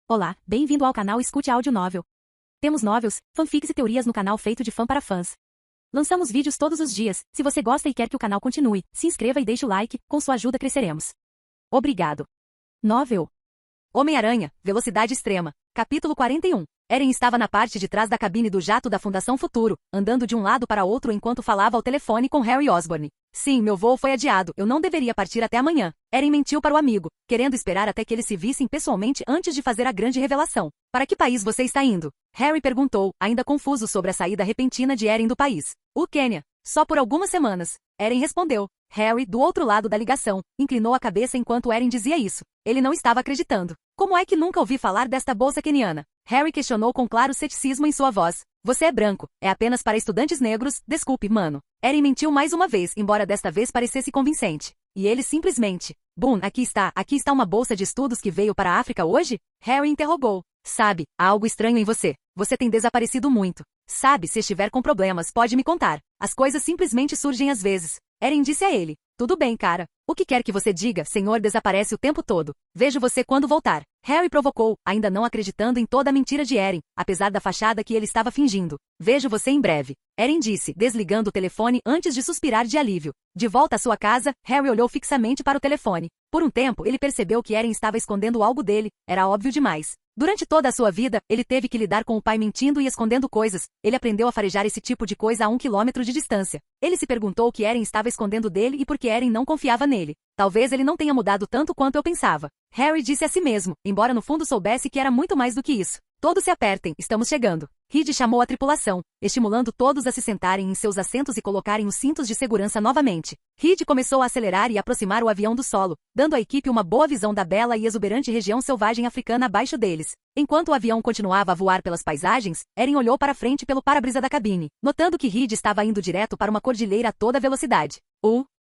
Olá, bem-vindo ao canal Escute Áudio Novel. Temos novels, fanfics e teorias no canal feito de fã para fãs. Lançamos vídeos todos os dias. Se você gosta e quer que o canal continue, se inscreva e deixe o like, com sua ajuda cresceremos. Obrigado. Novel. Homem-Aranha, Velocidade Extrema. Capítulo 41. Eren estava na parte de trás da cabine do jato da Fundação Futuro, andando de um lado para outro enquanto falava ao telefone com Harry Osborn. Sim, meu voo foi adiado, eu não deveria partir até amanhã. Eren mentiu para o amigo, querendo esperar até que eles se vissem pessoalmente antes de fazer a grande revelação. Para que país você está indo? Harry perguntou, ainda confuso sobre a saída repentina de Eren do país. O Quênia. Só por algumas semanas. Eren respondeu. Harry, do outro lado da ligação, inclinou a cabeça enquanto Eren dizia isso. Ele não estava acreditando. Como é que nunca ouvi falar desta bolsa queniana? Harry questionou com claro ceticismo em sua voz. Você é branco, é apenas para estudantes negros, desculpe, mano. Eren mentiu mais uma vez, embora desta vez parecesse convincente. E ele simplesmente... Boom, aqui está uma bolsa de estudos que veio para a África hoje? Harry interrogou. Sabe, há algo estranho em você. Você tem desaparecido muito. Sabe, se estiver com problemas, pode me contar. As coisas simplesmente surgem às vezes. Eren disse a ele. Tudo bem, cara. O que quer que você diga, senhor desaparece o tempo todo. Vejo você quando voltar. Harry provocou, ainda não acreditando em toda a mentira de Eren, apesar da fachada que ele estava fingindo. Vejo você em breve. Eren disse, desligando o telefone antes de suspirar de alívio. De volta à sua casa, Harry olhou fixamente para o telefone. Por um tempo, ele percebeu que Eren estava escondendo algo dele. Era óbvio demais. Durante toda a sua vida, ele teve que lidar com o pai mentindo e escondendo coisas. Ele aprendeu a farejar esse tipo de coisa a 1 quilômetro de distância. Ele se perguntou o que Eren estava escondendo dele e por que Eren não confiava nele. Talvez ele não tenha mudado tanto quanto eu pensava. Harry disse a si mesmo, embora no fundo soubesse que era muito mais do que isso. Todos se apertem, estamos chegando. Reed chamou a tripulação, estimulando todos a se sentarem em seus assentos e colocarem os cintos de segurança novamente. Reed começou a acelerar e aproximar o avião do solo, dando à equipe uma boa visão da bela e exuberante região selvagem africana abaixo deles. Enquanto o avião continuava a voar pelas paisagens, Eren olhou para frente pelo para-brisa da cabine, notando que Reed estava indo direto para uma cordilheira a toda velocidade.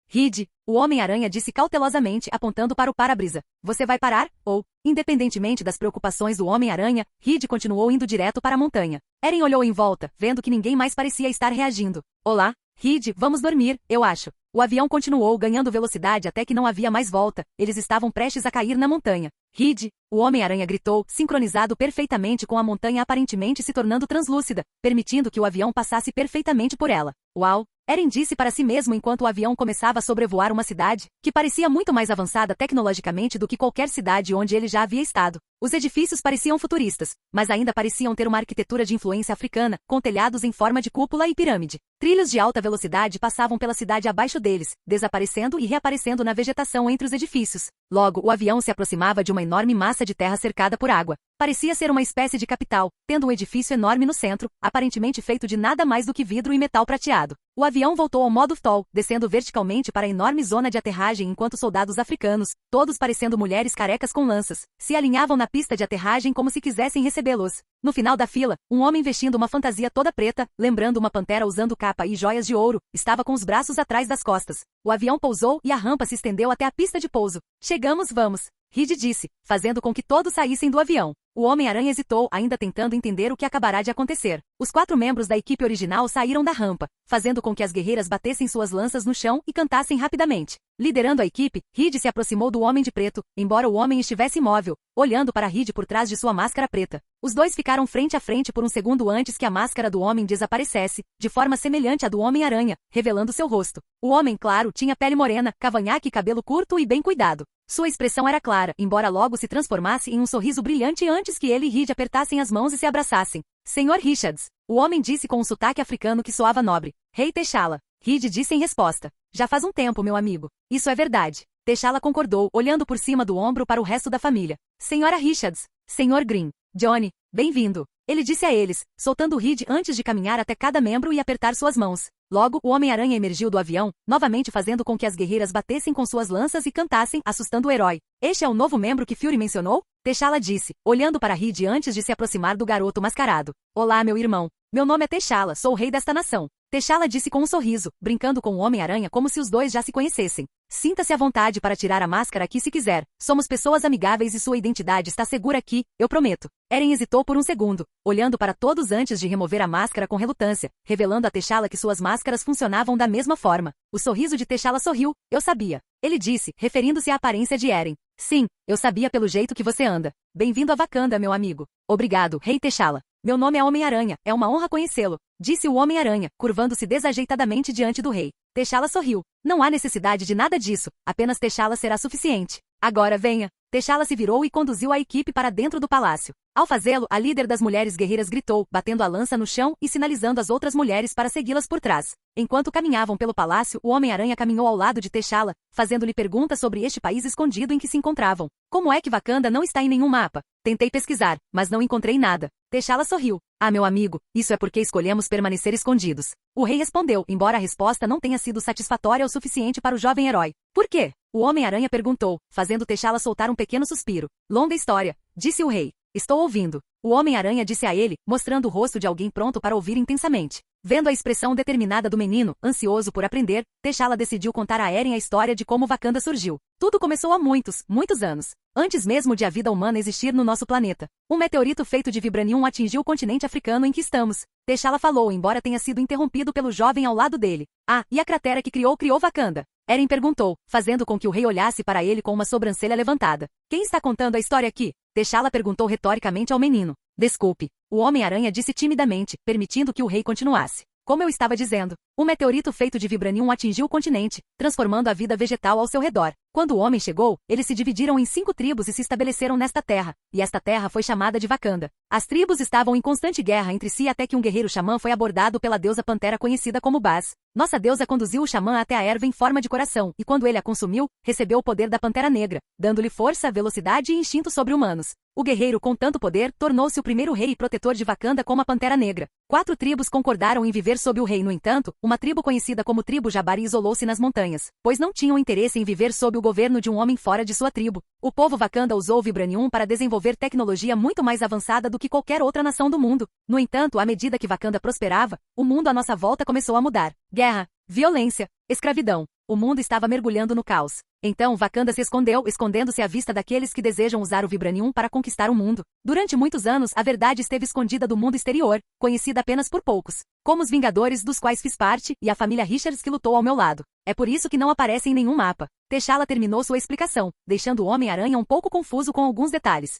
Reed, o Homem-Aranha disse cautelosamente apontando para o para-brisa. Você vai parar? Ou, independentemente das preocupações do Homem-Aranha, Reed continuou indo direto para a montanha. Eren olhou em volta, vendo que ninguém mais parecia estar reagindo. Olá, Reed, vamos dormir, eu acho. O avião continuou ganhando velocidade até que não havia mais volta. Eles estavam prestes a cair na montanha. Reed, o Homem-Aranha gritou, sincronizado perfeitamente com a montanha aparentemente se tornando translúcida, permitindo que o avião passasse perfeitamente por ela. Uau! Eren disse para si mesmo enquanto o avião começava a sobrevoar uma cidade, que parecia muito mais avançada tecnologicamente do que qualquer cidade onde ele já havia estado. Os edifícios pareciam futuristas, mas ainda pareciam ter uma arquitetura de influência africana, com telhados em forma de cúpula e pirâmide. Trilhos de alta velocidade passavam pela cidade abaixo deles, desaparecendo e reaparecendo na vegetação entre os edifícios. Logo, o avião se aproximava de uma enorme massa de terra cercada por água. Parecia ser uma espécie de capital, tendo um edifício enorme no centro, aparentemente feito de nada mais do que vidro e metal prateado. O avião voltou ao modo FTOL, descendo verticalmente para a enorme zona de aterragem enquanto soldados africanos, todos parecendo mulheres carecas com lanças, se alinhavam na pista de aterragem como se quisessem recebê-los. No final da fila, um homem vestindo uma fantasia toda preta, lembrando uma pantera usando capa e joias de ouro, estava com os braços atrás das costas. O avião pousou e a rampa se estendeu até a pista de pouso. Chegamos, vamos. Reed disse, fazendo com que todos saíssem do avião. O Homem-Aranha hesitou, ainda tentando entender o que acabará de acontecer. Os 4 membros da equipe original saíram da rampa, fazendo com que as guerreiras batessem suas lanças no chão e cantassem rapidamente. Liderando a equipe, Reed se aproximou do Homem de Preto, embora o homem estivesse imóvel, olhando para Reed por trás de sua máscara preta. Os dois ficaram frente a frente por um segundo antes que a máscara do homem desaparecesse, de forma semelhante à do Homem-Aranha, revelando seu rosto. O homem, claro, tinha pele morena, cavanhaque e cabelo curto e bem cuidado. Sua expressão era clara, embora logo se transformasse em um sorriso brilhante antes que ele e Reed apertassem as mãos e se abraçassem. Senhor Richards, o homem disse com um sotaque africano que soava nobre. Rei T'Challa. Reed disse em resposta. Já faz um tempo, meu amigo. Isso é verdade. T'Challa concordou, olhando por cima do ombro para o resto da família. Senhora Richards. Senhor Green. Johnny. Bem-vindo. Ele disse a eles, soltando Reed antes de caminhar até cada membro e apertar suas mãos. Logo, o Homem-Aranha emergiu do avião, novamente fazendo com que as guerreiras batessem com suas lanças e cantassem, assustando o herói. Este é o novo membro que Fury mencionou? T'Challa disse, olhando para Reed antes de se aproximar do garoto mascarado. Olá, meu irmão. Meu nome é T'Challa, sou o rei desta nação. T'Challa disse com um sorriso, brincando com o Homem-Aranha como se os dois já se conhecessem. Sinta-se à vontade para tirar a máscara aqui se quiser. Somos pessoas amigáveis e sua identidade está segura aqui, eu prometo. Eren hesitou por um segundo, olhando para todos antes de remover a máscara com relutância, revelando a T'Challa que suas máscaras funcionavam da mesma forma. O sorriso de T'Challa sorriu, eu sabia. Ele disse, referindo-se à aparência de Eren. Sim, eu sabia pelo jeito que você anda. Bem-vindo a Wakanda, meu amigo. Obrigado, Rei T'Challa. Meu nome é Homem-Aranha, é uma honra conhecê-lo, disse o Homem-Aranha, curvando-se desajeitadamente diante do rei. T'Challa sorriu. Não há necessidade de nada disso, apenas T'Challa será suficiente. Agora venha. T'Challa se virou e conduziu a equipe para dentro do palácio. Ao fazê-lo, a líder das mulheres guerreiras gritou, batendo a lança no chão e sinalizando às outras mulheres para segui-las por trás. Enquanto caminhavam pelo palácio, o Homem-Aranha caminhou ao lado de T'Challa, fazendo-lhe perguntas sobre este país escondido em que se encontravam. Como é que Wakanda não está em nenhum mapa? Tentei pesquisar, mas não encontrei nada. T'Challa sorriu. Ah, meu amigo, isso é porque escolhemos permanecer escondidos. O rei respondeu, embora a resposta não tenha sido satisfatória o suficiente para o jovem herói. Por quê? O Homem-Aranha perguntou, fazendo T'Challa soltar um pequeno suspiro. Longa história, disse o rei. Estou ouvindo. O Homem-Aranha disse a ele, mostrando o rosto de alguém pronto para ouvir intensamente. Vendo a expressão determinada do menino, ansioso por aprender, T'Challa decidiu contar a Eren a história de como Wakanda surgiu. Tudo começou há muitos, muitos anos. Antes mesmo de a vida humana existir no nosso planeta. Um meteorito feito de vibranium atingiu o continente africano em que estamos. T'Challa falou, embora tenha sido interrompido pelo jovem ao lado dele. Ah, e a cratera que criou Wakanda? Eren perguntou, fazendo com que o rei olhasse para ele com uma sobrancelha levantada. Quem está contando a história aqui? T'Challa perguntou retoricamente ao menino. Desculpe. O Homem-Aranha disse timidamente, permitindo que o rei continuasse. Como eu estava dizendo, um meteorito feito de vibranium atingiu o continente, transformando a vida vegetal ao seu redor. Quando o homem chegou, eles se dividiram em 5 tribos e se estabeleceram nesta terra, e esta terra foi chamada de Wakanda. As tribos estavam em constante guerra entre si até que um guerreiro xamã foi abordado pela deusa Pantera conhecida como Baz. Nossa deusa conduziu o xamã até a erva em forma de coração, e quando ele a consumiu, recebeu o poder da Pantera Negra, dando-lhe força, velocidade e instintos sobre-humanos. O guerreiro com tanto poder tornou-se o primeiro rei e protetor de Wakanda como a Pantera Negra. 4 tribos concordaram em viver sob o rei, no entanto, uma tribo conhecida como tribo Jabari isolou-se nas montanhas, pois não tinham interesse em viver sob o governo de um homem fora de sua tribo. O povo Wakanda usou o Vibranium para desenvolver tecnologia muito mais avançada do que qualquer outra nação do mundo. No entanto, à medida que Wakanda prosperava, o mundo à nossa volta começou a mudar. Guerra, violência, escravidão. O mundo estava mergulhando no caos. Então Wakanda se escondeu, escondendo-se à vista daqueles que desejam usar o Vibranium para conquistar o mundo. Durante muitos anos, a verdade esteve escondida do mundo exterior, conhecida apenas por poucos, como os Vingadores dos quais fiz parte, e a família Richards que lutou ao meu lado. É por isso que não aparece em nenhum mapa. T'Challa terminou sua explicação, deixando o Homem-Aranha um pouco confuso com alguns detalhes.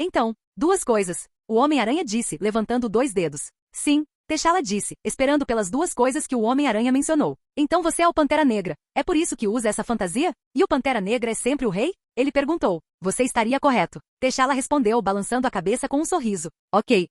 Então, 2 coisas. O Homem-Aranha disse, levantando 2 dedos. Sim. T'Challa disse, esperando pelas 2 coisas que o Homem-Aranha mencionou. Então você é o Pantera Negra. É por isso que usa essa fantasia? E o Pantera Negra é sempre o rei? Ele perguntou. Você estaria correto. T'Challa respondeu, balançando a cabeça com um sorriso. Ok,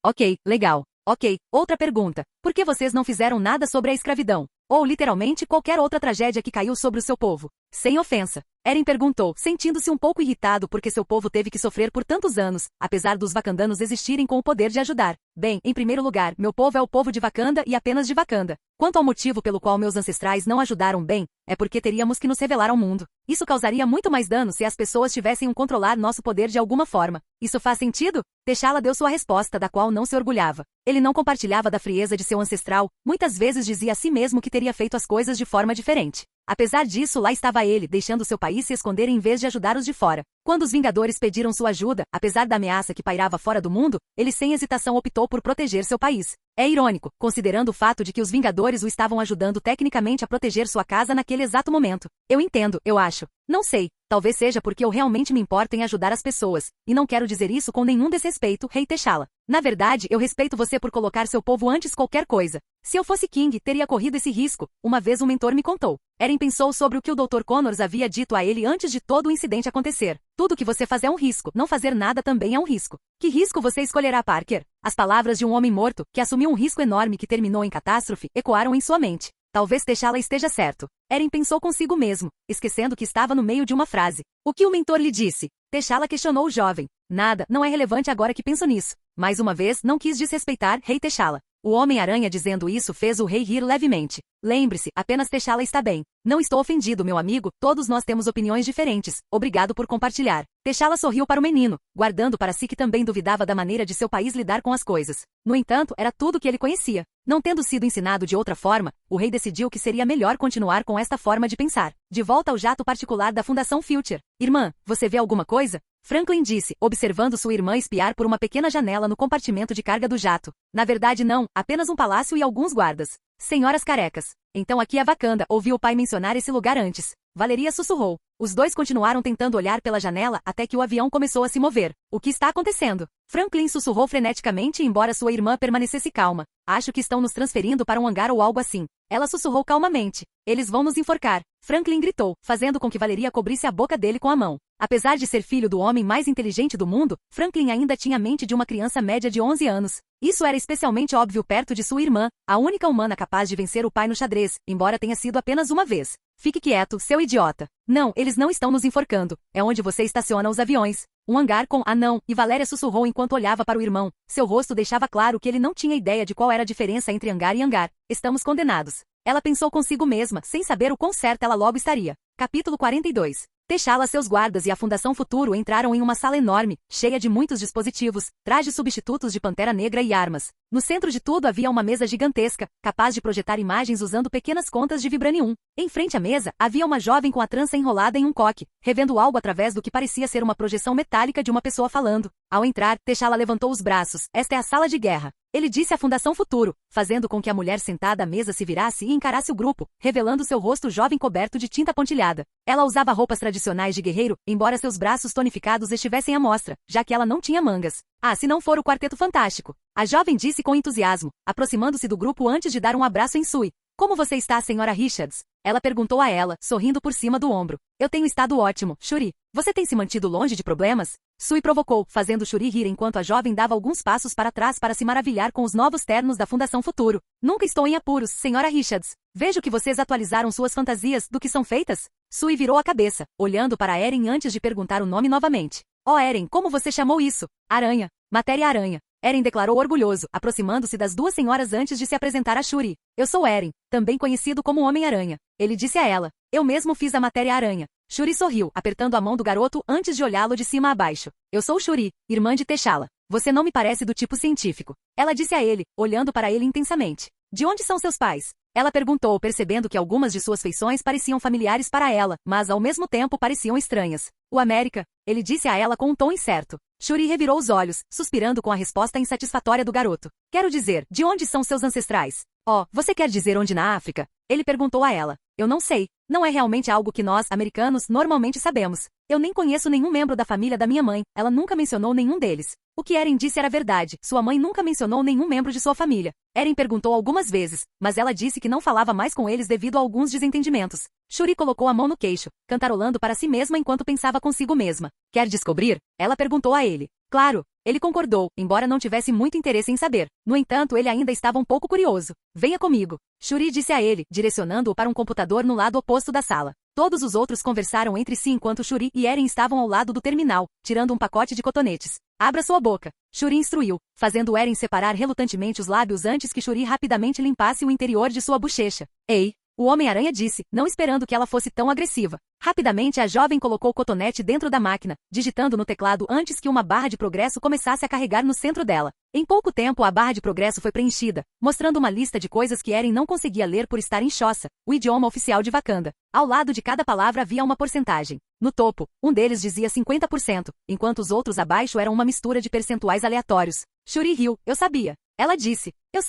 legal. Ok, outra pergunta. Por que vocês não fizeram nada sobre a escravidão? Ou literalmente qualquer outra tragédia que caiu sobre o seu povo? Sem ofensa. Eren perguntou, sentindo-se um pouco irritado porque seu povo teve que sofrer por tantos anos, apesar dos wakandanos existirem com o poder de ajudar. Bem, em primeiro lugar, meu povo é o povo de Wakanda e apenas de Wakanda. Quanto ao motivo pelo qual meus ancestrais não ajudaram bem, é porque teríamos que nos revelar ao mundo. Isso causaria muito mais dano se as pessoas tivessem um controlar nosso poder de alguma forma. Isso faz sentido? T'Challa deu sua resposta, da qual não se orgulhava. Ele não compartilhava da frieza de seu ancestral, muitas vezes dizia a si mesmo que teria feito as coisas de forma diferente. Apesar disso, lá estava ele, deixando seu país se esconder em vez de ajudar os de fora. Quando os Vingadores pediram sua ajuda, apesar da ameaça que pairava fora do mundo, ele sem hesitação optou por proteger seu país. É irônico, considerando o fato de que os Vingadores o estavam ajudando tecnicamente a proteger sua casa naquele exato momento. Eu entendo, eu acho. Não sei, talvez seja porque eu realmente me importo em ajudar as pessoas, e não quero dizer isso com nenhum desrespeito, Rei T'Challa. Na verdade, eu respeito você por colocar seu povo antes qualquer coisa. Se eu fosse King, teria corrido esse risco, uma vez um mentor me contou. Eren pensou sobre o que o Dr. Connors havia dito a ele antes de todo o incidente acontecer. Tudo que você faz é um risco, não fazer nada também é um risco. Que risco você escolherá, Parker? As palavras de um homem morto, que assumiu um risco enorme que terminou em catástrofe, ecoaram em sua mente. Talvez T'Challa esteja certo. Eren pensou consigo mesmo, esquecendo que estava no meio de uma frase. O que o mentor lhe disse? T'Challa questionou o jovem. Nada, não é relevante agora que penso nisso. Mais uma vez, não quis desrespeitar Rei T'Challa. O Homem-Aranha dizendo isso fez o rei rir levemente. Lembre-se, apenas T'Challa está bem. Não estou ofendido, meu amigo, todos nós temos opiniões diferentes. Obrigado por compartilhar. T'Challa sorriu para o menino, guardando para si que também duvidava da maneira de seu país lidar com as coisas. No entanto, era tudo que ele conhecia. Não tendo sido ensinado de outra forma, o rei decidiu que seria melhor continuar com esta forma de pensar. De volta ao jato particular da Fundação Future. Irmã, você vê alguma coisa? Franklin disse, observando sua irmã espiar por uma pequena janela no compartimento de carga do jato. Na verdade não, apenas um palácio e alguns guardas. Senhoras carecas. Então aqui é Wakanda, ouvi o pai mencionar esse lugar antes. Valeria sussurrou. Os dois continuaram tentando olhar pela janela até que o avião começou a se mover. O que está acontecendo? Franklin sussurrou freneticamente embora sua irmã permanecesse calma. Acho que estão nos transferindo para um hangar ou algo assim. Ela sussurrou calmamente. Eles vão nos enforcar. Franklin gritou, fazendo com que Valeria cobrisse a boca dele com a mão. Apesar de ser filho do homem mais inteligente do mundo, Franklin ainda tinha a mente de uma criança média de 11 anos. Isso era especialmente óbvio perto de sua irmã, a única humana capaz de vencer o pai no xadrez, embora tenha sido apenas uma vez. Fique quieto, seu idiota. Não, eles não estão nos enforcando. É onde você estaciona os aviões. Um hangar com não, e Valéria sussurrou enquanto olhava para o irmão. Seu rosto deixava claro que ele não tinha ideia de qual era a diferença entre hangar e hangar. Estamos condenados. Ela pensou consigo mesma, sem saber o quão certa ela logo estaria. Capítulo 42. T'Challa, seus guardas e a Fundação Futuro entraram em uma sala enorme, cheia de muitos dispositivos, trajes substitutos de Pantera Negra e armas. No centro de tudo havia uma mesa gigantesca, capaz de projetar imagens usando pequenas contas de vibranium. Em frente à mesa, havia uma jovem com a trança enrolada em um coque, revendo algo através do que parecia ser uma projeção metálica de uma pessoa falando. Ao entrar, T'Challa levantou os braços. Esta é a sala de guerra. Ele disse à Fundação Futuro, fazendo com que a mulher sentada à mesa se virasse e encarasse o grupo, revelando seu rosto jovem coberto de tinta pontilhada. Ela usava roupas tradicionais de guerreiro, embora seus braços tonificados estivessem à mostra, já que ela não tinha mangas. Ah, se não for o Quarteto Fantástico! A jovem disse com entusiasmo, aproximando-se do grupo antes de dar um abraço em Sui. Como você está, senhora Richards? Ela perguntou a ela, sorrindo por cima do ombro. Eu tenho estado ótimo, Shuri. Você tem se mantido longe de problemas? Sui provocou, fazendo Shuri rir enquanto a jovem dava alguns passos para trás para se maravilhar com os novos ternos da Fundação Futuro. Nunca estou em apuros, senhora Richards. Vejo que vocês atualizaram suas fantasias, do que são feitas? Sui virou a cabeça, olhando para Eren antes de perguntar o nome novamente. Oh Eren, como você chamou isso? Aranha. Matéria aranha. Eren declarou orgulhoso, aproximando-se das duas senhoras antes de se apresentar a Shuri. Eu sou Eren, também conhecido como Homem-Aranha. Ele disse a ela. Eu mesmo fiz a matéria aranha. Shuri sorriu, apertando a mão do garoto antes de olhá-lo de cima a baixo. Eu sou Shuri, irmã de T'Challa. Você não me parece do tipo científico. Ela disse a ele, olhando para ele intensamente. De onde são seus pais? Ela perguntou, percebendo que algumas de suas feições pareciam familiares para ela, mas ao mesmo tempo pareciam estranhas. O América, ele disse a ela com um tom incerto. Shuri revirou os olhos, suspirando com a resposta insatisfatória do garoto. Quero dizer, de onde são seus ancestrais? Oh, você quer dizer onde na África? Ele perguntou a ela. Eu não sei. Não é realmente algo que nós, americanos, normalmente sabemos. Eu nem conheço nenhum membro da família da minha mãe, ela nunca mencionou nenhum deles. O que Eren disse era verdade, sua mãe nunca mencionou nenhum membro de sua família. Eren perguntou algumas vezes, mas ela disse que não falava mais com eles devido a alguns desentendimentos. Shuri colocou a mão no queixo, cantarolando para si mesma enquanto pensava consigo mesma. Quer descobrir? Ela perguntou a ele. Claro. Ele concordou, embora não tivesse muito interesse em saber. No entanto, ele ainda estava um pouco curioso. Venha comigo. Shuri disse a ele, direcionando-o para um computador no lado oposto da sala. Todos os outros conversaram entre si enquanto Shuri e Eren estavam ao lado do terminal, tirando um pacote de cotonetes. Abra sua boca. Shuri instruiu, fazendo Eren separar relutantemente os lábios antes que Shuri rapidamente limpasse o interior de sua bochecha. Ei! O Homem-Aranha disse, não esperando que ela fosse tão agressiva. Rapidamente a jovem colocou o cotonete dentro da máquina, digitando no teclado antes que uma barra de progresso começasse a carregar no centro dela. Em pouco tempo a barra de progresso foi preenchida, mostrando uma lista de coisas que Eren não conseguia ler por estar em Xhosa, o idioma oficial de Wakanda. Ao lado de cada palavra havia uma porcentagem. No topo, um deles dizia 50%, enquanto os outros abaixo eram uma mistura de percentuais aleatórios. Shuri riu, eu sabia. Ela disse, eu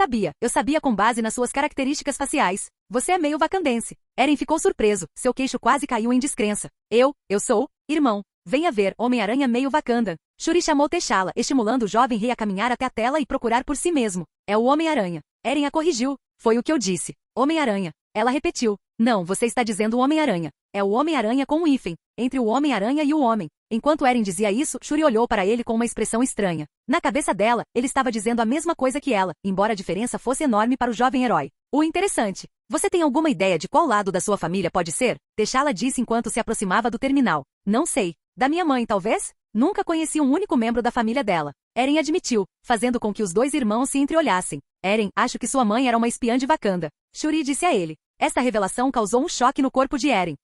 sabia com base nas suas características faciais. Você é meio wakandense. Eren ficou surpreso, seu queixo quase caiu em descrença. Eu sou, irmão. Venha ver, Homem-Aranha meio Wakanda. Shuri chamou T'Challa, estimulando o jovem rei a caminhar até a tela e procurar por si mesmo. É o Homem-Aranha. Eren a corrigiu. Foi o que eu disse. Homem-Aranha. Ela repetiu. Não, você está dizendo o Homem-Aranha. É o Homem-Aranha com um hífen, entre o Homem-Aranha e o homem. Enquanto Eren dizia isso, Shuri olhou para ele com uma expressão estranha. Na cabeça dela, ele estava dizendo a mesma coisa que ela, embora a diferença fosse enorme para o jovem herói. O interessante. Você tem alguma ideia de qual lado da sua família pode ser? T'Challa disse enquanto se aproximava do terminal. Não sei. Da minha mãe, talvez? Nunca conheci um único membro da família dela. Eren admitiu, fazendo com que os dois irmãos se entreolhassem. Eren, acho que sua mãe era uma espiã de Wakanda. Shuri disse a ele. Esta revelação causou um choque no corpo de Eren.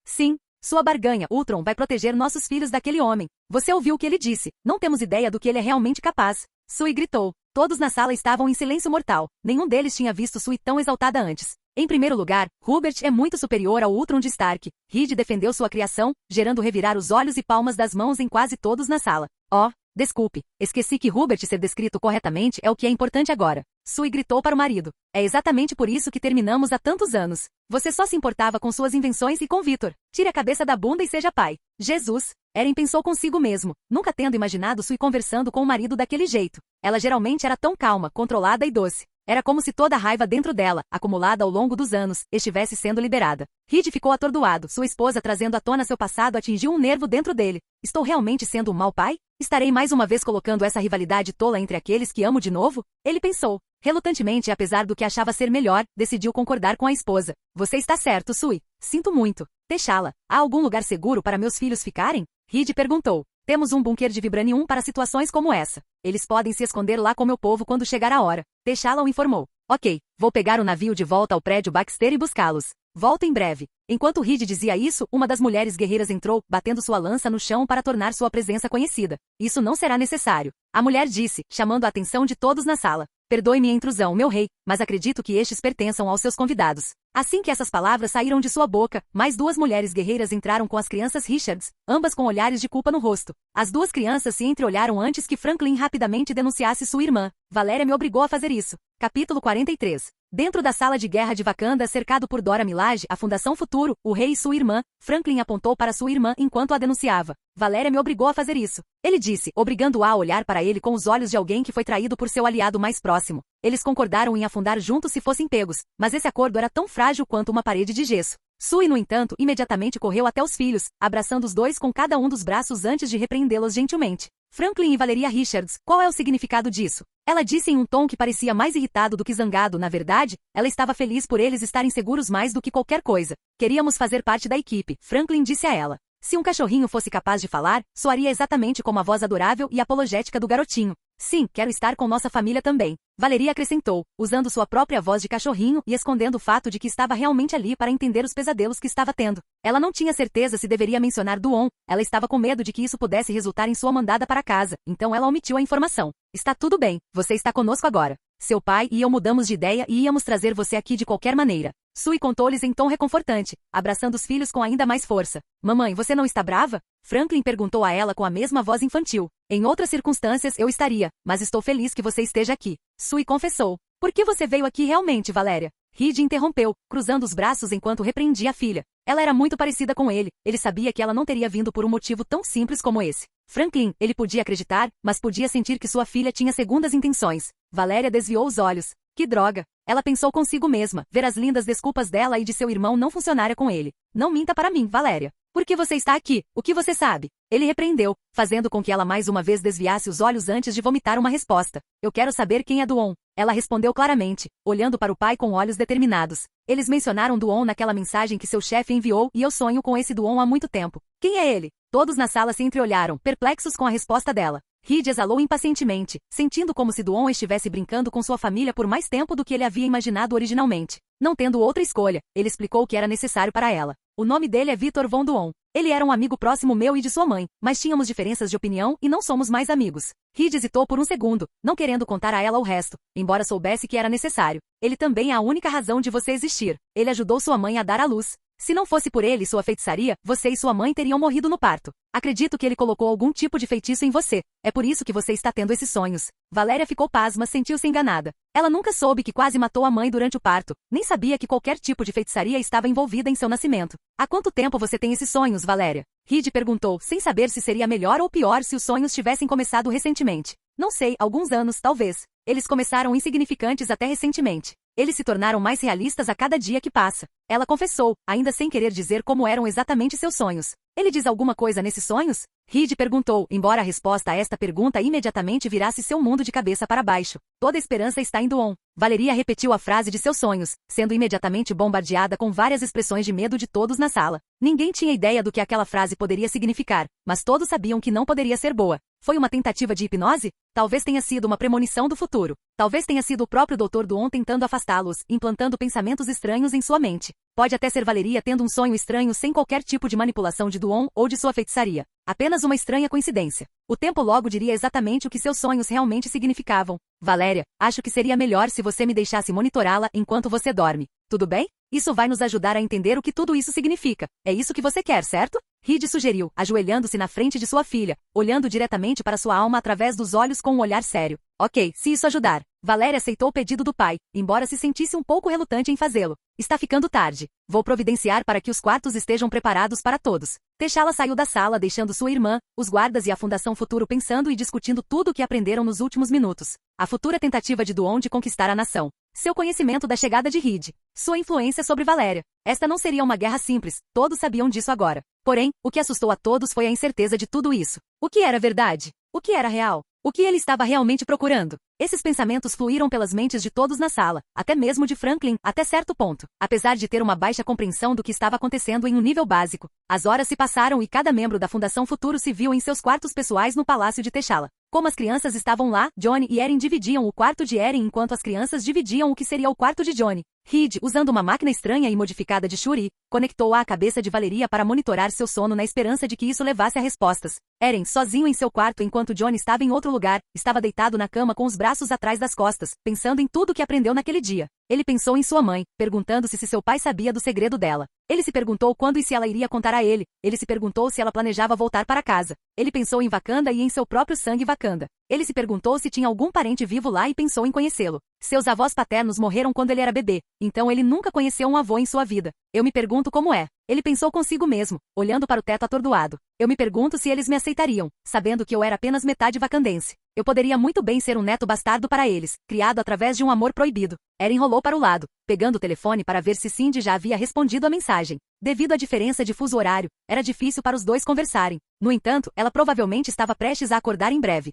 Sim. Sua barganha, Ultron, vai proteger nossos filhos daquele homem. Você ouviu o que ele disse. Não temos ideia do que ele é realmente capaz. Sui gritou. Todos na sala estavam em silêncio mortal. Nenhum deles tinha visto Sui tão exaltada antes. Em primeiro lugar, Hubert é muito superior ao Ultron de Stark. Reed defendeu sua criação, gerando revirar os olhos e palmas das mãos em quase todos na sala. Oh, Desculpe, esqueci que Hubert ser descrito corretamente é o que é importante agora. Sue gritou para o marido. É exatamente por isso que terminamos há tantos anos. Você só se importava com suas invenções e com Victor. Tire a cabeça da bunda e seja pai. Jesus! Erin pensou consigo mesmo, nunca tendo imaginado Sue conversando com o marido daquele jeito. Ela geralmente era tão calma, controlada e doce. Era como se toda a raiva dentro dela, acumulada ao longo dos anos, estivesse sendo liberada. Reed ficou atordoado, sua esposa trazendo à tona seu passado atingiu um nervo dentro dele. Estou realmente sendo um mau pai? Estarei mais uma vez colocando essa rivalidade tola entre aqueles que amo de novo? Ele pensou. Relutantemente, apesar do que achava ser melhor, decidiu concordar com a esposa. Você está certo, Sue. Sinto muito. Deixá-la. Há algum lugar seguro para meus filhos ficarem? Reed perguntou. Temos um bunker de vibranium para situações como essa. Eles podem se esconder lá com meu povo quando chegar a hora. Deixá-la o informou. Ok, vou pegar o navio de volta ao prédio Baxter e buscá-los. Volto em breve. Enquanto Reed dizia isso, uma das mulheres guerreiras entrou, batendo sua lança no chão para tornar sua presença conhecida. Isso não será necessário. A mulher disse, chamando a atenção de todos na sala. Perdoe minha intrusão, meu rei, mas acredito que estes pertençam aos seus convidados. Assim que essas palavras saíram de sua boca, mais duas mulheres guerreiras entraram com as crianças Richards, ambas com olhares de culpa no rosto. As duas crianças se entreolharam antes que Franklin rapidamente denunciasse sua irmã. Valéria me obrigou a fazer isso. Capítulo 43. Dentro da sala de guerra de Wakanda, cercado por Dora Milaje, a Fundação Futuro, o rei e sua irmã, Franklin apontou para sua irmã enquanto a denunciava. Valéria me obrigou a fazer isso. Ele disse, obrigando-a a olhar para ele com os olhos de alguém que foi traído por seu aliado mais próximo. Eles concordaram em afundar juntos se fossem pegos, mas esse acordo era tão frágil quanto uma parede de gesso. Sue, no entanto, imediatamente correu até os filhos, abraçando os dois com cada um dos braços antes de repreendê-los gentilmente. Franklin e Valeria Richards, qual é o significado disso? Ela disse em um tom que parecia mais irritado do que zangado. Na verdade, ela estava feliz por eles estarem seguros mais do que qualquer coisa. Queríamos fazer parte da equipe, Franklin disse a ela. Se um cachorrinho fosse capaz de falar, soaria exatamente como a voz adorável e apologética do garotinho. Sim, quero estar com nossa família também. Valeria acrescentou, usando sua própria voz de cachorrinho e escondendo o fato de que estava realmente ali para entender os pesadelos que estava tendo. Ela não tinha certeza se deveria mencionar Duon, ela estava com medo de que isso pudesse resultar em sua mandada para casa, então ela omitiu a informação. Está tudo bem, você está conosco agora. Seu pai e eu mudamos de ideia e íamos trazer você aqui de qualquer maneira. Sue contou-lhes em tom reconfortante, abraçando os filhos com ainda mais força. Mamãe, você não está brava? Franklin perguntou a ela com a mesma voz infantil. Em outras circunstâncias eu estaria, mas estou feliz que você esteja aqui. Sue confessou. Por que você veio aqui realmente, Valéria? Reed interrompeu, cruzando os braços enquanto repreendia a filha. Ela era muito parecida com ele sabia que ela não teria vindo por um motivo tão simples como esse. Franklin, ele podia acreditar, mas podia sentir que sua filha tinha segundas intenções. Valéria desviou os olhos. Que droga! Ela pensou consigo mesma, ver as lindas desculpas dela e de seu irmão não funcionara com ele. Não minta para mim, Valéria. Por que você está aqui? O que você sabe? Ele repreendeu, fazendo com que ela mais uma vez desviasse os olhos antes de vomitar uma resposta. Eu quero saber quem é Duon. Ela respondeu claramente, olhando para o pai com olhos determinados. Eles mencionaram Duon naquela mensagem que seu chefe enviou e eu sonho com esse Duon há muito tempo. Quem é ele? Todos na sala se entreolharam, perplexos com a resposta dela. Reed exalou impacientemente, sentindo como se Duon estivesse brincando com sua família por mais tempo do que ele havia imaginado originalmente. Não tendo outra escolha, ele explicou o que era necessário para ela. O nome dele é Victor Von Duon. Ele era um amigo próximo meu e de sua mãe, mas tínhamos diferenças de opinião e não somos mais amigos. Reed hesitou por um segundo, não querendo contar a ela o resto, embora soubesse que era necessário. Ele também é a única razão de você existir. Ele ajudou sua mãe a dar à luz. Se não fosse por ele e sua feitiçaria, você e sua mãe teriam morrido no parto. Acredito que ele colocou algum tipo de feitiço em você. É por isso que você está tendo esses sonhos. Valéria ficou pasma, sentiu-se enganada. Ela nunca soube que quase matou a mãe durante o parto. Nem sabia que qualquer tipo de feitiçaria estava envolvida em seu nascimento. Há quanto tempo você tem esses sonhos, Valéria? Reed perguntou, sem saber se seria melhor ou pior se os sonhos tivessem começado recentemente. Não sei, alguns anos, talvez. Eles começaram insignificantes até recentemente. Eles se tornaram mais realistas a cada dia que passa. Ela confessou, ainda sem querer dizer como eram exatamente seus sonhos. Ele diz alguma coisa nesses sonhos? Reed perguntou, embora a resposta a esta pergunta imediatamente virasse seu mundo de cabeça para baixo. Toda esperança está em Duon. Valeria repetiu a frase de seus sonhos, sendo imediatamente bombardeada com várias expressões de medo de todos na sala. Ninguém tinha ideia do que aquela frase poderia significar, mas todos sabiam que não poderia ser boa. Foi uma tentativa de hipnose? Talvez tenha sido uma premonição do futuro. Talvez tenha sido o próprio Dr. Duon tentando afastá-los, implantando pensamentos estranhos em sua mente. Pode até ser Valeria tendo um sonho estranho sem qualquer tipo de manipulação de Duon ou de sua feitiçaria. Apenas uma estranha coincidência. O tempo logo diria exatamente o que seus sonhos realmente significavam. Valéria, acho que seria melhor se você me deixasse monitorá-la enquanto você dorme. Tudo bem? Isso vai nos ajudar a entender o que tudo isso significa. É isso que você quer, certo? Reed sugeriu, ajoelhando-se na frente de sua filha, olhando diretamente para sua alma através dos olhos com um olhar sério. Ok, se isso ajudar. Valéria aceitou o pedido do pai, embora se sentisse um pouco relutante em fazê-lo. Está ficando tarde. Vou providenciar para que os quartos estejam preparados para todos. T'Challa saiu da sala deixando sua irmã, os guardas e a Fundação Futuro pensando e discutindo tudo o que aprenderam nos últimos minutos. A futura tentativa de Duon de conquistar a nação. Seu conhecimento da chegada de Reed. Sua influência sobre Valéria. Esta não seria uma guerra simples, todos sabiam disso agora. Porém, o que assustou a todos foi a incerteza de tudo isso. O que era verdade? O que era real? O que ele estava realmente procurando? Esses pensamentos fluíram pelas mentes de todos na sala, até mesmo de Franklin, até certo ponto. Apesar de ter uma baixa compreensão do que estava acontecendo em um nível básico, as horas se passaram e cada membro da Fundação Futuro se viu em seus quartos pessoais no Palácio de T'Challa. Como as crianças estavam lá, Johnny e Eren dividiam o quarto de Eren enquanto as crianças dividiam o que seria o quarto de Johnny. Reed, usando uma máquina estranha e modificada de Shuri, conectou-a à cabeça de Valeria para monitorar seu sono na esperança de que isso levasse a respostas. Eren, sozinho em seu quarto enquanto Johnny estava em outro lugar, estava deitado na cama com os braços atrás das costas, pensando em tudo o que aprendeu naquele dia. Ele pensou em sua mãe, perguntando-se se seu pai sabia do segredo dela. Ele se perguntou quando e se ela iria contar a ele. Ele se perguntou se ela planejava voltar para casa. Ele pensou em Wakanda e em seu próprio sangue Wakanda. Ele se perguntou se tinha algum parente vivo lá e pensou em conhecê-lo. Seus avós paternos morreram quando ele era bebê, então ele nunca conheceu um avô em sua vida. Eu me pergunto como é. Ele pensou consigo mesmo, olhando para o teto atordoado. Eu me pergunto se eles me aceitariam, sabendo que eu era apenas metade vacandense. Eu poderia muito bem ser um neto bastardo para eles, criado através de um amor proibido. Eren rolou para o lado, pegando o telefone para ver se Cindy já havia respondido a mensagem. Devido à diferença de fuso horário, era difícil para os dois conversarem. No entanto, ela provavelmente estava prestes a acordar em breve.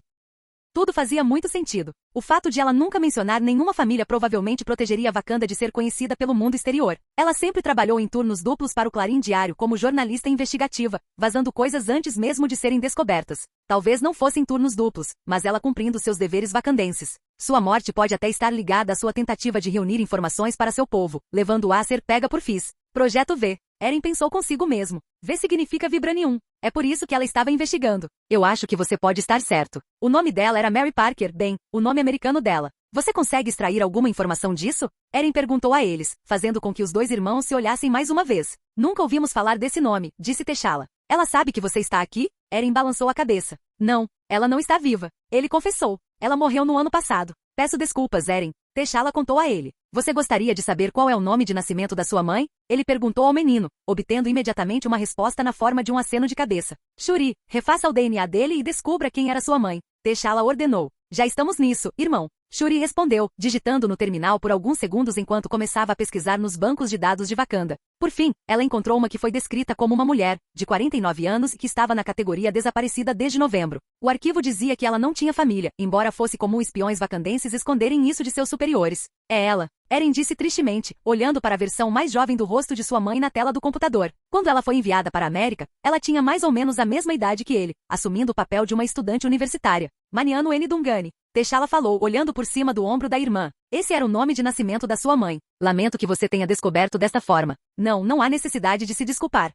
Tudo fazia muito sentido. O fato de ela nunca mencionar nenhuma família provavelmente protegeria Wakanda de ser conhecida pelo mundo exterior. Ela sempre trabalhou em turnos duplos para o Clarim Diário como jornalista investigativa, vazando coisas antes mesmo de serem descobertas. Talvez não fossem turnos duplos, mas ela cumprindo seus deveres wakandenses. Sua morte pode até estar ligada à sua tentativa de reunir informações para seu povo, levando-a a ser pega por Fizz. Projeto V. Eren pensou consigo mesmo. V significa Vibranium. É por isso que ela estava investigando. Eu acho que você pode estar certo. O nome dela era Mary Parker, bem, o nome americano dela. Você consegue extrair alguma informação disso? Eren perguntou a eles, fazendo com que os dois irmãos se olhassem mais uma vez. Nunca ouvimos falar desse nome, disse T'Challa. Ela sabe que você está aqui? Eren balançou a cabeça. Não, ela não está viva. Ele confessou. Ela morreu no ano passado. Peço desculpas, Eren. T'Challa contou a ele. Você gostaria de saber qual é o nome de nascimento da sua mãe? Ele perguntou ao menino, obtendo imediatamente uma resposta na forma de um aceno de cabeça. Shuri, refaça o DNA dele e descubra quem era sua mãe. T'Challa ordenou. Já estamos nisso, irmão. Shuri respondeu, digitando no terminal por alguns segundos enquanto começava a pesquisar nos bancos de dados de Wakanda. Por fim, ela encontrou uma que foi descrita como uma mulher, de 49 anos e que estava na categoria desaparecida desde novembro. O arquivo dizia que ela não tinha família, embora fosse comum espiões wakandenses esconderem isso de seus superiores. É ela. Eren disse tristemente, olhando para a versão mais jovem do rosto de sua mãe na tela do computador. Quando ela foi enviada para a América, ela tinha mais ou menos a mesma idade que ele, assumindo o papel de uma estudante universitária. Maniano N. Dungani. T'Challa falou, olhando por cima do ombro da irmã. Esse era o nome de nascimento da sua mãe. Lamento que você tenha descoberto desta forma. Não há necessidade de se desculpar.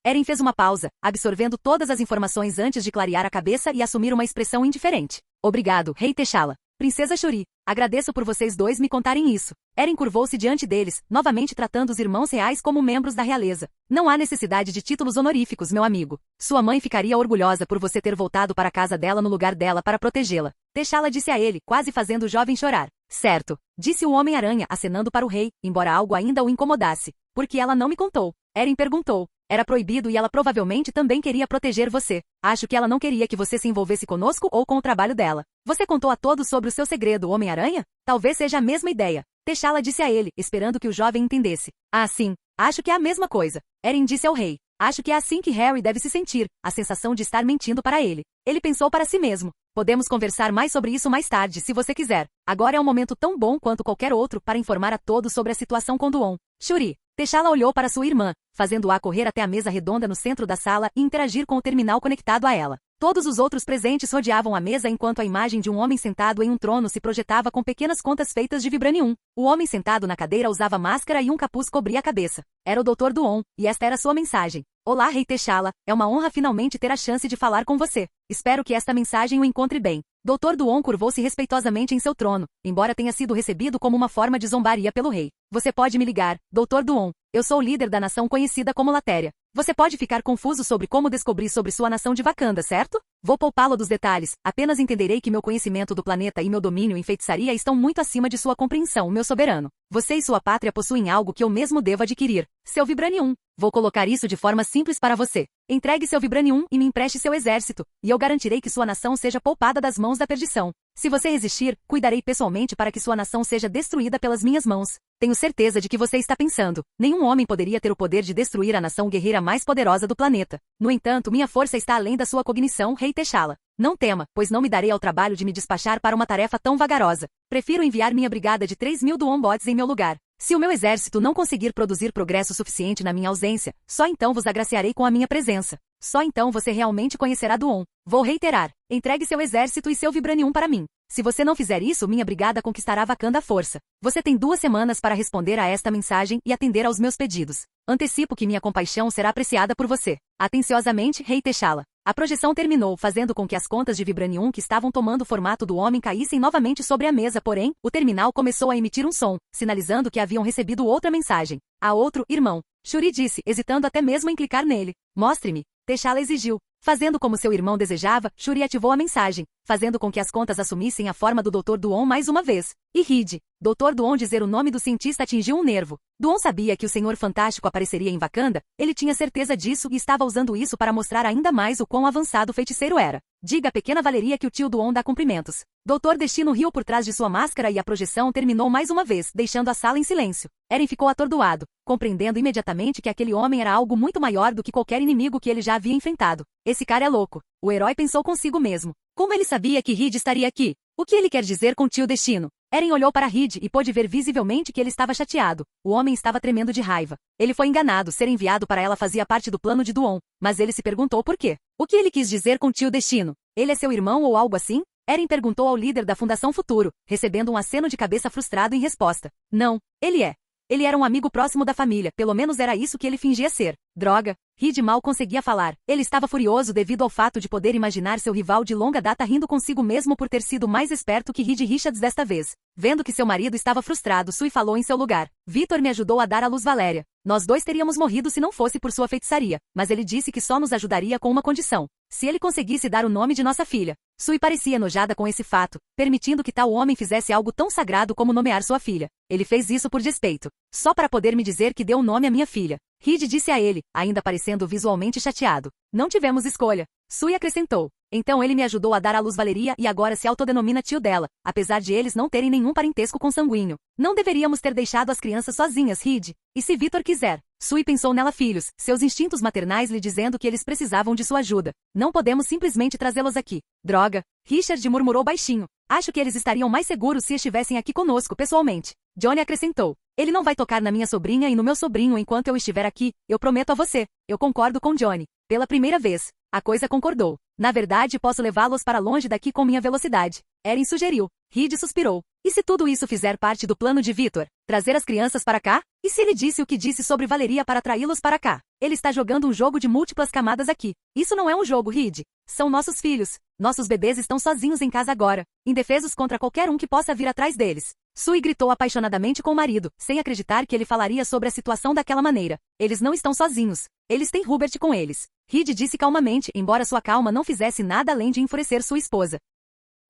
Eren fez uma pausa, absorvendo todas as informações antes de clarear a cabeça e assumir uma expressão indiferente. Obrigado, Rei T'Challa. Princesa Shuri, agradeço por vocês dois me contarem isso. Eren curvou-se diante deles, novamente tratando os irmãos reais como membros da realeza. Não há necessidade de títulos honoríficos, meu amigo. Sua mãe ficaria orgulhosa por você ter voltado para a casa dela no lugar dela para protegê-la. T'Challa disse a ele, quase fazendo o jovem chorar. Certo, disse o Homem-Aranha, acenando para o rei, embora algo ainda o incomodasse. Porque ela não me contou. Eren perguntou. Era proibido e ela provavelmente também queria proteger você. Acho que ela não queria que você se envolvesse conosco ou com o trabalho dela. Você contou a todos sobre o seu segredo, Homem-Aranha? Talvez seja a mesma ideia. T'Challa disse a ele, esperando que o jovem entendesse. Ah, sim. Acho que é a mesma coisa. Eren disse ao rei. Acho que é assim que Harry deve se sentir, a sensação de estar mentindo para ele. Ele pensou para si mesmo. Podemos conversar mais sobre isso mais tarde, se você quiser. Agora é um momento tão bom quanto qualquer outro para informar a todos sobre a situação com Duon. Shuri. T'Challa olhou para sua irmã, fazendo-a correr até a mesa redonda no centro da sala e interagir com o terminal conectado a ela. Todos os outros presentes rodeavam a mesa enquanto a imagem de um homem sentado em um trono se projetava com pequenas contas feitas de Vibranium. O homem sentado na cadeira usava máscara e um capuz cobria a cabeça. Era o Dr. Duon, e esta era sua mensagem. Olá, Rei T'Challa, é uma honra finalmente ter a chance de falar com você. Espero que esta mensagem o encontre bem. Dr. Duon curvou-se respeitosamente em seu trono, embora tenha sido recebido como uma forma de zombaria pelo rei. Você pode me ligar, Dr. Duon. Eu sou o líder da nação conhecida como Latéria. Você pode ficar confuso sobre como descobrir sobre sua nação de Wakanda, certo? Vou poupá-lo dos detalhes, apenas entenderei que meu conhecimento do planeta e meu domínio em feitiçaria estão muito acima de sua compreensão, meu soberano. Você e sua pátria possuem algo que eu mesmo devo adquirir. Seu Vibranium. Vou colocar isso de forma simples para você. Entregue seu Vibranium e me empreste seu exército, e eu garantirei que sua nação seja poupada das mãos da perdição. Se você resistir, cuidarei pessoalmente para que sua nação seja destruída pelas minhas mãos. Tenho certeza de que você está pensando. Nenhum homem poderia ter o poder de destruir a nação guerreira mais poderosa do planeta. No entanto, minha força está além da sua cognição, Rei T'Challa. Não tema, pois não me darei ao trabalho de me despachar para uma tarefa tão vagarosa. Prefiro enviar minha brigada de 3.000 Duombots em meu lugar. Se o meu exército não conseguir produzir progresso suficiente na minha ausência, só então vos agraciarei com a minha presença. Só então você realmente conhecerá Duon. Vou reiterar. Entregue seu exército e seu Vibranium para mim. Se você não fizer isso, minha brigada conquistará Wakanda à força. Você tem 2 semanas para responder a esta mensagem e atender aos meus pedidos. Antecipo que minha compaixão será apreciada por você. Atenciosamente, Rei T'Challa. A projeção terminou, fazendo com que as contas de Vibranium que estavam tomando o formato do homem caíssem novamente sobre a mesa, porém, o terminal começou a emitir um som, sinalizando que haviam recebido outra mensagem. A outro, irmão. Shuri disse, hesitando até mesmo em clicar nele. Mostre-me. T'Challa exigiu. Fazendo como seu irmão desejava, Shuri ativou a mensagem, fazendo com que as contas assumissem a forma do Dr. Duon mais uma vez. E Reed. Dr. Duon dizer o nome do cientista atingiu um nervo. Duon sabia que o Senhor Fantástico apareceria em Wakanda, ele tinha certeza disso e estava usando isso para mostrar ainda mais o quão avançado o feiticeiro era. Diga à pequena Valeria que o tio Duon dá cumprimentos. Dr. Destino riu por trás de sua máscara e a projeção terminou mais uma vez, deixando a sala em silêncio. Eren ficou atordoado, compreendendo imediatamente que aquele homem era algo muito maior do que qualquer inimigo que ele já havia enfrentado. Esse cara é louco. O herói pensou consigo mesmo. Como ele sabia que Reed estaria aqui? O que ele quer dizer com tio Destino? Eren olhou para Reed e pôde ver visivelmente que ele estava chateado. O homem estava tremendo de raiva. Ele foi enganado, ser enviado para ela fazia parte do plano de Duon, mas ele se perguntou por quê. O que ele quis dizer com tio Destino? Ele é seu irmão ou algo assim? Eren perguntou ao líder da Fundação Futuro, recebendo um aceno de cabeça frustrado em resposta. Não, ele é. Ele era um amigo próximo da família, pelo menos era isso que ele fingia ser. Droga. Reed mal conseguia falar. Ele estava furioso devido ao fato de poder imaginar seu rival de longa data rindo consigo mesmo por ter sido mais esperto que Reed Richards desta vez. Vendo que seu marido estava frustrado, Sui falou em seu lugar. Victor me ajudou a dar à luz Valéria. Nós 2 teríamos morrido se não fosse por sua feitiçaria, mas ele disse que só nos ajudaria com uma condição. Se ele conseguisse dar o nome de nossa filha. Sui parecia enojada com esse fato, permitindo que tal homem fizesse algo tão sagrado como nomear sua filha. Ele fez isso por despeito. Só para poder me dizer que deu o nome à minha filha. Reed disse a ele, ainda parecendo visualmente chateado. Não tivemos escolha. Sui acrescentou. Então ele me ajudou a dar à luz Valeria e agora se autodenomina tio dela, apesar de eles não terem nenhum parentesco consanguíneo. Não deveríamos ter deixado as crianças sozinhas, Reed. E se Victor quiser? Sui pensou nela filhos, seus instintos maternais lhe dizendo que eles precisavam de sua ajuda. Não podemos simplesmente trazê-los aqui. Droga. Richard murmurou baixinho. Acho que eles estariam mais seguros se estivessem aqui conosco pessoalmente. Johnny acrescentou. Ele não vai tocar na minha sobrinha e no meu sobrinho enquanto eu estiver aqui, eu prometo a você. Eu concordo com Johnny. Pela primeira vez. A coisa concordou. Na verdade, posso levá-los para longe daqui com minha velocidade. Eren sugeriu. Reed suspirou. E se tudo isso fizer parte do plano de Victor? Trazer as crianças para cá? E se ele disse o que disse sobre Valeria para atraí-los para cá? Ele está jogando um jogo de múltiplas camadas aqui. Isso não é um jogo, Reed. São nossos filhos. Nossos bebês estão sozinhos em casa agora, indefesos contra qualquer um que possa vir atrás deles. Sui gritou apaixonadamente com o marido, sem acreditar que ele falaria sobre a situação daquela maneira. Eles não estão sozinhos. Eles têm Hubert com eles. Reed disse calmamente, embora sua calma não fizesse nada além de enfurecer sua esposa.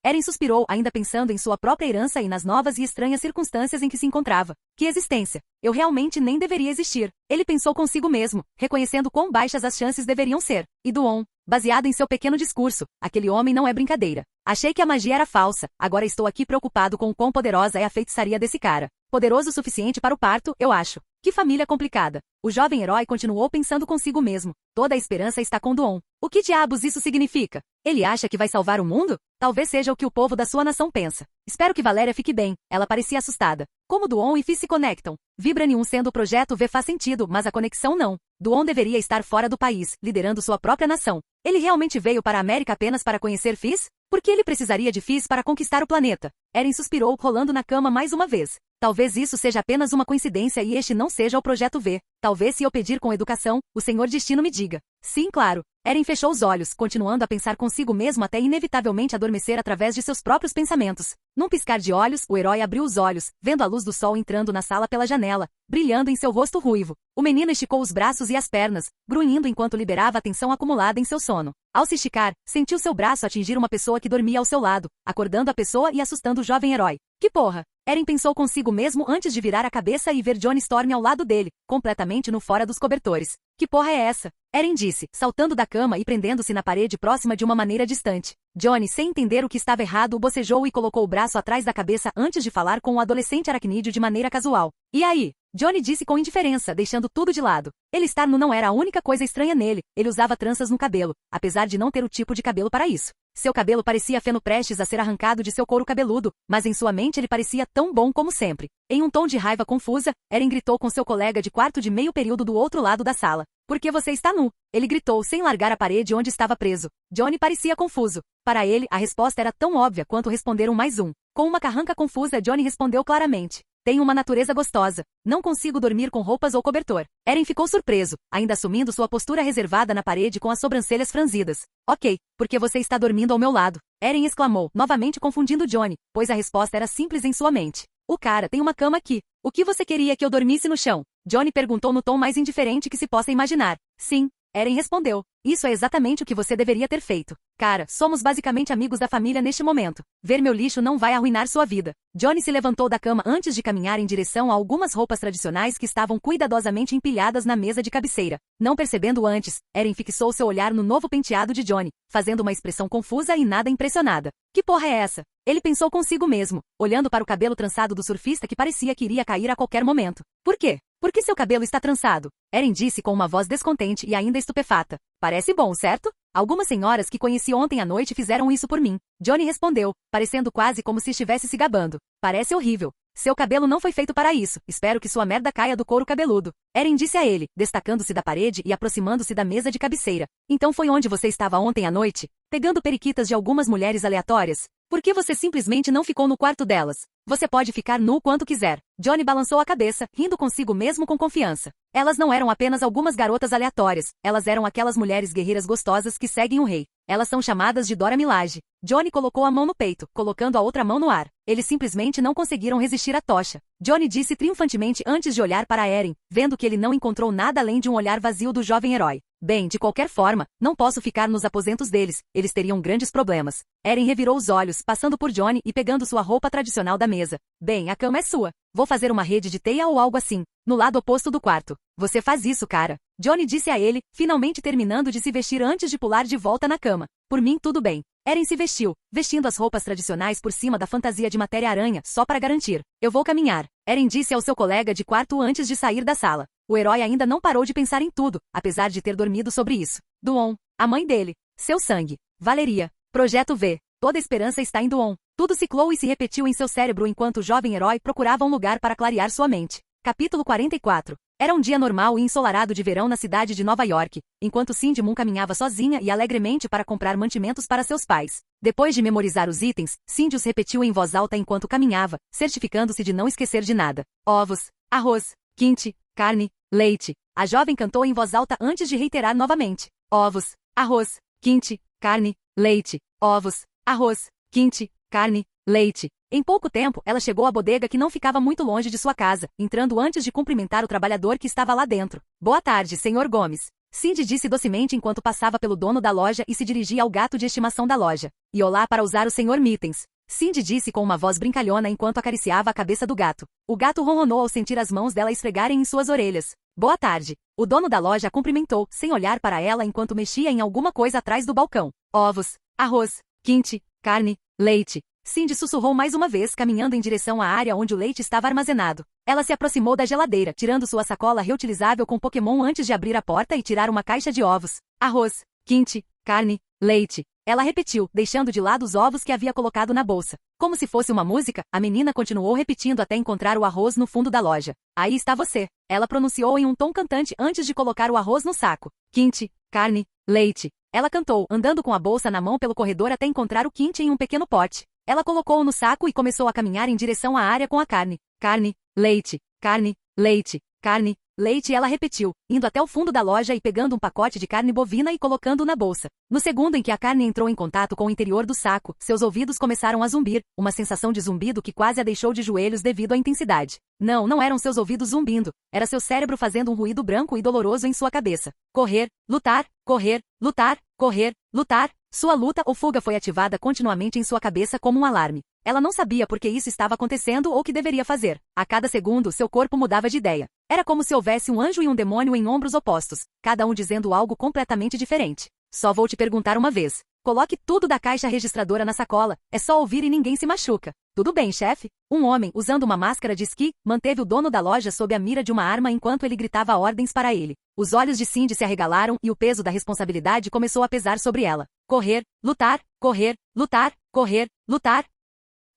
Eren suspirou, ainda pensando em sua própria herança e nas novas e estranhas circunstâncias em que se encontrava. Que existência! Eu realmente nem deveria existir. Ele pensou consigo mesmo, reconhecendo quão baixas as chances deveriam ser. E Duon, baseado em seu pequeno discurso, aquele homem não é brincadeira. Achei que a magia era falsa, agora estou aqui preocupado com o quão poderosa é a feitiçaria desse cara. Poderoso o suficiente para o parto, eu acho. Que família complicada. O jovem herói continuou pensando consigo mesmo. Toda a esperança está com Duon. O que diabos isso significa? Ele acha que vai salvar o mundo? Talvez seja o que o povo da sua nação pensa. Espero que Valéria fique bem. Ela parecia assustada. Como Duon e Fi se conectam? Vibranium sendo o projeto V faz sentido, mas a conexão não. Duon deveria estar fora do país, liderando sua própria nação. Ele realmente veio para a América apenas para conhecer Fis? Por que ele precisaria de Fis para conquistar o planeta? Eren suspirou, rolando na cama mais uma vez. Talvez isso seja apenas uma coincidência e este não seja o Projeto V. Talvez se eu pedir com educação, o Senhor Destino me diga. Sim, claro. Eren fechou os olhos, continuando a pensar consigo mesmo até inevitavelmente adormecer através de seus próprios pensamentos. Num piscar de olhos, o herói abriu os olhos, vendo a luz do sol entrando na sala pela janela, brilhando em seu rosto ruivo. O menino esticou os braços e as pernas, grunhindo enquanto liberava a tensão acumulada em seu sono. Ao se esticar, sentiu seu braço atingir uma pessoa que dormia ao seu lado, acordando a pessoa e assustando o jovem herói. Que porra! Eren pensou consigo mesmo antes de virar a cabeça e ver Johnny Storm ao lado dele, completamente no fora dos cobertores. Que porra é essa? Eren disse, saltando da cama e prendendo-se na parede próxima de uma maneira distante. Johnny, sem entender o que estava errado, bocejou e colocou o braço atrás da cabeça antes de falar com o adolescente aracnídeo de maneira casual. E aí? Johnny disse com indiferença, deixando tudo de lado. Ele estar nu não era a única coisa estranha nele, ele usava tranças no cabelo, apesar de não ter o tipo de cabelo para isso. Seu cabelo parecia feno prestes a ser arrancado de seu couro cabeludo, mas em sua mente ele parecia tão bom como sempre. Em um tom de raiva confusa, Eren gritou com seu colega de quarto de meio período do outro lado da sala. Por que você está nu? Ele gritou sem largar a parede onde estava preso. Johnny parecia confuso. Para ele, a resposta era tão óbvia quanto responder um mais um. Com uma carranca confusa, Johnny respondeu claramente. Tenho uma natureza gostosa. Não consigo dormir com roupas ou cobertor. Eren ficou surpreso, ainda assumindo sua postura reservada na parede com as sobrancelhas franzidas. Ok, porque você está dormindo ao meu lado. Eren exclamou, novamente confundindo Johnny, pois a resposta era simples em sua mente. O cara tem uma cama aqui. O que você queria que eu dormisse no chão? Johnny perguntou no tom mais indiferente que se possa imaginar. Sim. Eren respondeu. Isso é exatamente o que você deveria ter feito. Cara, somos basicamente amigos da família neste momento. Ver meu lixo não vai arruinar sua vida. Johnny se levantou da cama antes de caminhar em direção a algumas roupas tradicionais que estavam cuidadosamente empilhadas na mesa de cabeceira. Não percebendo antes, Eren fixou seu olhar no novo penteado de Johnny, fazendo uma expressão confusa e nada impressionada. Que porra é essa? Ele pensou consigo mesmo, olhando para o cabelo trançado do surfista que parecia que iria cair a qualquer momento. Por quê? Por que seu cabelo está trançado? Eren disse com uma voz descontente e ainda estupefata. Parece bom, certo? Algumas senhoras que conheci ontem à noite fizeram isso por mim. Johnny respondeu, parecendo quase como se estivesse se gabando. Parece horrível. Seu cabelo não foi feito para isso. Espero que sua merda caia do couro cabeludo. Eren disse a ele, destacando-se da parede e aproximando-se da mesa de cabeceira. Então foi onde você estava ontem à noite? Pegando periquitas de algumas mulheres aleatórias? Por que você simplesmente não ficou no quarto delas? Você pode ficar nu quanto quiser. Johnny balançou a cabeça, rindo consigo mesmo com confiança. Elas não eram apenas algumas garotas aleatórias, elas eram aquelas mulheres guerreiras gostosas que seguem o rei. Elas são chamadas de Dora Milaje. Johnny colocou a mão no peito, colocando a outra mão no ar. Eles simplesmente não conseguiram resistir à tocha. Johnny disse triunfantemente antes de olhar para Eren, vendo que ele não encontrou nada além de um olhar vazio do jovem herói. Bem, de qualquer forma, não posso ficar nos aposentos deles, eles teriam grandes problemas. Eren revirou os olhos, passando por Johnny e pegando sua roupa tradicional da mesa. Bem, a cama é sua. Vou fazer uma rede de teia ou algo assim, no lado oposto do quarto. Você faz isso, cara. Johnny disse a ele, finalmente terminando de se vestir antes de pular de volta na cama. Por mim, tudo bem. Eren se vestiu, vestindo as roupas tradicionais por cima da fantasia de matéria-aranha, só para garantir. Eu vou caminhar. Eren disse ao seu colega de quarto antes de sair da sala. O herói ainda não parou de pensar em tudo, apesar de ter dormido sobre isso. Duon, a mãe dele, seu sangue, Valeria, Projeto V, toda esperança está em Duon. Tudo ciclou e se repetiu em seu cérebro enquanto o jovem herói procurava um lugar para clarear sua mente. Capítulo 44. Era um dia normal e ensolarado de verão na cidade de Nova York, enquanto Cindy Moon caminhava sozinha e alegremente para comprar mantimentos para seus pais. Depois de memorizar os itens, Cindy os repetiu em voz alta enquanto caminhava, certificando-se de não esquecer de nada. Ovos, arroz, quinte, carne, leite. A jovem cantou em voz alta antes de reiterar novamente. Ovos, arroz, quinte, carne, leite. Ovos, arroz, quinte, carne, leite. Em pouco tempo, ela chegou à bodega que não ficava muito longe de sua casa, entrando antes de cumprimentar o trabalhador que estava lá dentro. Boa tarde, Sr. Gomes. Cindy disse docemente enquanto passava pelo dono da loja e se dirigia ao gato de estimação da loja. E olá para usar o Sr. Mittens. Cindy disse com uma voz brincalhona enquanto acariciava a cabeça do gato. O gato ronronou ao sentir as mãos dela esfregarem em suas orelhas. Boa tarde. O dono da loja a cumprimentou, sem olhar para ela enquanto mexia em alguma coisa atrás do balcão. Ovos, arroz, quinte, carne, leite. Cindy sussurrou mais uma vez, caminhando em direção à área onde o leite estava armazenado. Ela se aproximou da geladeira, tirando sua sacola reutilizável com Pokémon antes de abrir a porta e tirar uma caixa de ovos. Arroz, quinte, carne, leite. Ela repetiu, deixando de lado os ovos que havia colocado na bolsa. Como se fosse uma música, a menina continuou repetindo até encontrar o arroz no fundo da loja. Aí está você. Ela pronunciou em um tom cantante antes de colocar o arroz no saco. Quinte, carne, leite. Ela cantou, andando com a bolsa na mão pelo corredor até encontrar o quinte em um pequeno pote. Ela colocou-o no saco e começou a caminhar em direção à área com a carne. Carne, leite, carne, leite. Carne, leite, ela repetiu, indo até o fundo da loja e pegando um pacote de carne bovina e colocando-o na bolsa. No segundo em que a carne entrou em contato com o interior do saco, seus ouvidos começaram a zumbir, uma sensação de zumbido que quase a deixou de joelhos devido à intensidade. Não eram seus ouvidos zumbindo, era seu cérebro fazendo um ruído branco e doloroso em sua cabeça. Correr, lutar, correr, lutar, correr, lutar. Sua luta ou fuga foi ativada continuamente em sua cabeça como um alarme. Ela não sabia por que isso estava acontecendo ou o que deveria fazer. A cada segundo, seu corpo mudava de ideia. Era como se houvesse um anjo e um demônio em ombros opostos, cada um dizendo algo completamente diferente. Só vou te perguntar uma vez. Coloque tudo da caixa registradora na sacola, é só ouvir e ninguém se machuca. Tudo bem, chefe? Um homem, usando uma máscara de esqui, manteve o dono da loja sob a mira de uma arma enquanto ele gritava ordens para ele. Os olhos de Cindy se arregalaram e o peso da responsabilidade começou a pesar sobre ela. Correr, lutar, correr, lutar, correr, lutar.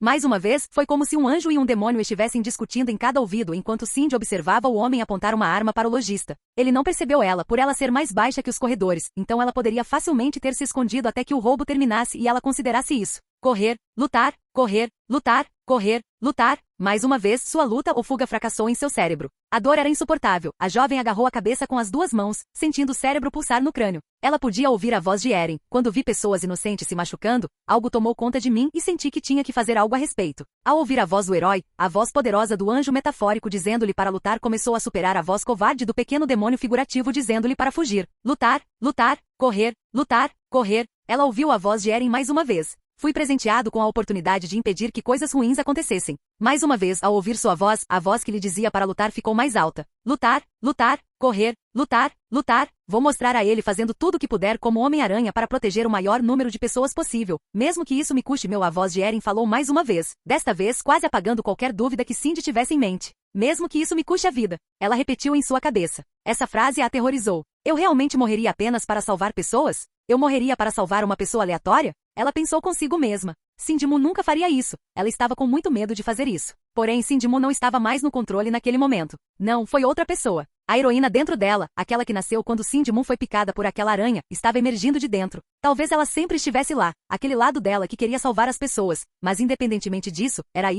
Mais uma vez, foi como se um anjo e um demônio estivessem discutindo em cada ouvido enquanto Cindy observava o homem apontar uma arma para o lojista. Ele não percebeu ela por ela ser mais baixa que os corredores, então ela poderia facilmente ter se escondido até que o roubo terminasse e ela considerasse isso. Correr, lutar, correr, lutar, correr, lutar. Mais uma vez, sua luta ou fuga fracassou em seu cérebro. A dor era insuportável. A jovem agarrou a cabeça com as duas mãos, sentindo o cérebro pulsar no crânio. Ela podia ouvir a voz de Eren. Quando vi pessoas inocentes se machucando, algo tomou conta de mim e senti que tinha que fazer algo a respeito. Ao ouvir a voz do herói, a voz poderosa do anjo metafórico dizendo-lhe para lutar começou a superar a voz covarde do pequeno demônio figurativo dizendo-lhe para fugir. Lutar, lutar, correr, lutar, correr. Ela ouviu a voz de Eren mais uma vez. Fui presenteado com a oportunidade de impedir que coisas ruins acontecessem. Mais uma vez, ao ouvir sua voz, a voz que lhe dizia para lutar ficou mais alta. Lutar, lutar, correr, lutar, lutar. Vou mostrar a ele fazendo tudo o que puder como Homem-Aranha para proteger o maior número de pessoas possível, mesmo que isso me custe a voz de Eren falou mais uma vez, desta vez quase apagando qualquer dúvida que Cindy tivesse em mente. Mesmo que isso me custe a vida. Ela repetiu em sua cabeça. Essa frase a aterrorizou. Eu realmente morreria apenas para salvar pessoas? Eu morreria para salvar uma pessoa aleatória? Ela pensou consigo mesma. Cindy Moon nunca faria isso. Ela estava com muito medo de fazer isso. Porém, Cindy Moon não estava mais no controle naquele momento. Não, foi outra pessoa. A heroína dentro dela, aquela que nasceu quando Cindy Moon foi picada por aquela aranha, estava emergindo de dentro. Talvez ela sempre estivesse lá, aquele lado dela que queria salvar as pessoas. Mas independentemente disso, era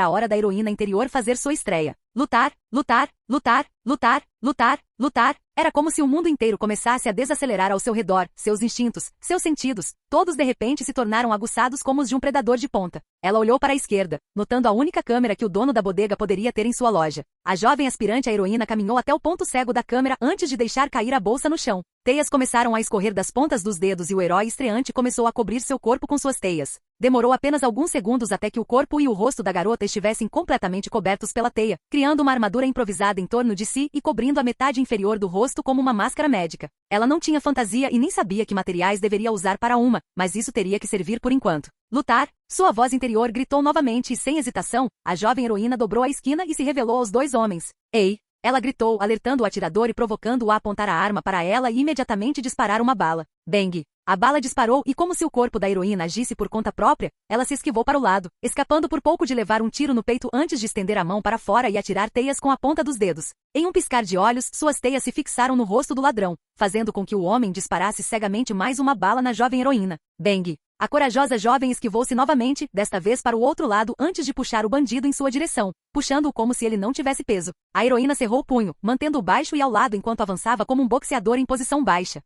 a hora da heroína interior fazer sua estreia. Lutar, lutar, lutar, lutar, lutar, lutar. Era como se o mundo inteiro começasse a desacelerar ao seu redor, seus instintos, seus sentidos, todos de repente se tornaram aguçados como os de um predador de ponta. Ela olhou para a esquerda, notando a única câmera que o dono da bodega poderia ter em sua loja. A jovem aspirante à heroína caminhou até o ponto cego da câmera antes de deixar cair a bolsa no chão. Teias começaram a escorrer das pontas dos dedos e o herói estreante começou a cobrir seu corpo com suas teias. Demorou apenas alguns segundos até que o corpo e o rosto da garota estivessem completamente cobertos pela teia, criando uma armadura improvisada em torno de si e cobrindo a metade inferior do rosto como uma máscara médica. Ela não tinha fantasia e nem sabia que materiais deveria usar para uma, mas isso teria que servir por enquanto. Lutar! Sua voz interior gritou novamente e sem hesitação, a jovem heroína dobrou a esquina e se revelou aos dois homens. Ei! Ela gritou, alertando o atirador e provocando-o a apontar a arma para ela e imediatamente disparar uma bala. Bang! A bala disparou e como se o corpo da heroína agisse por conta própria, ela se esquivou para o lado, escapando por pouco de levar um tiro no peito antes de estender a mão para fora e atirar teias com a ponta dos dedos. Em um piscar de olhos, suas teias se fixaram no rosto do ladrão, fazendo com que o homem disparasse cegamente mais uma bala na jovem heroína. Bang! A corajosa jovem esquivou-se novamente, desta vez para o outro lado antes de puxar o bandido em sua direção, puxando-o como se ele não tivesse peso. A heroína cerrou o punho, mantendo-o baixo e ao lado enquanto avançava como um boxeador em posição baixa.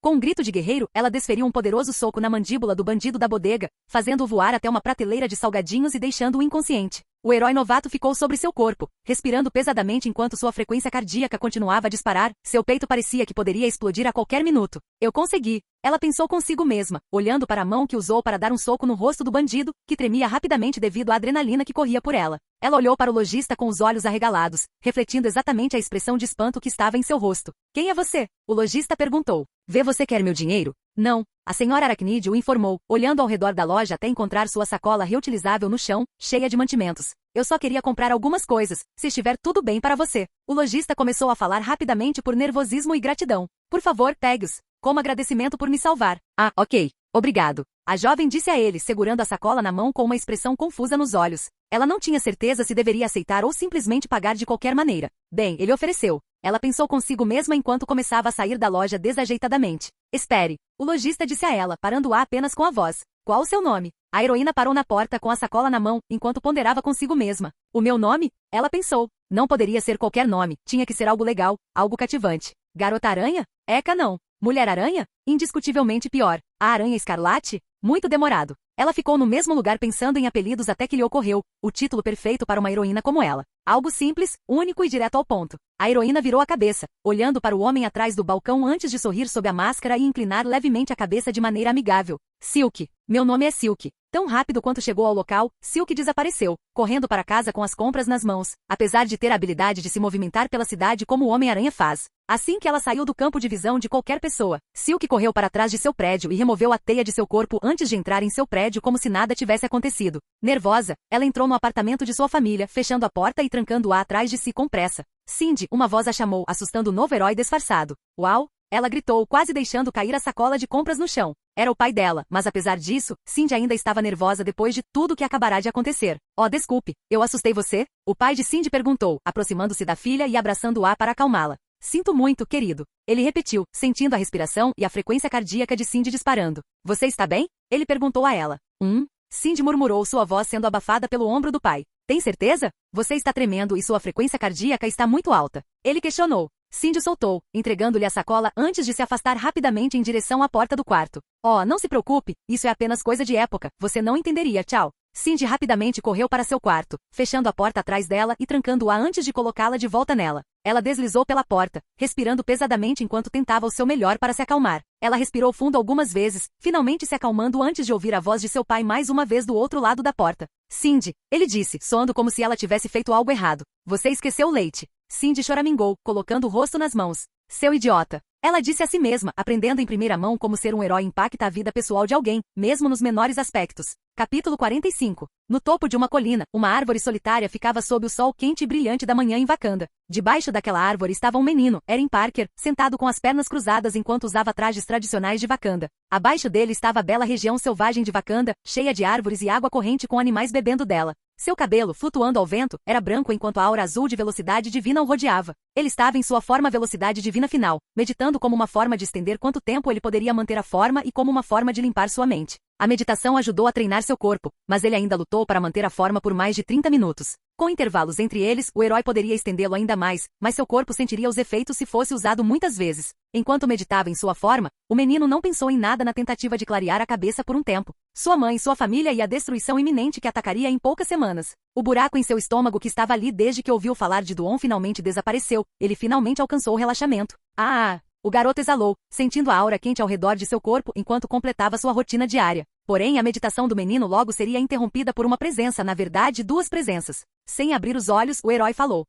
Com um grito de guerreiro, ela desferiu um poderoso soco na mandíbula do bandido da bodega, fazendo-o voar até uma prateleira de salgadinhos e deixando-o inconsciente. O herói novato ficou sobre seu corpo, respirando pesadamente enquanto sua frequência cardíaca continuava a disparar, seu peito parecia que poderia explodir a qualquer minuto. Eu consegui! Ela pensou consigo mesma, olhando para a mão que usou para dar um soco no rosto do bandido, que tremia rapidamente devido à adrenalina que corria por ela. Ela olhou para o lojista com os olhos arregalados, refletindo exatamente a expressão de espanto que estava em seu rosto. Quem é você? O lojista perguntou. Vê, você quer meu dinheiro? Não. A senhora Aracnídeo o informou, olhando ao redor da loja até encontrar sua sacola reutilizável no chão, cheia de mantimentos. Eu só queria comprar algumas coisas, se estiver tudo bem para você. O lojista começou a falar rapidamente por nervosismo e gratidão. Por favor, pegue-os. Como agradecimento por me salvar. Ok. Obrigado. A jovem disse a ele, segurando a sacola na mão com uma expressão confusa nos olhos. Ela não tinha certeza se deveria aceitar ou simplesmente pagar de qualquer maneira. Bem, ele ofereceu. Ela pensou consigo mesma enquanto começava a sair da loja desajeitadamente. Espere. O lojista disse a ela, parando-a apenas com a voz. Qual o seu nome? A heroína parou na porta com a sacola na mão, enquanto ponderava consigo mesma. O meu nome? Ela pensou. Não poderia ser qualquer nome, tinha que ser algo legal, algo cativante. Garota-aranha? Eca não. Mulher-aranha? Indiscutivelmente pior. A aranha escarlate? Muito demorado. Ela ficou no mesmo lugar pensando em apelidos até que lhe ocorreu o título perfeito para uma heroína como ela. Algo simples, único e direto ao ponto. A heroína virou a cabeça, olhando para o homem atrás do balcão antes de sorrir sob a máscara e inclinar levemente a cabeça de maneira amigável. Silk. Meu nome é Silk. Tão rápido quanto chegou ao local, Silk desapareceu, correndo para casa com as compras nas mãos, apesar de ter a habilidade de se movimentar pela cidade como o Homem-Aranha faz. Assim que ela saiu do campo de visão de qualquer pessoa, Silk correu para trás de seu prédio e removeu a teia de seu corpo antes de entrar em seu prédio como se nada tivesse acontecido. Nervosa, ela entrou no apartamento de sua família, fechando a porta e trancando-a atrás de si com pressa. Cindy, uma voz a chamou, assustando o novo herói disfarçado. Uau! Ela gritou, quase deixando cair a sacola de compras no chão. Era o pai dela, mas apesar disso, Cindy ainda estava nervosa depois de tudo que acabará de acontecer. Oh, desculpe, eu assustei você? O pai de Cindy perguntou, aproximando-se da filha e abraçando-a para acalmá-la. Sinto muito, querido. Ele repetiu, sentindo a respiração e a frequência cardíaca de Cindy disparando. Você está bem? Ele perguntou a ela. Cindy murmurou, sua voz sendo abafada pelo ombro do pai. Tem certeza? Você está tremendo e sua frequência cardíaca está muito alta. Ele questionou. Cindy soltou, entregando-lhe a sacola antes de se afastar rapidamente em direção à porta do quarto. Oh, não se preocupe, isso é apenas coisa de época, você não entenderia, tchau. Cindy rapidamente correu para seu quarto, fechando a porta atrás dela e trancando-a antes de colocá-la de volta nela. Ela deslizou pela porta, respirando pesadamente enquanto tentava o seu melhor para se acalmar. Ela respirou fundo algumas vezes, finalmente se acalmando antes de ouvir a voz de seu pai mais uma vez do outro lado da porta. Cindy, ele disse, soando como se ela tivesse feito algo errado. Você esqueceu o leite. Cindy choramingou, colocando o rosto nas mãos. Seu idiota. Ela disse a si mesma, aprendendo em primeira mão como ser um herói impacta a vida pessoal de alguém, mesmo nos menores aspectos. Capítulo 45. No topo de uma colina, uma árvore solitária ficava sob o sol quente e brilhante da manhã em Wakanda. Debaixo daquela árvore estava um menino, Eren Parker, sentado com as pernas cruzadas enquanto usava trajes tradicionais de Wakanda. Abaixo dele estava a bela região selvagem de Wakanda, cheia de árvores e água corrente com animais bebendo dela. Seu cabelo, flutuando ao vento, era branco enquanto a aura azul de velocidade divina o rodeava. Ele estava em sua forma velocidade divina final, meditando como uma forma de estender quanto tempo ele poderia manter a forma e como uma forma de limpar sua mente. A meditação ajudou a treinar seu corpo, mas ele ainda lutou para manter a forma por mais de 30 minutos. Com intervalos entre eles, o herói poderia estendê-lo ainda mais, mas seu corpo sentiria os efeitos se fosse usado muitas vezes. Enquanto meditava em sua forma, o menino não pensou em nada na tentativa de clarear a cabeça por um tempo. Sua mãe, sua família e a destruição iminente que atacaria em poucas semanas. O buraco em seu estômago que estava ali desde que ouviu falar de Duon finalmente desapareceu. Ele finalmente alcançou o relaxamento. O garoto exalou, sentindo a aura quente ao redor de seu corpo enquanto completava sua rotina diária. Porém, a meditação do menino logo seria interrompida por uma presença, na verdade, duas presenças. Sem abrir os olhos, o herói falou.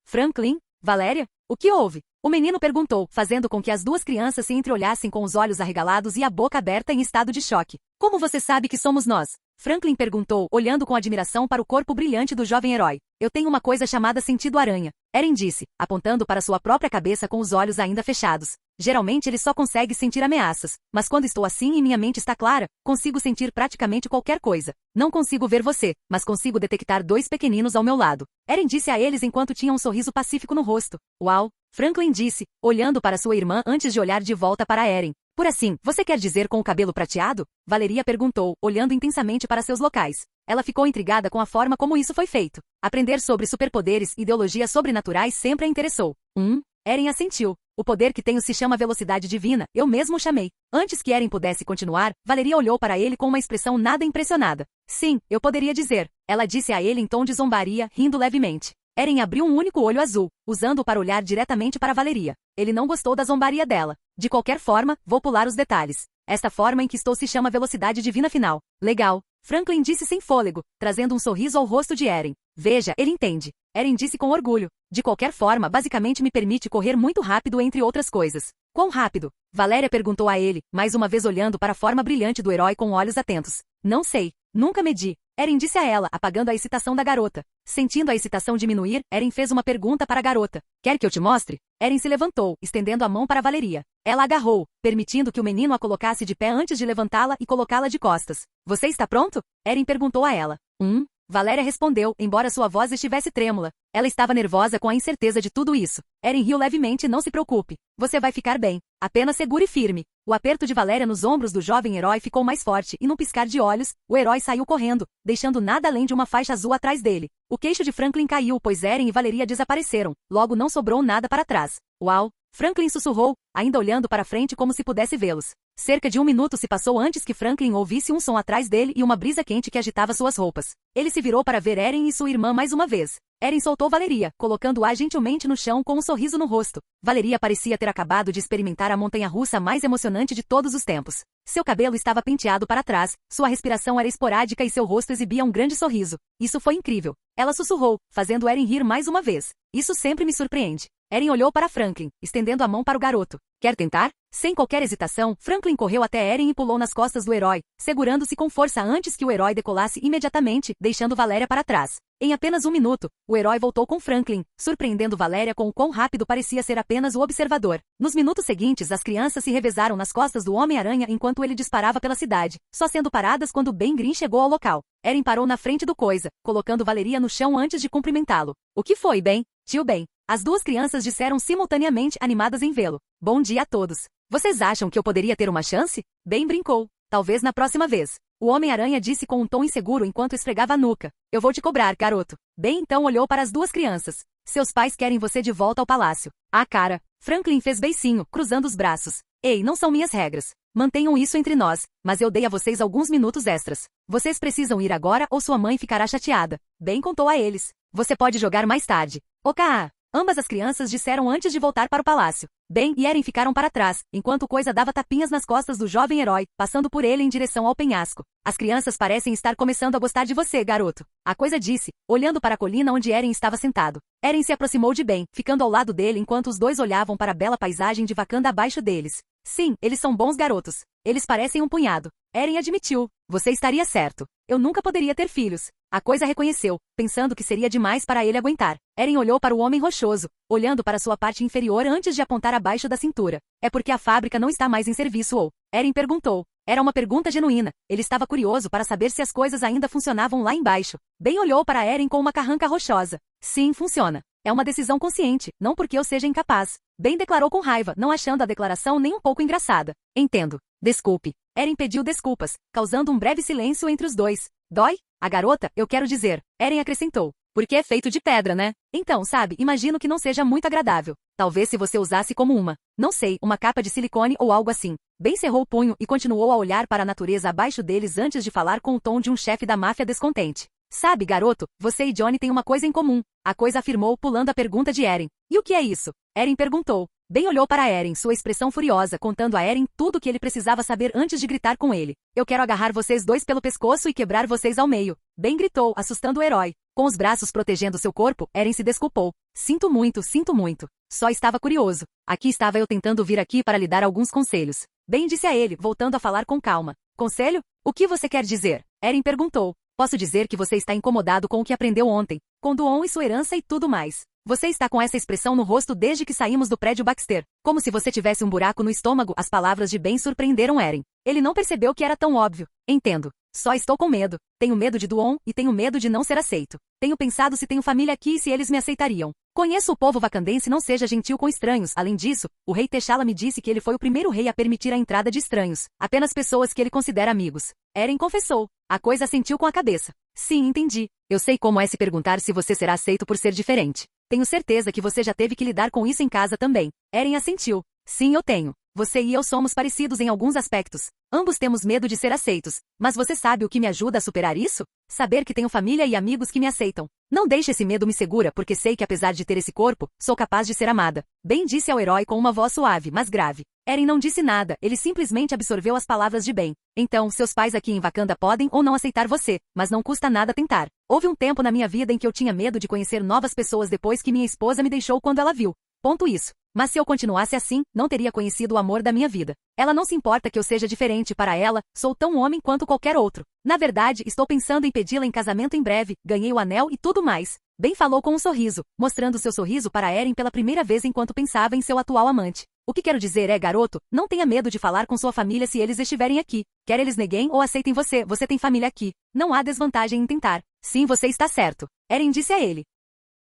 Franklin? Valéria? O que houve? O menino perguntou, fazendo com que as duas crianças se entreolhassem com os olhos arregalados e a boca aberta em estado de choque. Como você sabe que somos nós? Franklin perguntou, olhando com admiração para o corpo brilhante do jovem herói. Eu tenho uma coisa chamada sentido aranha. Eren disse, apontando para sua própria cabeça com os olhos ainda fechados. Geralmente ele só consegue sentir ameaças, mas quando estou assim e minha mente está clara, consigo sentir praticamente qualquer coisa. Não consigo ver você, mas consigo detectar dois pequeninos ao meu lado. Eren disse a eles enquanto tinha um sorriso pacífico no rosto. Uau! Franklin disse, olhando para sua irmã antes de olhar de volta para Eren. Por assim, você quer dizer com o cabelo prateado? Valeria perguntou, olhando intensamente para seus locais. Ela ficou intrigada com a forma como isso foi feito. Aprender sobre superpoderes e ideologias sobrenaturais sempre a interessou. Eren assentiu. O poder que tenho se chama velocidade divina, eu mesmo o chamei. Antes que Eren pudesse continuar, Valeria olhou para ele com uma expressão nada impressionada. Sim, eu poderia dizer. Ela disse a ele em tom de zombaria, rindo levemente. Eren abriu um único olho azul, usando-o para olhar diretamente para Valeria. Ele não gostou da zombaria dela. De qualquer forma, vou pular os detalhes. Esta forma em que estou se chama velocidade divina final. Legal. Franklin disse sem fôlego, trazendo um sorriso ao rosto de Eren. Veja, ele entende. Eren disse com orgulho. De qualquer forma, basicamente me permite correr muito rápido entre outras coisas. Quão rápido? Valéria perguntou a ele, mais uma vez olhando para a forma brilhante do herói com olhos atentos. Não sei. Nunca medi. Eren disse a ela, apagando a excitação da garota. Sentindo a excitação diminuir, Eren fez uma pergunta para a garota. Quer que eu te mostre? Eren se levantou, estendendo a mão para Valeria. Ela agarrou, permitindo que o menino a colocasse de pé antes de levantá-la e colocá-la de costas. Você está pronto? Eren perguntou a ela. Valéria respondeu, embora sua voz estivesse trêmula. Ela estava nervosa com a incerteza de tudo isso. Eren riu levemente e não se preocupe. Você vai ficar bem. Apenas segure firme. O aperto de Valéria nos ombros do jovem herói ficou mais forte e num piscar de olhos, o herói saiu correndo, deixando nada além de uma faixa azul atrás dele. O queixo de Franklin caiu pois Eren e Valeria desapareceram. Logo não sobrou nada para trás. Uau! Franklin sussurrou, ainda olhando para frente como se pudesse vê-los. Cerca de 1 minuto se passou antes que Franklin ouvisse um som atrás dele e uma brisa quente que agitava suas roupas. Ele se virou para ver Eren e sua irmã mais uma vez. Eren soltou Valeria, colocando-a gentilmente no chão com um sorriso no rosto. Valeria parecia ter acabado de experimentar a montanha-russa mais emocionante de todos os tempos. Seu cabelo estava penteado para trás, sua respiração era esporádica e seu rosto exibia um grande sorriso. Isso foi incrível. Ela sussurrou, fazendo Eren rir mais uma vez. Isso sempre me surpreende. Eren olhou para Franklin, estendendo a mão para o garoto. Quer tentar? Sem qualquer hesitação, Franklin correu até Eren e pulou nas costas do herói, segurando-se com força antes que o herói decolasse imediatamente, deixando Valéria para trás. Em apenas 1 minuto, o herói voltou com Franklin, surpreendendo Valéria com o quão rápido parecia ser apenas o observador. Nos minutos seguintes, as crianças se revezaram nas costas do Homem-Aranha enquanto ele disparava pela cidade, só sendo paradas quando Ben Green chegou ao local. Eren parou na frente do Coisa, colocando Valeria no chão antes de cumprimentá-lo. O que foi, Ben? Tio Ben. As duas crianças disseram simultaneamente, animadas em vê-lo. Bom dia a todos. Vocês acham que eu poderia ter uma chance? Ben brincou. Talvez na próxima vez. O Homem-Aranha disse com um tom inseguro enquanto esfregava a nuca. Eu vou te cobrar, garoto. Ben então olhou para as duas crianças. Seus pais querem você de volta ao palácio. Ah, cara. Franklin fez beicinho, cruzando os braços. Ei, não são minhas regras. Mantenham isso entre nós, mas eu dei a vocês alguns minutos extras. Vocês precisam ir agora ou sua mãe ficará chateada. Ben contou a eles. Você pode jogar mais tarde. Ok. Ambas as crianças disseram antes de voltar para o palácio. Ben e Eren ficaram para trás, enquanto Coisa dava tapinhas nas costas do jovem herói, passando por ele em direção ao penhasco. As crianças parecem estar começando a gostar de você, garoto. A Coisa disse, olhando para a colina onde Eren estava sentado. Eren se aproximou de Ben, ficando ao lado dele enquanto os dois olhavam para a bela paisagem de Wakanda abaixo deles. Sim, eles são bons garotos. Eles parecem um punhado. Eren admitiu. Você estaria certo. Eu nunca poderia ter filhos. A Coisa reconheceu, pensando que seria demais para ele aguentar. Eren olhou para o homem rochoso, olhando para sua parte inferior antes de apontar abaixo da cintura. É porque a fábrica não está mais em serviço ou? Eren perguntou. Era uma pergunta genuína. Ele estava curioso para saber se as coisas ainda funcionavam lá embaixo. Ben olhou para Eren com uma carranca rochosa. Sim, funciona. É uma decisão consciente, não porque eu seja incapaz. Ben declarou com raiva, não achando a declaração nem um pouco engraçada. Entendo. Desculpe. Eren pediu desculpas, causando um breve silêncio entre os dois. Dói? A garota, eu quero dizer. Eren acrescentou. Porque é feito de pedra, né? Então, sabe, imagino que não seja muito agradável. Talvez se você usasse como uma, não sei, uma capa de silicone ou algo assim. Ben cerrou o punho e continuou a olhar para a natureza abaixo deles antes de falar com o tom de um chefe da máfia descontente. Sabe, garoto, você e Johnny têm uma coisa em comum. A Coisa afirmou pulando a pergunta de Eren. E o que é isso? Eren perguntou. Ben olhou para Eren, sua expressão furiosa, contando a Eren tudo o que ele precisava saber antes de gritar com ele. Eu quero agarrar vocês dois pelo pescoço e quebrar vocês ao meio. Ben gritou, assustando o herói. Com os braços protegendo seu corpo, Eren se desculpou. Sinto muito, sinto muito. Só estava curioso. Aqui estava eu tentando vir aqui para lhe dar alguns conselhos. Ben disse a ele, voltando a falar com calma. Conselho? O que você quer dizer? Eren perguntou. Posso dizer que você está incomodado com o que aprendeu ontem, com Duon e sua herança e tudo mais. Você está com essa expressão no rosto desde que saímos do prédio Baxter. Como se você tivesse um buraco no estômago. As palavras de Ben surpreenderam Eren. Ele não percebeu que era tão óbvio. Entendo. Só estou com medo. Tenho medo de Duon e tenho medo de não ser aceito. Tenho pensado se tenho família aqui e se eles me aceitariam. Conheço o povo vacandense, não seja gentil com estranhos. Além disso, o rei T'Challa me disse que ele foi o primeiro rei a permitir a entrada de estranhos. Apenas pessoas que ele considera amigos. Eren confessou. A Coisa assentiu com a cabeça. Sim, entendi. Eu sei como é se perguntar se você será aceito por ser diferente. Tenho certeza que você já teve que lidar com isso em casa também. Eren assentiu. Sim, eu tenho. Você e eu somos parecidos em alguns aspectos. Ambos temos medo de ser aceitos. Mas você sabe o que me ajuda a superar isso? Saber que tenho família e amigos que me aceitam. Não deixe esse medo me segura porque sei que apesar de ter esse corpo, sou capaz de ser amada. Ben disse ao herói com uma voz suave, mas grave. Eren não disse nada, ele simplesmente absorveu as palavras de Ben. Então, seus pais aqui em Wakanda podem ou não aceitar você, mas não custa nada tentar. Houve um tempo na minha vida em que eu tinha medo de conhecer novas pessoas depois que minha esposa me deixou quando ela viu. Ponto isso. Mas se eu continuasse assim, não teria conhecido o amor da minha vida. Ela não se importa que eu seja diferente para ela, sou tão homem quanto qualquer outro. Na verdade, estou pensando em pedi-la em casamento em breve, ganhei o anel e tudo mais. Ben falou com um sorriso, mostrando seu sorriso para Eren pela primeira vez enquanto pensava em seu atual amante. O que quero dizer é, garoto, não tenha medo de falar com sua família se eles estiverem aqui. Quer eles neguem ou aceitem você, você tem família aqui. Não há desvantagem em tentar. Sim, você está certo. Eren disse a ele.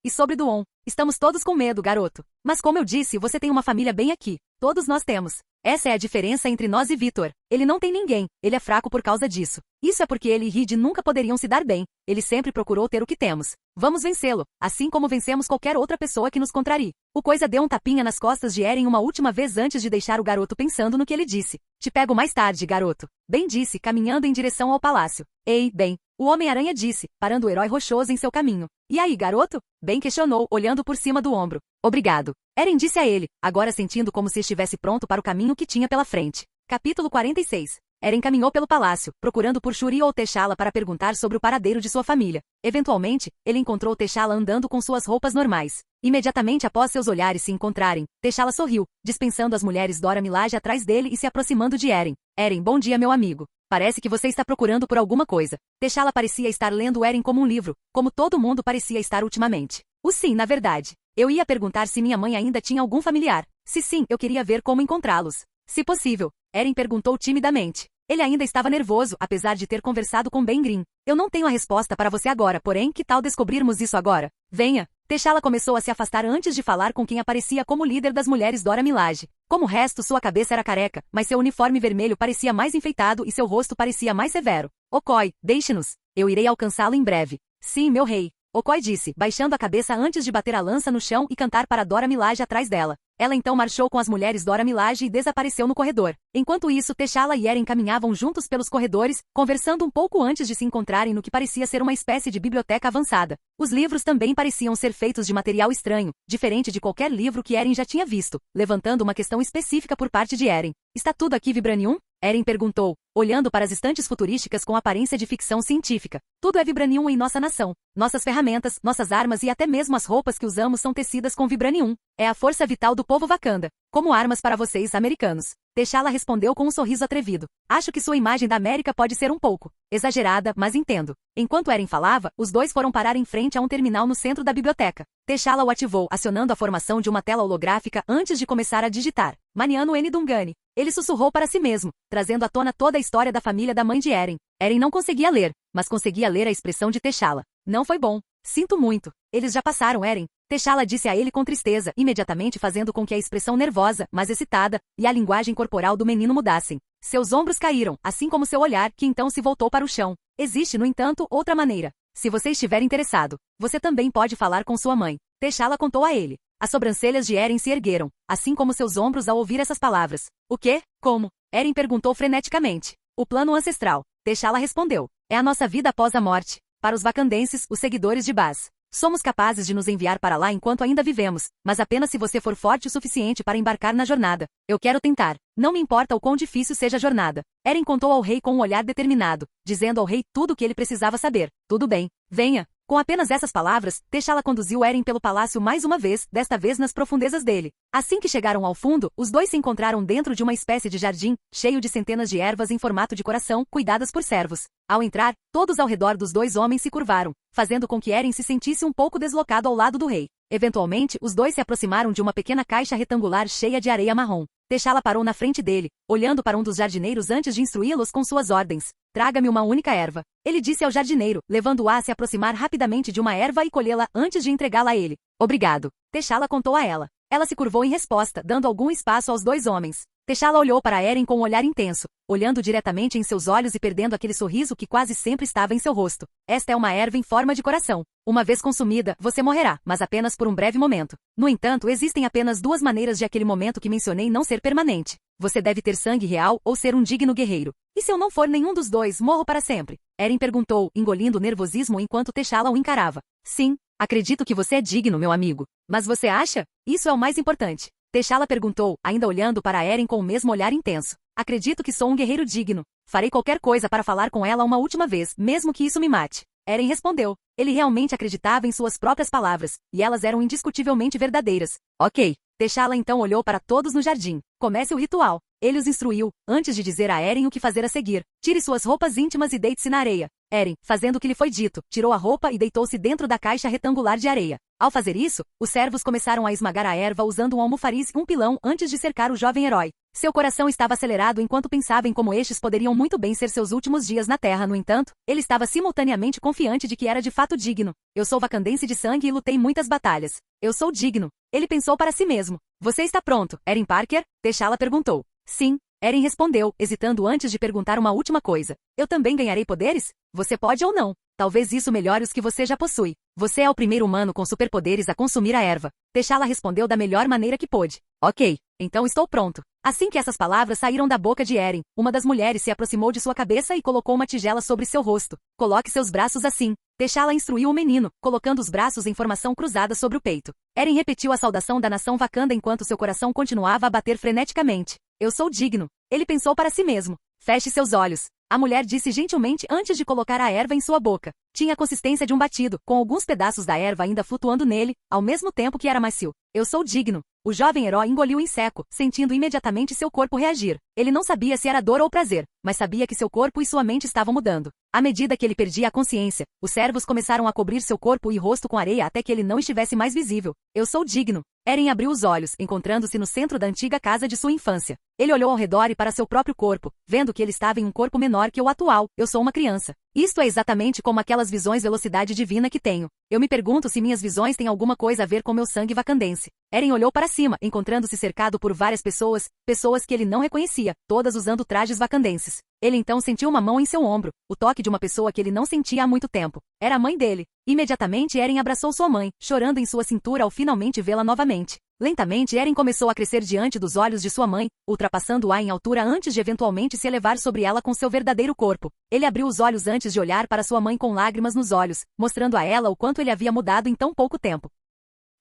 E sobre Duon? Estamos todos com medo, garoto. Mas como eu disse, você tem uma família bem aqui. Todos nós temos. Essa é a diferença entre nós e Vitor. Ele não tem ninguém, ele é fraco por causa disso. Isso é porque ele e Reed nunca poderiam se dar bem. Ele sempre procurou ter o que temos. Vamos vencê-lo, assim como vencemos qualquer outra pessoa que nos contrarie. O coisa deu um tapinha nas costas de Eren uma última vez antes de deixar o garoto pensando no que ele disse. Te pego mais tarde, garoto. Ben disse, caminhando em direção ao palácio. Ei, Ben. O Homem-Aranha disse, parando o herói rochoso em seu caminho. E aí, garoto? Ben questionou, olhando por cima do ombro. Obrigado. Eren disse a ele, agora sentindo como se estivesse pronto para o caminho que tinha pela frente. Capítulo 46. Eren caminhou pelo palácio, procurando por Shuri ou T'Challa para perguntar sobre o paradeiro de sua família. Eventualmente, ele encontrou T'Challa andando com suas roupas normais. Imediatamente após seus olhares se encontrarem, T'Challa sorriu, dispensando as mulheres Dora Milaje atrás dele e se aproximando de Eren. Eren, bom dia, meu amigo. Parece que você está procurando por alguma coisa. T'Challa parecia estar lendo Eren como um livro, como todo mundo parecia estar ultimamente. Sim, na verdade. Eu ia perguntar se minha mãe ainda tinha algum familiar. Se sim, eu queria ver como encontrá-los. Se possível. Eren perguntou timidamente. Ele ainda estava nervoso, apesar de ter conversado com Ben Grimm. Eu não tenho a resposta para você agora, porém, que tal descobrirmos isso agora? Venha. T'Challa começou a se afastar antes de falar com quem aparecia como líder das mulheres Dora Milaje. Como o resto, sua cabeça era careca, mas seu uniforme vermelho parecia mais enfeitado e seu rosto parecia mais severo. Okoi, deixe-nos. Eu irei alcançá-lo em breve. Sim, meu rei. Okoi disse, baixando a cabeça antes de bater a lança no chão e cantar para Dora Milaje atrás dela. Ela então marchou com as mulheres Dora Milaje e desapareceu no corredor. Enquanto isso, T'Challa e Eren caminhavam juntos pelos corredores, conversando um pouco antes de se encontrarem no que parecia ser uma espécie de biblioteca avançada. Os livros também pareciam ser feitos de material estranho, diferente de qualquer livro que Eren já tinha visto, levantando uma questão específica por parte de Eren. Está tudo aqui Vibranium? Eren perguntou, olhando para as estantes futurísticas com aparência de ficção científica. Tudo é Vibranium em nossa nação. Nossas ferramentas, nossas armas e até mesmo as roupas que usamos são tecidas com Vibranium. É a força vital do povo Wakanda. Como armas para vocês, americanos. T'Challa respondeu com um sorriso atrevido. Acho que sua imagem da América pode ser um pouco exagerada, mas entendo. Enquanto Eren falava, os dois foram parar em frente a um terminal no centro da biblioteca. T'Challa o ativou, acionando a formação de uma tela holográfica antes de começar a digitar. Maniano N. Dungani. Ele sussurrou para si mesmo, trazendo à tona toda a história da família da mãe de Eren. Eren não conseguia ler, mas conseguia ler a expressão de T'Challa. Não foi bom. Sinto muito. Eles já passaram, Eren. T'Challa disse a ele com tristeza, imediatamente fazendo com que a expressão nervosa, mas excitada, e a linguagem corporal do menino mudassem. Seus ombros caíram, assim como seu olhar, que então se voltou para o chão. Existe, no entanto, outra maneira. Se você estiver interessado, você também pode falar com sua mãe. T'Challa contou a ele. As sobrancelhas de Eren se ergueram, assim como seus ombros ao ouvir essas palavras. O quê? Como? Eren perguntou freneticamente. O plano ancestral. T'Challa respondeu. É a nossa vida após a morte. Para os wakandenses, os seguidores de Baz. Somos capazes de nos enviar para lá enquanto ainda vivemos, mas apenas se você for forte o suficiente para embarcar na jornada. Eu quero tentar. Não me importa o quão difícil seja a jornada. Eren contou ao rei com um olhar determinado, dizendo ao rei tudo o que ele precisava saber. Tudo bem. Venha. Com apenas essas palavras, T'Challa conduziu Eren pelo palácio mais uma vez, desta vez nas profundezas dele. Assim que chegaram ao fundo, os dois se encontraram dentro de uma espécie de jardim, cheio de centenas de ervas em formato de coração, cuidadas por servos. Ao entrar, todos ao redor dos dois homens se curvaram, fazendo com que Eren se sentisse um pouco deslocado ao lado do rei. Eventualmente, os dois se aproximaram de uma pequena caixa retangular cheia de areia marrom. T'Challa parou na frente dele, olhando para um dos jardineiros antes de instruí-los com suas ordens. Traga-me uma única erva. Ele disse ao jardineiro, levando-o a se aproximar rapidamente de uma erva e colhê-la antes de entregá-la a ele. Obrigado. T'Challa contou a ela. Ela se curvou em resposta, dando algum espaço aos dois homens. T'Challa olhou para Eren com um olhar intenso, olhando diretamente em seus olhos e perdendo aquele sorriso que quase sempre estava em seu rosto. Esta é uma erva em forma de coração. Uma vez consumida, você morrerá, mas apenas por um breve momento. No entanto, existem apenas duas maneiras de aquele momento que mencionei não ser permanente. Você deve ter sangue real ou ser um digno guerreiro. E se eu não for nenhum dos dois, morro para sempre? Eren perguntou, engolindo o nervosismo enquanto T'Challa o encarava. Sim, acredito que você é digno, meu amigo. Mas você acha? Isso é o mais importante. T'Challa perguntou, ainda olhando para Eren com o mesmo olhar intenso. Acredito que sou um guerreiro digno. Farei qualquer coisa para falar com ela uma última vez, mesmo que isso me mate. Eren respondeu. Ele realmente acreditava em suas próprias palavras, e elas eram indiscutivelmente verdadeiras. Ok. T'Challa então olhou para todos no jardim. Comece o ritual. Ele os instruiu, antes de dizer a Eren o que fazer a seguir. Tire suas roupas íntimas e deite-se na areia. Eren, fazendo o que lhe foi dito, tirou a roupa e deitou-se dentro da caixa retangular de areia. Ao fazer isso, os servos começaram a esmagar a erva usando um almofariz e um pilão antes de cercar o jovem herói. Seu coração estava acelerado enquanto pensava em como estes poderiam muito bem ser seus últimos dias na Terra. No entanto, ele estava simultaneamente confiante de que era de fato digno. Eu sou vacandense de sangue e lutei muitas batalhas. Eu sou digno. Ele pensou para si mesmo. Você está pronto, Eren Parker? T'Challa perguntou. Sim. Eren respondeu, hesitando antes de perguntar uma última coisa. Eu também ganharei poderes? Você pode ou não. Talvez isso melhore os que você já possui. Você é o primeiro humano com superpoderes a consumir a erva. T'Challa respondeu da melhor maneira que pôde. Ok, então estou pronto. Assim que essas palavras saíram da boca de Eren, uma das mulheres se aproximou de sua cabeça e colocou uma tigela sobre seu rosto. Coloque seus braços assim. T'Challa instruiu o menino, colocando os braços em formação cruzada sobre o peito. Eren repetiu a saudação da nação Wakanda enquanto seu coração continuava a bater freneticamente. Eu sou digno. Ele pensou para si mesmo. Feche seus olhos. A mulher disse gentilmente antes de colocar a erva em sua boca. Tinha a consistência de um batido, com alguns pedaços da erva ainda flutuando nele, ao mesmo tempo que era macio. Eu sou digno. O jovem herói engoliu em seco, sentindo imediatamente seu corpo reagir. Ele não sabia se era dor ou prazer, mas sabia que seu corpo e sua mente estavam mudando. À medida que ele perdia a consciência, os servos começaram a cobrir seu corpo e rosto com areia até que ele não estivesse mais visível. Eu sou digno. Eren abriu os olhos, encontrando-se no centro da antiga casa de sua infância. Ele olhou ao redor e para seu próprio corpo, vendo que ele estava em um corpo menor que o atual. Eu sou uma criança. Isto é exatamente como aquelas visões velocidade divina que tenho. Eu me pergunto se minhas visões têm alguma coisa a ver com meu sangue vacandense. Eren olhou para cima, encontrando-se cercado por várias pessoas que ele não reconhecia, todas usando trajes vacandenses. Ele então sentiu uma mão em seu ombro, o toque de uma pessoa que ele não sentia há muito tempo. Era a mãe dele. Imediatamente Eren abraçou sua mãe, chorando em sua cintura ao finalmente vê-la novamente. Lentamente Eren começou a crescer diante dos olhos de sua mãe, ultrapassando-a em altura antes de eventualmente se elevar sobre ela com seu verdadeiro corpo. Ele abriu os olhos antes de olhar para sua mãe com lágrimas nos olhos, mostrando a ela o quanto ele havia mudado em tão pouco tempo.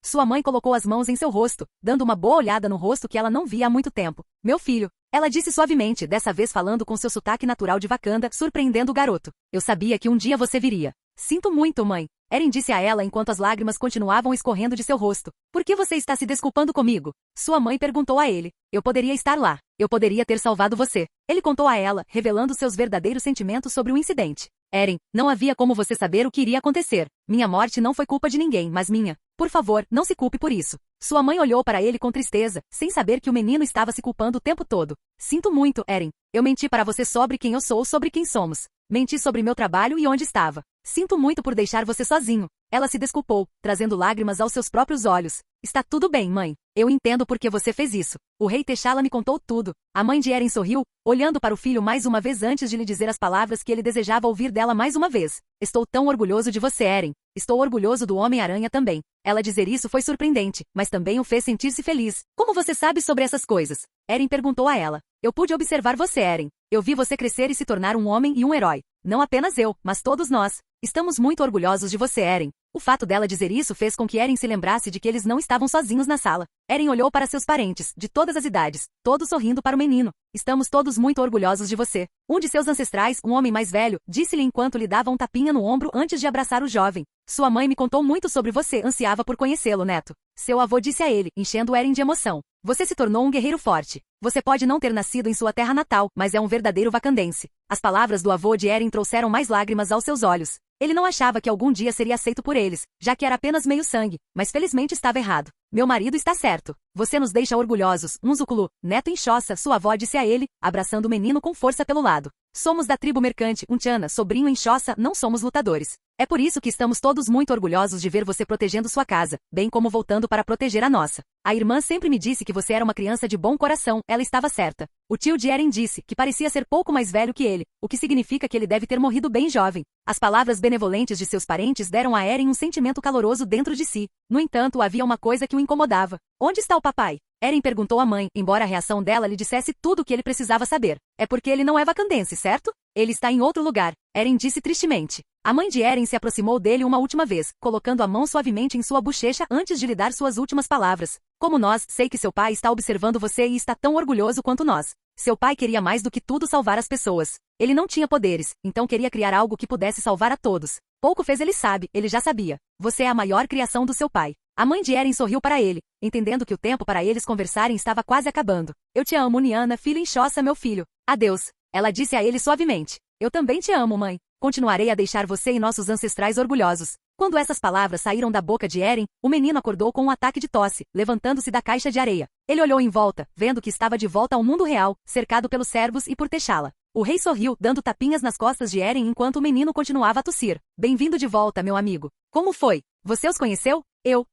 Sua mãe colocou as mãos em seu rosto, dando uma boa olhada no rosto que ela não via há muito tempo. Meu filho, ela disse suavemente, dessa vez falando com seu sotaque natural de Wakanda, surpreendendo o garoto. Eu sabia que um dia você viria. Sinto muito, mãe. Eren disse a ela enquanto as lágrimas continuavam escorrendo de seu rosto. Por que você está se desculpando comigo? Sua mãe perguntou a ele. Eu poderia estar lá. Eu poderia ter salvado você. Ele contou a ela, revelando seus verdadeiros sentimentos sobre o incidente. Eren, não havia como você saber o que iria acontecer. Minha morte não foi culpa de ninguém, mas minha. Por favor, não se culpe por isso. Sua mãe olhou para ele com tristeza, sem saber que o menino estava se culpando o tempo todo. Sinto muito, Eren. Eu menti para você sobre quem eu sou, sobre quem somos. Menti sobre meu trabalho e onde estava. Sinto muito por deixar você sozinho. Ela se desculpou, trazendo lágrimas aos seus próprios olhos. Está tudo bem, mãe. Eu entendo por que você fez isso. O rei T'Challa me contou tudo. A mãe de Eren sorriu, olhando para o filho mais uma vez antes de lhe dizer as palavras que ele desejava ouvir dela mais uma vez. Estou tão orgulhoso de você, Eren. Estou orgulhoso do Homem-Aranha também. Ela dizer isso foi surpreendente, mas também o fez sentir-se feliz. Como você sabe sobre essas coisas? Eren perguntou a ela. Eu pude observar você, Eren. Eu vi você crescer e se tornar um homem e um herói. Não apenas eu, mas todos nós. Estamos muito orgulhosos de você, Eren. O fato dela dizer isso fez com que Eren se lembrasse de que eles não estavam sozinhos na sala. Eren olhou para seus parentes, de todas as idades, todos sorrindo para o menino. Estamos todos muito orgulhosos de você. Um de seus ancestrais, um homem mais velho, disse-lhe enquanto lhe dava um tapinha no ombro antes de abraçar o jovem. Sua mãe me contou muito sobre você, ansiava por conhecê-lo, neto. Seu avô disse a ele, enchendo Eren de emoção. Você se tornou um guerreiro forte. Você pode não ter nascido em sua terra natal, mas é um verdadeiro vacandense. As palavras do avô de Eren trouxeram mais lágrimas aos seus olhos. Ele não achava que algum dia seria aceito por eles, já que era apenas meio sangue, mas felizmente estava errado. Meu marido está certo. Você nos deixa orgulhosos, Unzukulu, neto Enxossa, sua avó disse a ele, abraçando o menino com força pelo lado. Somos da tribo mercante, Untiana, sobrinho Enxossa, não somos lutadores. É por isso que estamos todos muito orgulhosos de ver você protegendo sua casa, bem como voltando para proteger a nossa. A irmã sempre me disse que você era uma criança de bom coração, ela estava certa. O tio de Eren disse que parecia ser pouco mais velho que ele, o que significa que ele deve ter morrido bem jovem. As palavras benevolentes de seus parentes deram a Eren um sentimento caloroso dentro de si. No entanto, havia uma coisa que o incomodava. Onde está o papai? Eren perguntou à mãe, embora a reação dela lhe dissesse tudo o que ele precisava saber. É porque ele não é vacandense, certo? Ele está em outro lugar, Eren disse tristemente. A mãe de Eren se aproximou dele uma última vez, colocando a mão suavemente em sua bochecha antes de lhe dar suas últimas palavras. Como nós, sei que seu pai está observando você e está tão orgulhoso quanto nós. Seu pai queria mais do que tudo salvar as pessoas. Ele não tinha poderes, então queria criar algo que pudesse salvar a todos. Pouco fez ele sabe, ele já sabia. Você é a maior criação do seu pai. A mãe de Eren sorriu para ele, entendendo que o tempo para eles conversarem estava quase acabando. Eu te amo, Niana, filho Enxossa, meu filho. Adeus. Ela disse a ele suavemente. Eu também te amo, mãe. continuarei a deixar você e nossos ancestrais orgulhosos. Quando essas palavras saíram da boca de Eren, o menino acordou com um ataque de tosse, levantando-se da caixa de areia. Ele olhou em volta, vendo que estava de volta ao mundo real, cercado pelos servos e por T'Challa. O rei sorriu, dando tapinhas nas costas de Eren enquanto o menino continuava a tossir. Bem-vindo de volta, meu amigo. Como foi? Você os conheceu? Eu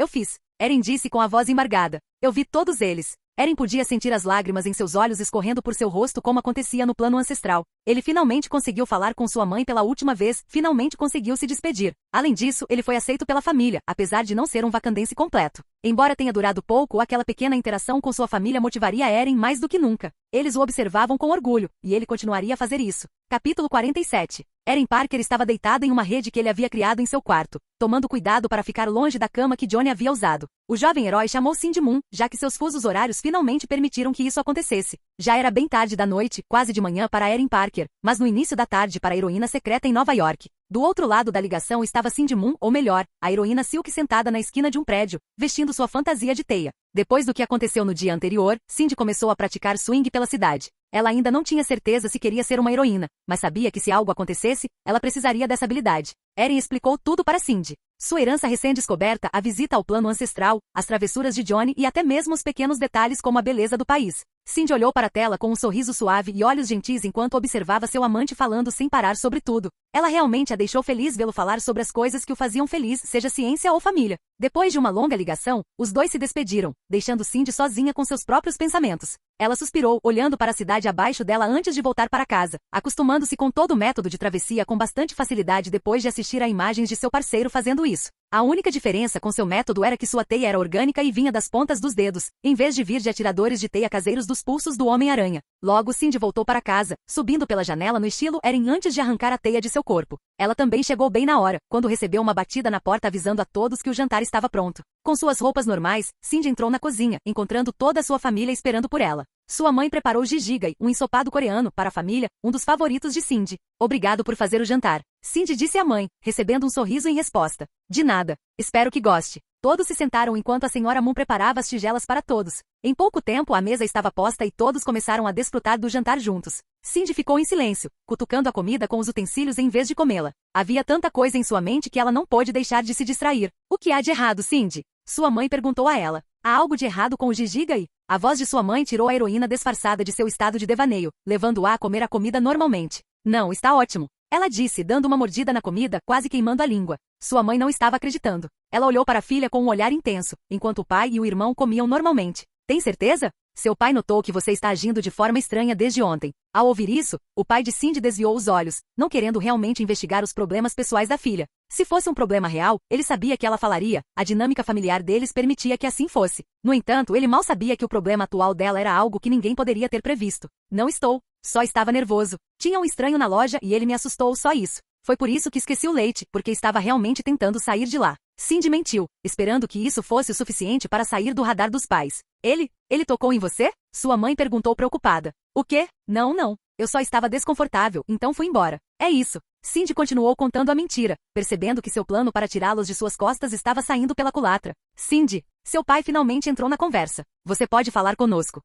fiz. Eren disse com a voz embargada. Eu vi todos eles. Eren podia sentir as lágrimas em seus olhos escorrendo por seu rosto como acontecia no plano ancestral. Ele finalmente conseguiu falar com sua mãe pela última vez, finalmente conseguiu se despedir. Além disso, ele foi aceito pela família, apesar de não ser um wakandense completo. Embora tenha durado pouco, aquela pequena interação com sua família motivaria Eren mais do que nunca. Eles o observavam com orgulho, e ele continuaria a fazer isso. Capítulo 47. Eren Parker estava deitado em uma rede que ele havia criado em seu quarto, tomando cuidado para ficar longe da cama que Johnny havia usado. O jovem herói chamou Cindy Moon, já que seus fusos horários finalmente permitiram que isso acontecesse. Já era bem tarde da noite, quase de manhã para Eren Parker, mas no início da tarde para a heroína secreta em Nova York. Do outro lado da ligação estava Cindy Moon, ou melhor, a heroína Silk sentada na esquina de um prédio, vestindo sua fantasia de teia. Depois do que aconteceu no dia anterior, Cindy começou a praticar swing pela cidade. Ela ainda não tinha certeza se queria ser uma heroína, mas sabia que se algo acontecesse, ela precisaria dessa habilidade. Eren explicou tudo para Cindy. Sua herança recém-descoberta, a visita ao plano ancestral, as travessuras de Johnny e até mesmo os pequenos detalhes como a beleza do país. Cindy olhou para a tela com um sorriso suave e olhos gentis enquanto observava seu amante falando sem parar sobre tudo. Ela realmente a deixou feliz vê-lo falar sobre as coisas que o faziam feliz, seja ciência ou família. Depois de uma longa ligação, os dois se despediram, deixando Cindy sozinha com seus próprios pensamentos. Ela suspirou, olhando para a cidade abaixo dela antes de voltar para casa, acostumando-se com todo o método de travessia com bastante facilidade depois de assistir a imagens de seu parceiro fazendo isso. A única diferença com seu método era que sua teia era orgânica e vinha das pontas dos dedos, em vez de vir de atiradores de teia caseiros dos pulsos do Homem-Aranha. Logo, Cindy voltou para casa, subindo pela janela no estilo Eren antes de arrancar a teia de seu corpo. Ela também chegou bem na hora, quando recebeu uma batida na porta avisando a todos que o jantar estava pronto. Com suas roupas normais, Cindy entrou na cozinha, encontrando toda a sua família esperando por ela. Sua mãe preparou jijigai, um ensopado coreano, para a família, um dos favoritos de Cindy. Obrigado por fazer o jantar. Cindy disse à mãe, recebendo um sorriso em resposta. De nada. Espero que goste. Todos se sentaram enquanto a senhora Moon preparava as tigelas para todos. Em pouco tempo a mesa estava posta e todos começaram a desfrutar do jantar juntos. Cindy ficou em silêncio, cutucando a comida com os utensílios em vez de comê-la. Havia tanta coisa em sua mente que ela não pôde deixar de se distrair. O que há de errado, Cindy? Sua mãe perguntou a ela. Há algo de errado com o jijigai? A voz de sua mãe tirou a heroína disfarçada de seu estado de devaneio, levando-a a comer a comida normalmente. Não, está ótimo. Ela disse, dando uma mordida na comida, quase queimando a língua. Sua mãe não estava acreditando. Ela olhou para a filha com um olhar intenso, enquanto o pai e o irmão comiam normalmente. Tem certeza? Seu pai notou que você está agindo de forma estranha desde ontem. Ao ouvir isso, o pai de Cindy desviou os olhos, não querendo realmente investigar os problemas pessoais da filha. Se fosse um problema real, ele sabia que ela falaria, a dinâmica familiar deles permitia que assim fosse. No entanto, ele mal sabia que o problema atual dela era algo que ninguém poderia ter previsto. Não estou. Só estava nervoso. Tinha um estranho na loja e ele me assustou, só isso. Foi por isso que esqueci o leite, porque estava realmente tentando sair de lá. Cindy mentiu, esperando que isso fosse o suficiente para sair do radar dos pais. Ele tocou em você? Sua mãe perguntou preocupada. O quê? Não. Eu só estava desconfortável, então fui embora. É isso. Cindy continuou contando a mentira, percebendo que seu plano para tirá-los de suas costas estava saindo pela culatra. Cindy, seu pai finalmente entrou na conversa. Você pode falar conosco.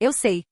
Eu sei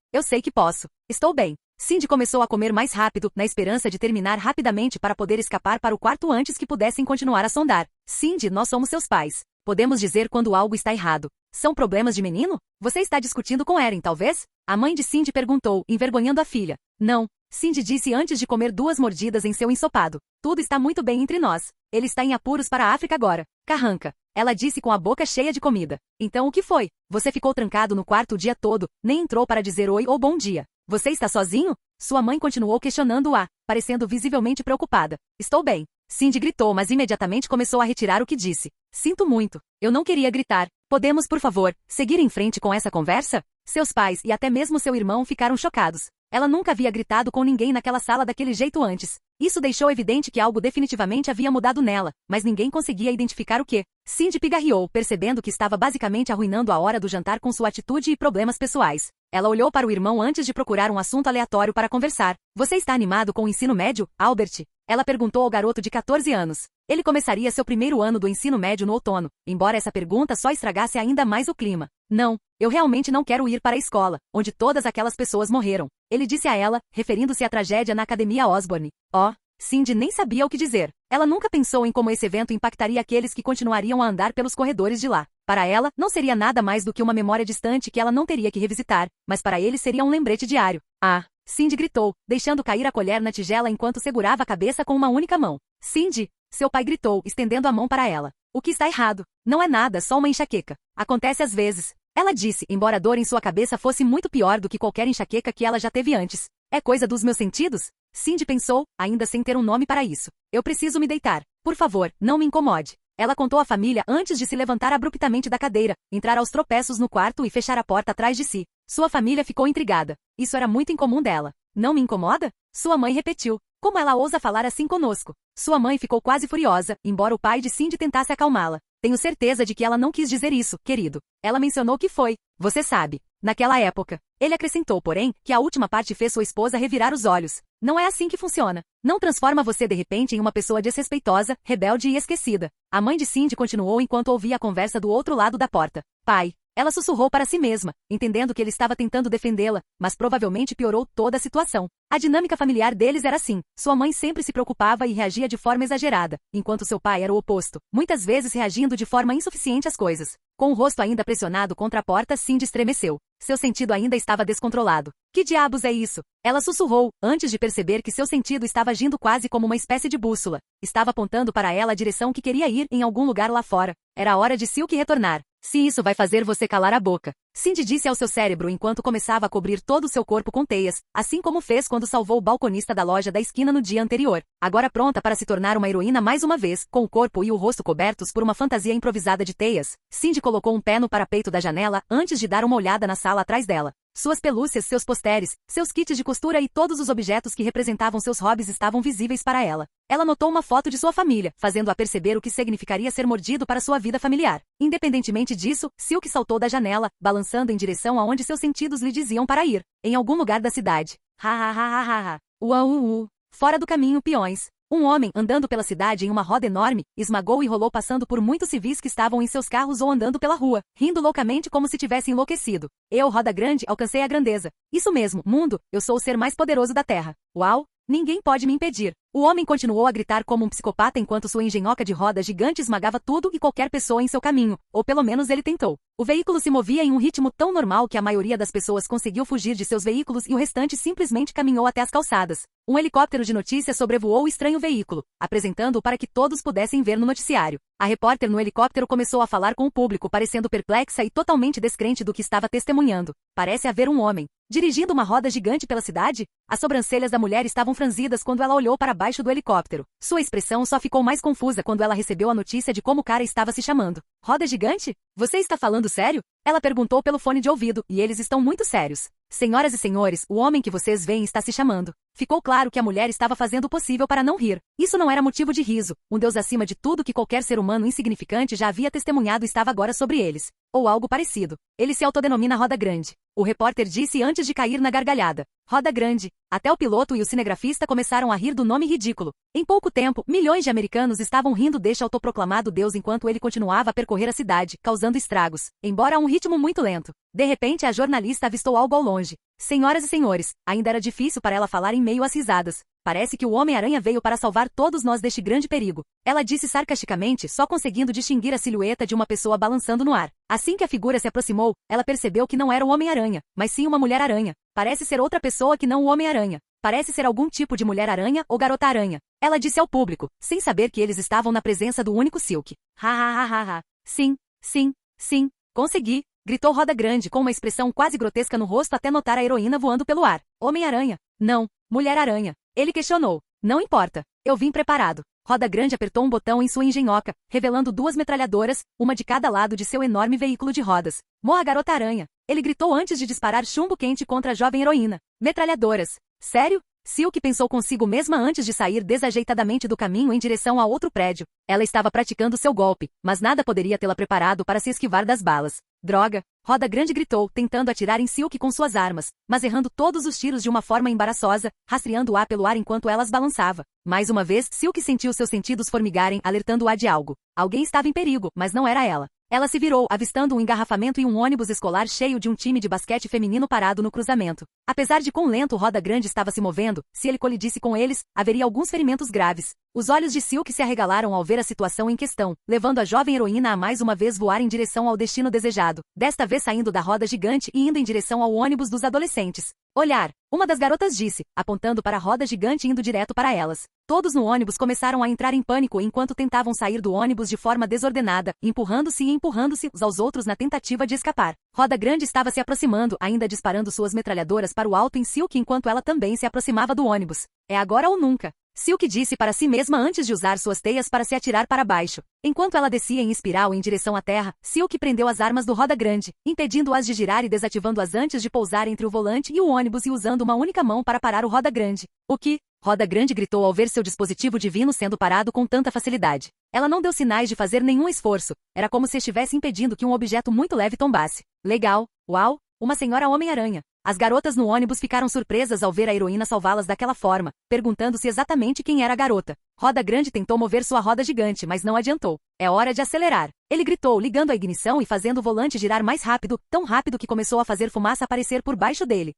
que posso. Estou bem. Cindy começou a comer mais rápido, na esperança de terminar rapidamente para poder escapar para o quarto antes que pudessem continuar a sondar. Cindy, nós somos seus pais. Podemos dizer quando algo está errado. São problemas de menino? Você está discutindo com Eren, talvez? A mãe de Cindy perguntou, envergonhando a filha. Não. Cindy disse antes de comer 2 mordidas em seu ensopado. Tudo está muito bem entre nós. Ele está em apuros para a África agora. Carranca. Ela disse com a boca cheia de comida. Então o que foi? Você ficou trancado no quarto o dia todo, nem entrou para dizer oi ou bom dia. Você está sozinho? Sua mãe continuou questionando-a, parecendo visivelmente preocupada. Estou bem. Cindy gritou, mas imediatamente começou a retirar o que disse. Sinto muito. Eu não queria gritar. Podemos, por favor, seguir em frente com essa conversa? Seus pais e até mesmo seu irmão ficaram chocados. Ela nunca havia gritado com ninguém naquela sala daquele jeito antes. Isso deixou evidente que algo definitivamente havia mudado nela, mas ninguém conseguia identificar o que. Cindy pigarreou, percebendo que estava basicamente arruinando a hora do jantar com sua atitude e problemas pessoais. Ela olhou para o irmão antes de procurar um assunto aleatório para conversar. Você está animado com o ensino médio, Albert? Ela perguntou ao garoto de 14 anos. Ele começaria seu primeiro ano do ensino médio no outono, embora essa pergunta só estragasse ainda mais o clima. Não, eu realmente não quero ir para a escola, onde todas aquelas pessoas morreram. Ele disse a ela, referindo-se à tragédia na Academia Osborne. Oh, Cindy nem sabia o que dizer. Ela nunca pensou em como esse evento impactaria aqueles que continuariam a andar pelos corredores de lá. Para ela, não seria nada mais do que uma memória distante que ela não teria que revisitar, mas para ele seria um lembrete diário. Ah! Cindy gritou, deixando cair a colher na tigela enquanto segurava a cabeça com uma única mão. Cindy! Seu pai gritou, estendendo a mão para ela. O que está errado? Não é nada, só uma enxaqueca. Acontece às vezes. Ela disse, embora a dor em sua cabeça fosse muito pior do que qualquer enxaqueca que ela já teve antes. É coisa dos meus sentidos? Cindy pensou, ainda sem ter um nome para isso. Eu preciso me deitar. Por favor, não me incomode. Ela contou à família antes de se levantar abruptamente da cadeira, entrar aos tropeços no quarto e fechar a porta atrás de si. Sua família ficou intrigada. Isso era muito incomum dela. Não me incomoda? Sua mãe repetiu. Como ela ousa falar assim conosco? Sua mãe ficou quase furiosa, embora o pai de Cindy tentasse acalmá-la. Tenho certeza de que ela não quis dizer isso, querido. Ela mencionou que foi. Você sabe. Naquela época. Ele acrescentou, porém, que a última parte fez sua esposa revirar os olhos. Não é assim que funciona. Não transforma você de repente em uma pessoa desrespeitosa, rebelde e esquecida. A mãe de Cindy continuou enquanto ouvia a conversa do outro lado da porta. Pai. Ela sussurrou para si mesma, entendendo que ele estava tentando defendê-la, mas provavelmente piorou toda a situação. A dinâmica familiar deles era assim. Sua mãe sempre se preocupava e reagia de forma exagerada, enquanto seu pai era o oposto, muitas vezes reagindo de forma insuficiente às coisas. Com o rosto ainda pressionado contra a porta, Cindy estremeceu. Seu sentido ainda estava descontrolado. Que diabos é isso? Ela sussurrou, antes de perceber que seu sentido estava agindo quase como uma espécie de bússola. Estava apontando para ela a direção que queria ir em algum lugar lá fora. Era a hora de Silk retornar. Se isso vai fazer você calar a boca. Cindy disse ao seu cérebro enquanto começava a cobrir todo o seu corpo com teias, assim como fez quando salvou o balconista da loja da esquina no dia anterior. Agora pronta para se tornar uma heroína mais uma vez, com o corpo e o rosto cobertos por uma fantasia improvisada de teias, Cindy colocou um pé no parapeito da janela antes de dar uma olhada na sala atrás dela. Suas pelúcias, seus posteres, seus kits de costura e todos os objetos que representavam seus hobbies estavam visíveis para ela. Ela notou uma foto de sua família, fazendo-a perceber o que significaria ser mordido para sua vida familiar. Independentemente disso, Silk saltou da janela, balançando em direção aonde seus sentidos lhe diziam para ir. Em algum lugar da cidade. Ha ha ha ha ha. Uau. Fora do caminho, peões. Um homem, andando pela cidade em uma roda enorme, esmagou e rolou passando por muitos civis que estavam em seus carros ou andando pela rua, rindo loucamente como se tivesse enlouquecido. Eu, roda grande, alcancei a grandeza. Isso mesmo, mundo, eu sou o ser mais poderoso da Terra. Uau! Ninguém pode me impedir. O homem continuou a gritar como um psicopata enquanto sua engenhoca de roda gigante esmagava tudo e qualquer pessoa em seu caminho, ou pelo menos ele tentou. O veículo se movia em um ritmo tão normal que a maioria das pessoas conseguiu fugir de seus veículos e o restante simplesmente caminhou até as calçadas. Um helicóptero de notícias sobrevoou o estranho veículo, apresentando-o para que todos pudessem ver no noticiário. A repórter no helicóptero começou a falar com o público, parecendo perplexa e totalmente descrente do que estava testemunhando. Parece haver um homem dirigindo uma roda gigante pela cidade? As sobrancelhas da mulher estavam franzidas quando ela olhou para baixo do helicóptero. Sua expressão só ficou mais confusa quando ela recebeu a notícia de como o cara estava se chamando. Roda gigante? Você está falando sério? Ela perguntou pelo fone de ouvido, e eles estão muito sérios. Senhoras e senhores, o homem que vocês veem está se chamando. Ficou claro que a mulher estava fazendo o possível para não rir. Isso não era motivo de riso. Um Deus acima de tudo que qualquer ser humano insignificante já havia testemunhado estava agora sobre eles. Ou algo parecido. Ele se autodenomina Roda Grande. O repórter disse antes de cair na gargalhada. Roda Grande. Até o piloto e o cinegrafista começaram a rir do nome ridículo. Em pouco tempo, milhões de americanos estavam rindo deste autoproclamado Deus enquanto ele continuava a percorrer a cidade, causando estragos, embora a um ritmo muito lento. De repente, a jornalista avistou algo ao longe. Senhoras e senhores, ainda era difícil para ela falar em meio às risadas. Parece que o Homem-Aranha veio para salvar todos nós deste grande perigo. Ela disse sarcasticamente, só conseguindo distinguir a silhueta de uma pessoa balançando no ar. Assim que a figura se aproximou, ela percebeu que não era o Homem-Aranha, mas sim uma Mulher-Aranha. Parece ser outra pessoa que não o Homem-Aranha. Parece ser algum tipo de Mulher-Aranha ou Garota-Aranha. Ela disse ao público, sem saber que eles estavam na presença do único Silk. Ha ha ha ha ha. Sim, sim, sim. Consegui. Gritou Roda Grande com uma expressão quase grotesca no rosto até notar a heroína voando pelo ar. Homem-Aranha. Não. Mulher-Aranha. Ele questionou. Não importa. Eu vim preparado. Roda Grande apertou um botão em sua engenhoca, revelando duas metralhadoras, uma de cada lado de seu enorme veículo de rodas. Morra Garota-Aranha. Ele gritou antes de disparar chumbo quente contra a jovem heroína. Metralhadoras. Sério? Silk pensou consigo mesma antes de sair desajeitadamente do caminho em direção a outro prédio. Ela estava praticando seu golpe, mas nada poderia tê-la preparado para se esquivar das balas. Droga! Roda Grande gritou, tentando atirar em Silk com suas armas, mas errando todos os tiros de uma forma embaraçosa, rastreando-a pelo ar enquanto ela as balançava. Mais uma vez, Silk sentiu seus sentidos formigarem, alertando-a de algo. Alguém estava em perigo, mas não era ela. Ela se virou, avistando um engarrafamento e um ônibus escolar cheio de um time de basquete feminino parado no cruzamento. Apesar de quão lento o Roda Grande estava se movendo, se ele colidisse com eles, haveria alguns ferimentos graves. Os olhos de Silk se arregalaram ao ver a situação em questão, levando a jovem heroína a mais uma vez voar em direção ao destino desejado, desta vez saindo da roda gigante e indo em direção ao ônibus dos adolescentes. Olhar, uma das garotas disse, apontando para a roda gigante e indo direto para elas. Todos no ônibus começaram a entrar em pânico enquanto tentavam sair do ônibus de forma desordenada, empurrando-se e empurrando-se uns aos outros na tentativa de escapar. Roda Grande estava se aproximando, ainda disparando suas metralhadoras para o alto em Silk enquanto ela também se aproximava do ônibus. É agora ou nunca. Silk disse para si mesma antes de usar suas teias para se atirar para baixo. Enquanto ela descia em espiral em direção à terra, Silk prendeu as armas do Roda Grande, impedindo-as de girar e desativando-as antes de pousar entre o volante e o ônibus e usando uma única mão para parar o Roda Grande. O que? Roda Grande gritou ao ver seu dispositivo divino sendo parado com tanta facilidade. Ela não deu sinais de fazer nenhum esforço. Era como se estivesse impedindo que um objeto muito leve tombasse. Legal. Uau! Uma senhora Homem-Aranha. As garotas no ônibus ficaram surpresas ao ver a heroína salvá-las daquela forma, perguntando-se exatamente quem era a garota. Roda Grande tentou mover sua roda gigante, mas não adiantou. É hora de acelerar. Ele gritou, ligando a ignição e fazendo o volante girar mais rápido, tão rápido que começou a fazer fumaça aparecer por baixo dele.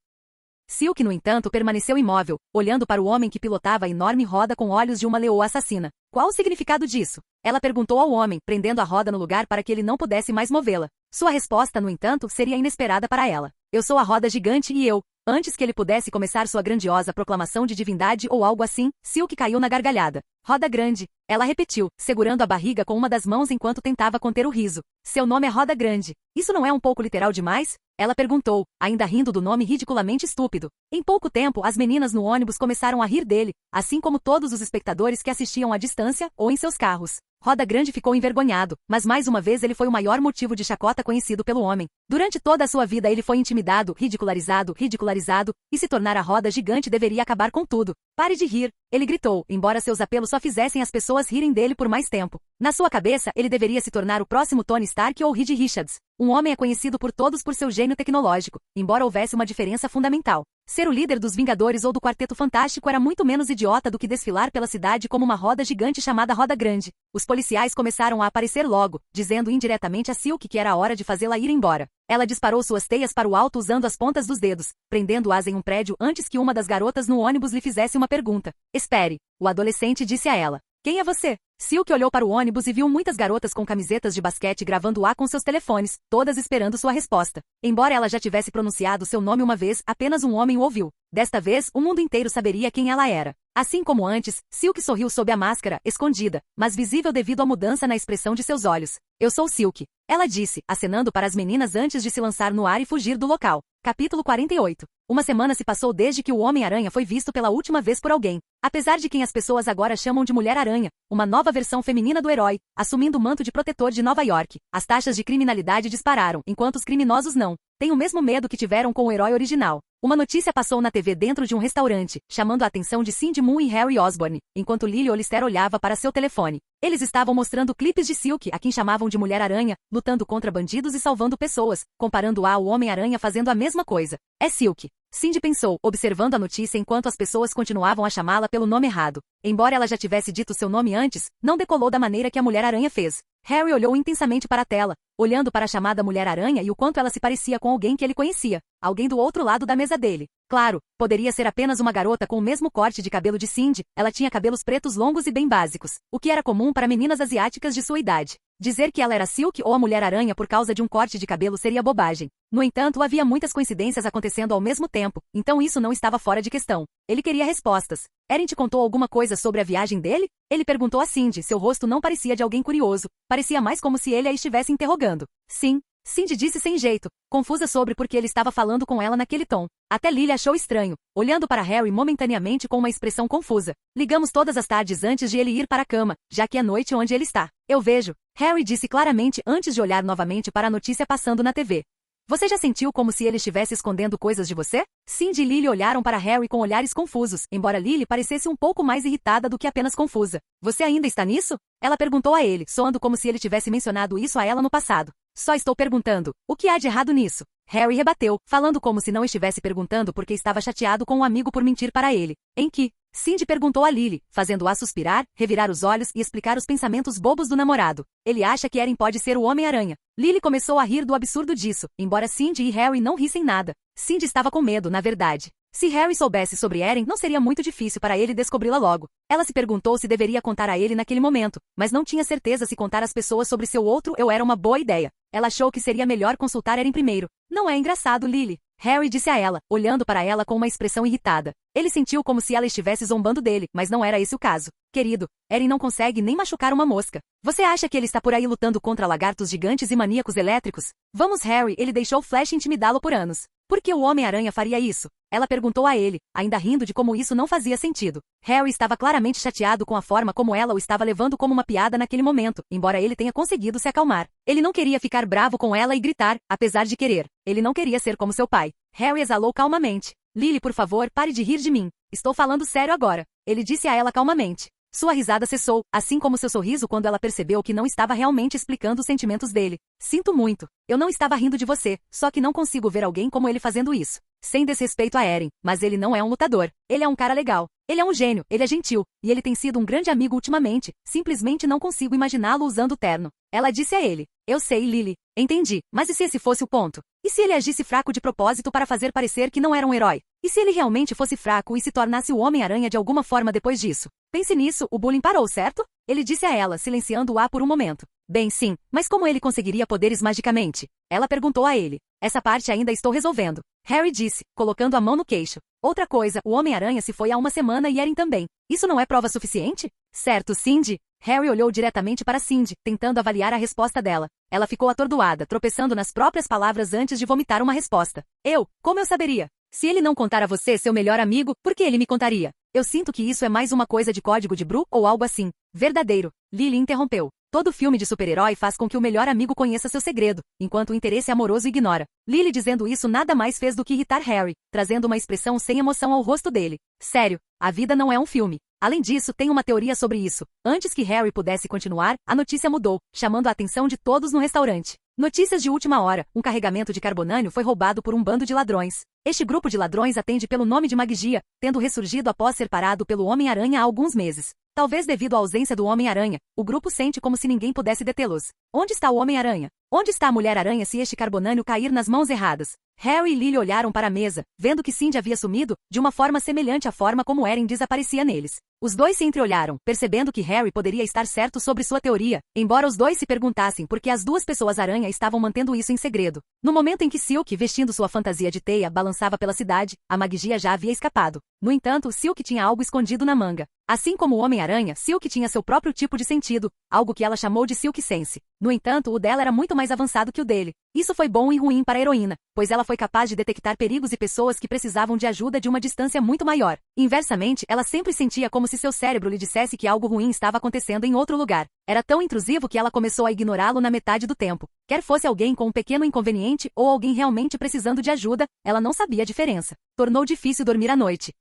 Silk, no entanto, permaneceu imóvel, olhando para o homem que pilotava a enorme roda com olhos de uma leoa assassina. Qual o significado disso? Ela perguntou ao homem, prendendo a roda no lugar para que ele não pudesse mais movê-la. Sua resposta, no entanto, seria inesperada para ela. Eu sou a roda gigante e eu... Antes que ele pudesse começar sua grandiosa proclamação de divindade ou algo assim, Silk caiu na gargalhada. Roda Grande. Ela repetiu, segurando a barriga com uma das mãos enquanto tentava conter o riso. Seu nome é Roda Grande. Isso não é um pouco literal demais? Ela perguntou, ainda rindo do nome ridiculamente estúpido. Em pouco tempo, as meninas no ônibus começaram a rir dele, assim como todos os espectadores que assistiam à distância ou em seus carros. Roda Grande ficou envergonhado, mas mais uma vez ele foi o maior motivo de chacota conhecido pelo homem. Durante toda a sua vida ele foi intimidado, ridicularizado, e se tornar a roda gigante deveria acabar com tudo. Pare de rir, ele gritou, embora seus apelos só fizessem as pessoas rirem dele por mais tempo. Na sua cabeça, ele deveria se tornar o próximo Tony Stark ou Reed Richards. Um homem é conhecido por todos por seu gênio tecnológico, embora houvesse uma diferença fundamental. Ser o líder dos Vingadores ou do Quarteto Fantástico era muito menos idiota do que desfilar pela cidade como uma roda gigante chamada Roda Grande. Os policiais começaram a aparecer logo, dizendo indiretamente a Silk que era a hora de fazê-la ir embora. Ela disparou suas teias para o alto usando as pontas dos dedos, prendendo-as em um prédio antes que uma das garotas no ônibus lhe fizesse uma pergunta. Espere, o adolescente disse a ela. Quem é você? Silk olhou para o ônibus e viu muitas garotas com camisetas de basquete gravando-a com seus telefones, todas esperando sua resposta. Embora ela já tivesse pronunciado seu nome uma vez, apenas um homem o ouviu. Desta vez, o mundo inteiro saberia quem ela era. Assim como antes, Silk sorriu sob a máscara, escondida, mas visível devido à mudança na expressão de seus olhos. Eu sou Silk. Ela disse, acenando para as meninas antes de se lançar no ar e fugir do local. Capítulo 48. Uma semana se passou desde que o Homem-Aranha foi visto pela última vez por alguém. Apesar de quem as pessoas agora chamam de Mulher-Aranha, uma nova versão feminina do herói, assumindo o manto de protetor de Nova York, as taxas de criminalidade dispararam, enquanto os criminosos não. Têm o mesmo medo que tiveram com o herói original. Uma notícia passou na TV dentro de um restaurante, chamando a atenção de Cindy Moon e Harry Osborn, enquanto Lily Hollister olhava para seu telefone. Eles estavam mostrando clipes de Silk, a quem chamavam de Mulher-Aranha, lutando contra bandidos e salvando pessoas, comparando-a ao Homem-Aranha fazendo a mesma coisa. É Silk. Cindy pensou, observando a notícia enquanto as pessoas continuavam a chamá-la pelo nome errado. Embora ela já tivesse dito seu nome antes, não decolou da maneira que a Mulher-Aranha fez. Harry olhou intensamente para a tela, olhando para a chamada Mulher-Aranha e o quanto ela se parecia com alguém que ele conhecia, alguém do outro lado da mesa dele. Claro, poderia ser apenas uma garota com o mesmo corte de cabelo de Cindy, ela tinha cabelos pretos longos e bem básicos, o que era comum para meninas asiáticas de sua idade. Dizer que ela era Silk ou a Mulher-Aranha por causa de um corte de cabelo seria bobagem. No entanto, havia muitas coincidências acontecendo ao mesmo tempo, então isso não estava fora de questão. Ele queria respostas. Eren te contou alguma coisa sobre a viagem dele? Ele perguntou a Cindy, seu rosto não parecia de alguém curioso, parecia mais como se ele a estivesse interrogando. Sim. Cindy disse sem jeito, confusa sobre por que ele estava falando com ela naquele tom. Até Lily achou estranho, olhando para Harry momentaneamente com uma expressão confusa. Ligamos todas as tardes antes de ele ir para a cama, já que é noite onde ele está. Eu vejo. Harry disse claramente antes de olhar novamente para a notícia passando na TV. Você já sentiu como se ele estivesse escondendo coisas de você? Cindy e Lily olharam para Harry com olhares confusos, embora Lily parecesse um pouco mais irritada do que apenas confusa. Você ainda está nisso? Ela perguntou a ele, soando como se ele tivesse mencionado isso a ela no passado. Só estou perguntando, o que há de errado nisso? Harry rebateu, falando como se não estivesse perguntando porque estava chateado com um amigo por mentir para ele. Em que? Cindy perguntou a Lily, fazendo-a suspirar, revirar os olhos e explicar os pensamentos bobos do namorado. Ele acha que Eren pode ser o Homem-Aranha. Lily começou a rir do absurdo disso, embora Cindy e Harry não rissem nada. Cindy estava com medo, na verdade. Se Harry soubesse sobre Eren, não seria muito difícil para ele descobri-la logo. Ela se perguntou se deveria contar a ele naquele momento, mas não tinha certeza se contar às pessoas sobre seu outro eu era uma boa ideia. Ela achou que seria melhor consultar Eren primeiro. Não é engraçado, Lily? Harry disse a ela, olhando para ela com uma expressão irritada. Ele sentiu como se ela estivesse zombando dele, mas não era esse o caso. Querido, Eren não consegue nem machucar uma mosca. Você acha que ele está por aí lutando contra lagartos gigantes e maníacos elétricos? Vamos, Harry, ele deixou Flash intimidá-lo por anos. Por que o Homem-Aranha faria isso? Ela perguntou a ele, ainda rindo de como isso não fazia sentido. Harry estava claramente chateado com a forma como ela o estava levando como uma piada naquele momento, embora ele tenha conseguido se acalmar. Ele não queria ficar bravo com ela e gritar, apesar de querer. Ele não queria ser como seu pai. Harry exalou calmamente. Lily, por favor, pare de rir de mim. Estou falando sério agora. Ele disse a ela calmamente. Sua risada cessou, assim como seu sorriso quando ela percebeu que não estava realmente explicando os sentimentos dele. Sinto muito. Eu não estava rindo de você, só que não consigo ver alguém como ele fazendo isso. Sem desrespeito a Eren, mas ele não é um lutador. Ele é um cara legal. Ele é um gênio, ele é gentil, e ele tem sido um grande amigo ultimamente. Simplesmente não consigo imaginá-lo usando terno. Ela disse a ele. Eu sei, Lily. Entendi. Mas e se esse fosse o ponto? E se ele agisse fraco de propósito para fazer parecer que não era um herói? E se ele realmente fosse fraco e se tornasse o Homem-Aranha de alguma forma depois disso? Pense nisso, o bullying parou, certo? Ele disse a ela, silenciando-a por um momento. Bem, sim, mas como ele conseguiria poderes magicamente? Ela perguntou a ele. Essa parte ainda estou resolvendo. Harry disse, colocando a mão no queixo. Outra coisa, o Homem-Aranha se foi há uma semana e Eren também. Isso não é prova suficiente? Certo, Cindy? Harry olhou diretamente para Cindy, tentando avaliar a resposta dela. Ela ficou atordoada, tropeçando nas próprias palavras antes de vomitar uma resposta. Como eu saberia? Se ele não contar a você, seu melhor amigo, por que ele me contaria? Eu sinto que isso é mais uma coisa de código de Bru ou algo assim. Verdadeiro. Lily interrompeu. Todo filme de super-herói faz com que o melhor amigo conheça seu segredo, enquanto o interesse amoroso ignora. Lily dizendo isso nada mais fez do que irritar Harry, trazendo uma expressão sem emoção ao rosto dele. Sério, a vida não é um filme. Além disso, tem uma teoria sobre isso. Antes que Harry pudesse continuar, a notícia mudou, chamando a atenção de todos no restaurante. Notícias de última hora, um carregamento de carbonânio foi roubado por um bando de ladrões. Este grupo de ladrões atende pelo nome de Magia, tendo ressurgido após ser parado pelo Homem-Aranha há alguns meses. Talvez devido à ausência do Homem-Aranha, o grupo sente como se ninguém pudesse detê-los. Onde está o Homem-Aranha? Onde está a Mulher-Aranha se este carbonânio cair nas mãos erradas? Harry e Lily olharam para a mesa, vendo que Cindy havia sumido, de uma forma semelhante à forma como Eren desaparecia neles. Os dois se entreolharam, percebendo que Harry poderia estar certo sobre sua teoria, embora os dois se perguntassem por que as duas pessoas-aranha estavam mantendo isso em segredo. No momento em que Silk, vestindo sua fantasia de teia, balançava pela cidade, a Magia já havia escapado. No entanto, Silk tinha algo escondido na manga. Assim como o Homem-Aranha, Silk tinha seu próprio tipo de sentido, algo que ela chamou de Silk Sense. No entanto, o dela era muito mais avançado que o dele. Isso foi bom e ruim para a heroína, pois ela foi capaz de detectar perigos e pessoas que precisavam de ajuda de uma distância muito maior. Inversamente, ela sempre sentia como se seu cérebro lhe dissesse que algo ruim estava acontecendo em outro lugar. Era tão intrusivo que ela começou a ignorá-lo na metade do tempo. Quer fosse alguém com um pequeno inconveniente ou alguém realmente precisando de ajuda, ela não sabia a diferença. Tornou difícil dormir à noite.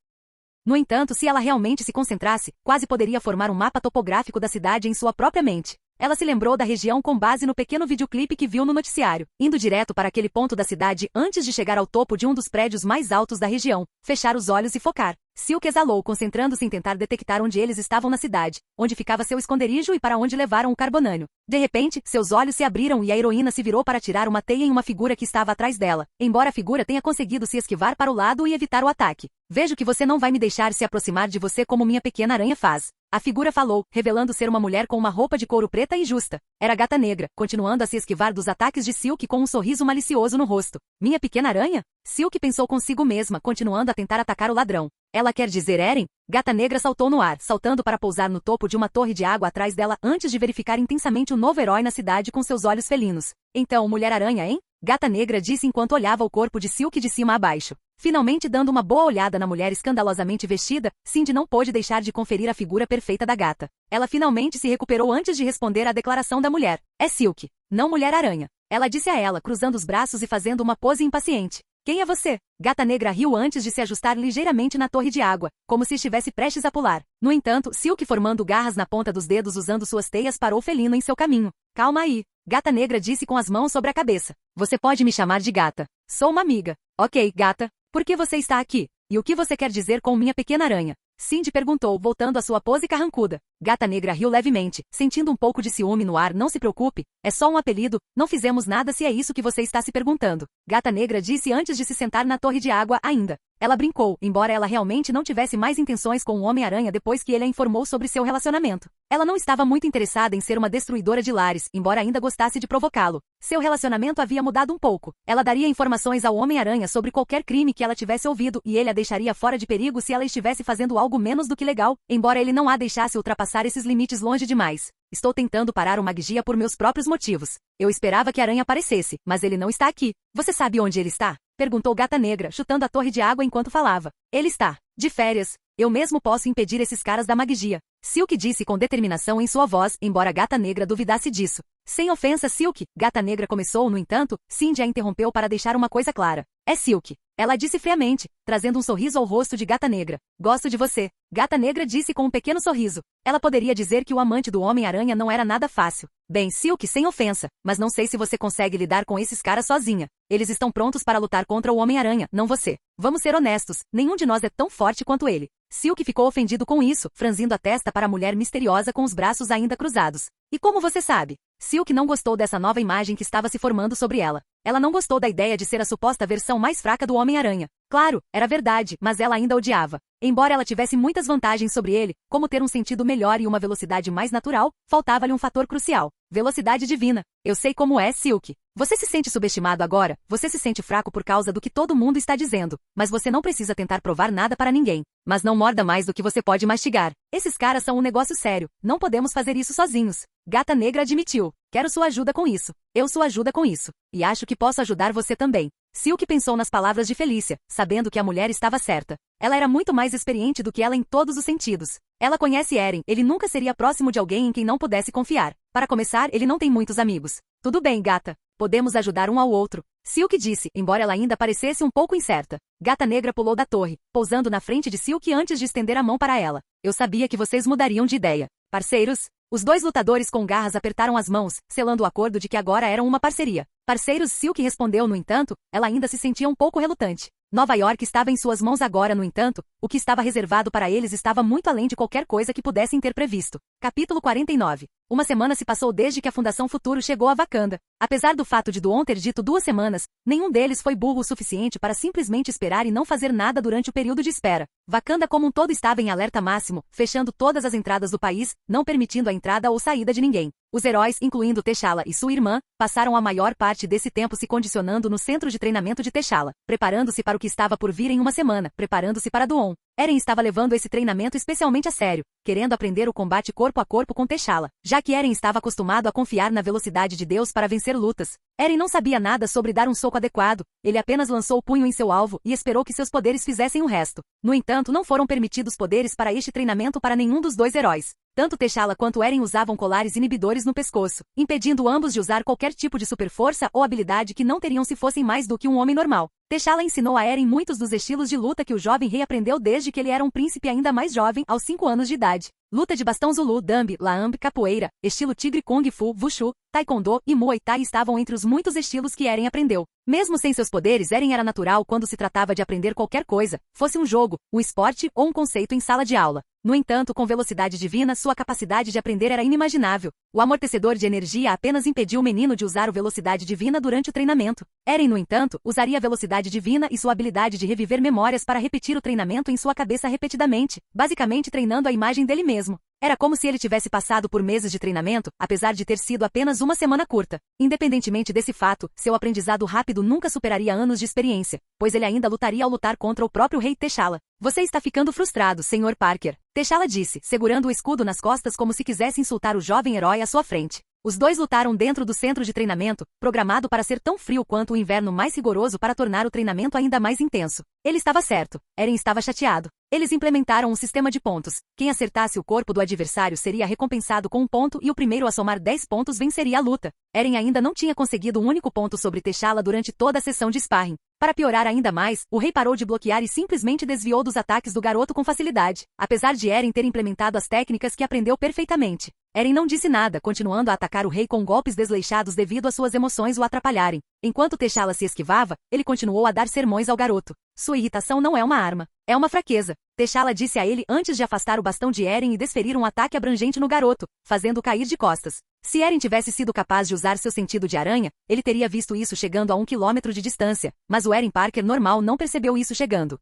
No entanto, se ela realmente se concentrasse, quase poderia formar um mapa topográfico da cidade em sua própria mente. Ela se lembrou da região com base no pequeno videoclipe que viu no noticiário, indo direto para aquele ponto da cidade antes de chegar ao topo de um dos prédios mais altos da região, fechar os olhos e focar. Silk exalou, concentrando-se em tentar detectar onde eles estavam na cidade, onde ficava seu esconderijo e para onde levaram o carbonânio. De repente, seus olhos se abriram e a heroína se virou para tirar uma teia em uma figura que estava atrás dela, embora a figura tenha conseguido se esquivar para o lado e evitar o ataque. Vejo que você não vai me deixar se aproximar de você como minha pequena aranha faz. A figura falou, revelando ser uma mulher com uma roupa de couro preta e justa. Era a Gata Negra, continuando a se esquivar dos ataques de Silk com um sorriso malicioso no rosto. Minha pequena aranha? Silk pensou consigo mesma, continuando a tentar atacar o ladrão. Ela quer dizer Eren? Gata Negra saltou no ar, saltando para pousar no topo de uma torre de água atrás dela antes de verificar intensamente o novo herói na cidade com seus olhos felinos. Então, Mulher-Aranha, hein? Gata Negra disse enquanto olhava o corpo de Silk de cima a baixo. Finalmente dando uma boa olhada na mulher escandalosamente vestida, Cindy não pôde deixar de conferir a figura perfeita da gata. Ela finalmente se recuperou antes de responder à declaração da mulher. É Silk, não Mulher-Aranha. Ela disse a ela, cruzando os braços e fazendo uma pose impaciente. Quem é você? Gata Negra riu antes de se ajustar ligeiramente na torre de água, como se estivesse prestes a pular. No entanto, Silk, formando garras na ponta dos dedos usando suas teias, parou felino em seu caminho. Calma aí. Gata Negra disse com as mãos sobre a cabeça. Você pode me chamar de gata. Sou uma amiga. Ok, gata. Por que você está aqui? E o que você quer dizer com minha pequena aranha? Cindy perguntou, voltando à sua pose carrancuda. Gata Negra riu levemente, sentindo um pouco de ciúme no ar. Não se preocupe, é só um apelido, não fizemos nada se é isso que você está se perguntando. Gata Negra disse antes de se sentar na torre de água ainda. Ela brincou, embora ela realmente não tivesse mais intenções com o Homem-Aranha depois que ele a informou sobre seu relacionamento. Ela não estava muito interessada em ser uma destruidora de lares, embora ainda gostasse de provocá-lo. Seu relacionamento havia mudado um pouco. Ela daria informações ao Homem-Aranha sobre qualquer crime que ela tivesse ouvido e ele a deixaria fora de perigo se ela estivesse fazendo algo menos do que legal, embora ele não a deixasse ultrapassar esses limites longe demais. Estou tentando parar o Magia por meus próprios motivos. Eu esperava que a Aranha aparecesse, mas ele não está aqui. Você sabe onde ele está? Perguntou Gata Negra, chutando a torre de água enquanto falava. Ele está de férias. Eu mesmo posso impedir esses caras da Magia. Silk disse com determinação em sua voz, embora Gata Negra duvidasse disso. Sem ofensa, Silk, Gata Negra começou, no entanto, Cindy a interrompeu para deixar uma coisa clara. É Silk. Ela disse friamente, trazendo um sorriso ao rosto de Gata Negra. Gosto de você. Gata Negra disse com um pequeno sorriso. Ela poderia dizer que o amante do Homem-Aranha não era nada fácil. Bem, Silk, sem ofensa, mas não sei se você consegue lidar com esses caras sozinha. Eles estão prontos para lutar contra o Homem-Aranha, não você. Vamos ser honestos, nenhum de nós é tão forte quanto ele. Silk ficou ofendido com isso, franzindo a testa para a mulher misteriosa com os braços ainda cruzados. E como você sabe? Silk não gostou dessa nova imagem que estava se formando sobre ela. Ela não gostou da ideia de ser a suposta versão mais fraca do Homem-Aranha. Claro, era verdade, mas ela ainda odiava. Embora ela tivesse muitas vantagens sobre ele, como ter um sentido melhor e uma velocidade mais natural, faltava-lhe um fator crucial. Velocidade divina. Eu sei como é, Silk. Você se sente subestimado agora, você se sente fraco por causa do que todo mundo está dizendo, mas você não precisa tentar provar nada para ninguém. Mas não morda mais do que você pode mastigar. Esses caras são um negócio sério, não podemos fazer isso sozinhos. Gata Negra admitiu. Quero sua ajuda com isso. Eu sua ajuda com isso. E acho que posso ajudar você também. Silk pensou nas palavras de Felícia, sabendo que a mulher estava certa. Ela era muito mais experiente do que ela em todos os sentidos. Ela conhece Eren, ele nunca seria próximo de alguém em quem não pudesse confiar. Para começar, ele não tem muitos amigos. Tudo bem, gata. Podemos ajudar um ao outro. Silk disse, embora ela ainda parecesse um pouco incerta. Gata Negra pulou da torre, pousando na frente de Silk antes de estender a mão para ela. Eu sabia que vocês mudariam de ideia. Parceiros? Os dois lutadores com garras apertaram as mãos, selando o acordo de que agora eram uma parceria. Parceiros, Silk respondeu, no entanto, ela ainda se sentia um pouco relutante. Nova York estava em suas mãos agora, no entanto, o que estava reservado para eles estava muito além de qualquer coisa que pudessem ter previsto. Capítulo 49. Uma semana se passou desde que a Fundação Futuro chegou a Wakanda. Apesar do fato de Duon ter dito 2 semanas, nenhum deles foi burro o suficiente para simplesmente esperar e não fazer nada durante o período de espera. Wakanda como um todo estava em alerta máximo, fechando todas as entradas do país, não permitindo a entrada ou saída de ninguém. Os heróis, incluindo T'Challa e sua irmã, passaram a maior parte desse tempo se condicionando no centro de treinamento de T'Challa, preparando-se para o que estava por vir em uma semana, preparando-se para Duon. Eren estava levando esse treinamento especialmente a sério, querendo aprender o combate corpo a corpo com T'Challa, já que Eren estava acostumado a confiar na velocidade de Deus para vencer lutas. Eren não sabia nada sobre dar um soco adequado, ele apenas lançou o punho em seu alvo e esperou que seus poderes fizessem o resto. No entanto, não foram permitidos poderes para este treinamento para nenhum dos dois heróis. Tanto T'Challa quanto Eren usavam colares inibidores no pescoço, impedindo ambos de usar qualquer tipo de superforça ou habilidade que não teriam se fossem mais do que um homem normal. T'Challa ensinou a Eren muitos dos estilos de luta que o jovem rei aprendeu desde que ele era um príncipe ainda mais jovem, aos 5 anos de idade. Luta de bastão Zulu, Dambi, Laamb, capoeira, estilo Tigre Kung Fu, Wushu, Taekwondo e Muay Thai estavam entre os muitos estilos que Eren aprendeu. Mesmo sem seus poderes, Eren era natural quando se tratava de aprender qualquer coisa, fosse um jogo, um esporte ou um conceito em sala de aula. No entanto, com velocidade divina, sua capacidade de aprender era inimaginável. O amortecedor de energia apenas impediu o menino de usar a velocidade divina durante o treinamento. Eren, no entanto, usaria a velocidade divina e sua habilidade de reviver memórias para repetir o treinamento em sua cabeça repetidamente, basicamente treinando a imagem dele mesmo. Era como se ele tivesse passado por meses de treinamento, apesar de ter sido apenas uma semana curta. Independentemente desse fato, seu aprendizado rápido nunca superaria anos de experiência, pois ele ainda lutaria ao lutar contra o próprio rei T'Challa. Você está ficando frustrado, Sr. Parker. T'Challa disse, segurando o escudo nas costas como se quisesse insultar o jovem herói à sua frente. Os dois lutaram dentro do centro de treinamento, programado para ser tão frio quanto o inverno mais rigoroso para tornar o treinamento ainda mais intenso. Ele estava certo. Eren estava chateado. Eles implementaram um sistema de pontos. Quem acertasse o corpo do adversário seria recompensado com 1 ponto e o primeiro a somar 10 pontos venceria a luta. Eren ainda não tinha conseguido um único ponto sobre T'Challa durante toda a sessão de sparring. Para piorar ainda mais, o rei parou de bloquear e simplesmente desviou dos ataques do garoto com facilidade, apesar de Eren ter implementado as técnicas que aprendeu perfeitamente. Eren não disse nada, continuando a atacar o rei com golpes desleixados devido às suas emoções o atrapalharem. Enquanto T'Challa se esquivava, ele continuou a dar sermões ao garoto. Sua irritação não é uma arma. É uma fraqueza. T'Challa disse a ele antes de afastar o bastão de Eren e desferir um ataque abrangente no garoto, fazendo-o cair de costas. Se Eren tivesse sido capaz de usar seu sentido de aranha, ele teria visto isso chegando a 1 quilômetro de distância, mas o Eren Parker normal não percebeu isso chegando.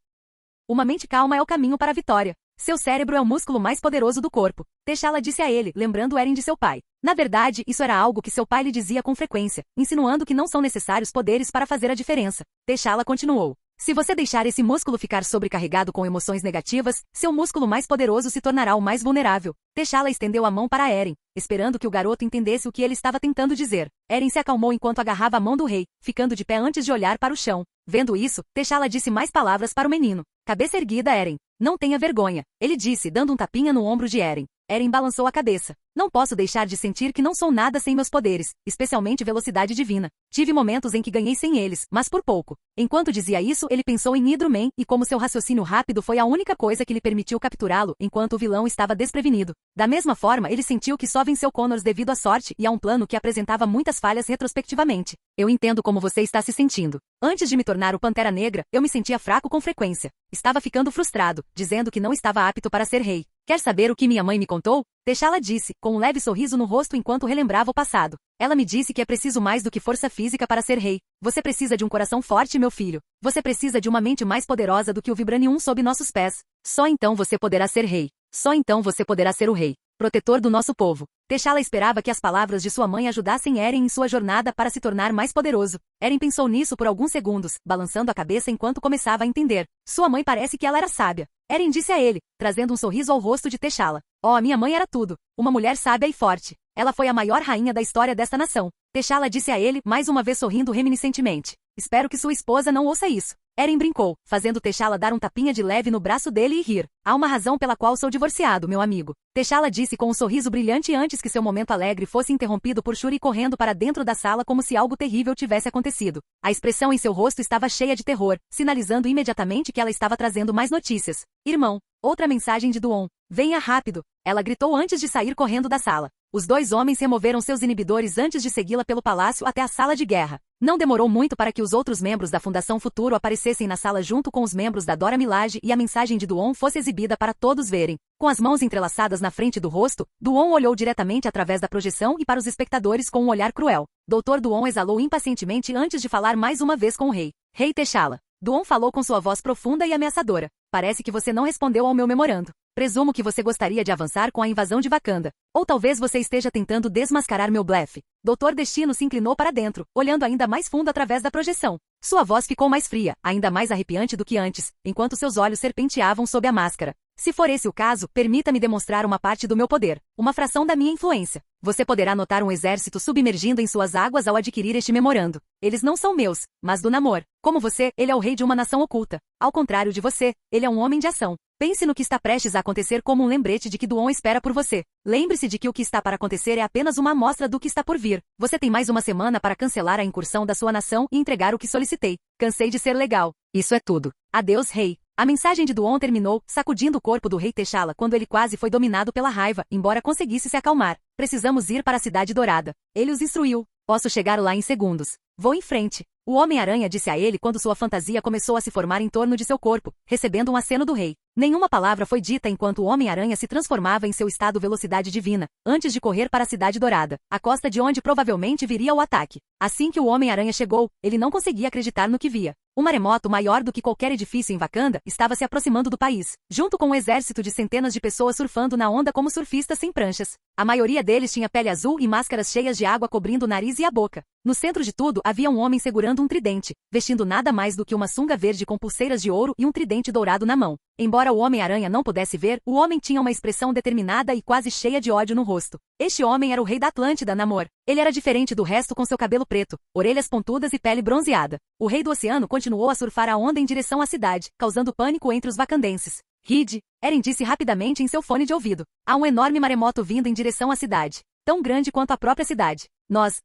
Uma mente calma é o caminho para a vitória. Seu cérebro é o músculo mais poderoso do corpo. T'Challa disse a ele, lembrando Eren de seu pai. Na verdade, isso era algo que seu pai lhe dizia com frequência, insinuando que não são necessários poderes para fazer a diferença. T'Challa continuou. Se você deixar esse músculo ficar sobrecarregado com emoções negativas, seu músculo mais poderoso se tornará o mais vulnerável. T'Challa estendeu a mão para Eren, esperando que o garoto entendesse o que ele estava tentando dizer. Eren se acalmou enquanto agarrava a mão do rei, ficando de pé antes de olhar para o chão. Vendo isso, T'Challa disse mais palavras para o menino. Cabeça erguida, Eren. Não tenha vergonha, ele disse, dando um tapinha no ombro de Eren. Eren balançou a cabeça. Não posso deixar de sentir que não sou nada sem meus poderes, especialmente velocidade divina. Tive momentos em que ganhei sem eles, mas por pouco. Enquanto dizia isso, ele pensou em Hydro-Man, e como seu raciocínio rápido foi a única coisa que lhe permitiu capturá-lo, enquanto o vilão estava desprevenido. Da mesma forma, ele sentiu que só venceu Connors devido à sorte e a um plano que apresentava muitas falhas retrospectivamente. Eu entendo como você está se sentindo. Antes de me tornar o Pantera Negra, eu me sentia fraco com frequência. Estava ficando frustrado, dizendo que não estava apto para ser rei. Quer saber o que minha mãe me contou? T'Challa disse, com um leve sorriso no rosto enquanto relembrava o passado. Ela me disse que é preciso mais do que força física para ser rei. Você precisa de um coração forte, meu filho. Você precisa de uma mente mais poderosa do que o Vibranium sob nossos pés. Só então você poderá ser rei. Só então você poderá ser o rei, protetor do nosso povo. T'Challa esperava que as palavras de sua mãe ajudassem Eren em sua jornada para se tornar mais poderoso. Eren pensou nisso por alguns segundos, balançando a cabeça enquanto começava a entender. Sua mãe parece que ela era sábia. Eren disse a ele, trazendo um sorriso ao rosto de T'Challa. Oh, a minha mãe era tudo. Uma mulher sábia e forte. Ela foi a maior rainha da história desta nação. T'Challa disse a ele, mais uma vez sorrindo reminiscentemente. Espero que sua esposa não ouça isso. Eren brincou, fazendo T'Challa dar um tapinha de leve no braço dele e rir. Há uma razão pela qual sou divorciado, meu amigo. T'Challa disse com um sorriso brilhante antes que seu momento alegre fosse interrompido por Shuri correndo para dentro da sala como se algo terrível tivesse acontecido. A expressão em seu rosto estava cheia de terror, sinalizando imediatamente que ela estava trazendo mais notícias. Irmão, outra mensagem de Duon. Venha rápido. Ela gritou antes de sair correndo da sala. Os dois homens removeram seus inibidores antes de segui-la pelo palácio até a sala de guerra. Não demorou muito para que os outros membros da Fundação Futuro aparecessem na sala junto com os membros da Dora Milaje e a mensagem de Duon fosse exibida para todos verem. Com as mãos entrelaçadas na frente do rosto, Duon olhou diretamente através da projeção e para os espectadores com um olhar cruel. Dr. Duon exalou impacientemente antes de falar mais uma vez com o rei. Rei T'Challa. Duon falou com sua voz profunda e ameaçadora. Parece que você não respondeu ao meu memorando. Presumo que você gostaria de avançar com a invasão de Wakanda. Ou talvez você esteja tentando desmascarar meu blefe. Dr. Destino se inclinou para dentro, olhando ainda mais fundo através da projeção. Sua voz ficou mais fria, ainda mais arrepiante do que antes, enquanto seus olhos serpenteavam sob a máscara. Se for esse o caso, permita-me demonstrar uma parte do meu poder, uma fração da minha influência. Você poderá notar um exército submergindo em suas águas ao adquirir este memorando. Eles não são meus, mas do Namor. Como você, ele é o rei de uma nação oculta. Ao contrário de você, ele é um homem de ação. Pense no que está prestes a acontecer como um lembrete de que Duon espera por você. Lembre-se de que o que está para acontecer é apenas uma amostra do que está por vir. Você tem mais uma semana para cancelar a incursão da sua nação e entregar o que solicitei. Cansei de ser legal. Isso é tudo. Adeus, rei. A mensagem de Duon terminou, sacudindo o corpo do rei T'Challa quando ele quase foi dominado pela raiva, embora conseguisse se acalmar. Precisamos ir para a Cidade Dourada. Ele os instruiu. Posso chegar lá em segundos. Vou em frente. O Homem-Aranha disse a ele quando sua fantasia começou a se formar em torno de seu corpo, recebendo um aceno do rei. Nenhuma palavra foi dita enquanto o Homem-Aranha se transformava em seu estado velocidade divina, antes de correr para a Cidade Dourada, a costa de onde provavelmente viria o ataque. Assim que o Homem-Aranha chegou, ele não conseguia acreditar no que via. Um maremoto maior do que qualquer edifício em Wakanda estava se aproximando do país, junto com um exército de centenas de pessoas surfando na onda como surfistas sem pranchas. A maioria deles tinha pele azul e máscaras cheias de água cobrindo o nariz e a boca. No centro de tudo havia um homem segurando um tridente, vestindo nada mais do que uma sunga verde com pulseiras de ouro e um tridente dourado na mão. Embora o Homem-Aranha não pudesse ver, o homem tinha uma expressão determinada e quase cheia de ódio no rosto. Este homem era o rei da Atlântida, Namor. Ele era diferente do resto com seu cabelo preto, orelhas pontudas e pele bronzeada. O rei do oceano continuou a surfar a onda em direção à cidade, causando pânico entre os wakandenses. Reed, Eren disse rapidamente em seu fone de ouvido. Há um enorme maremoto vindo em direção à cidade. tão grande quanto a própria cidade.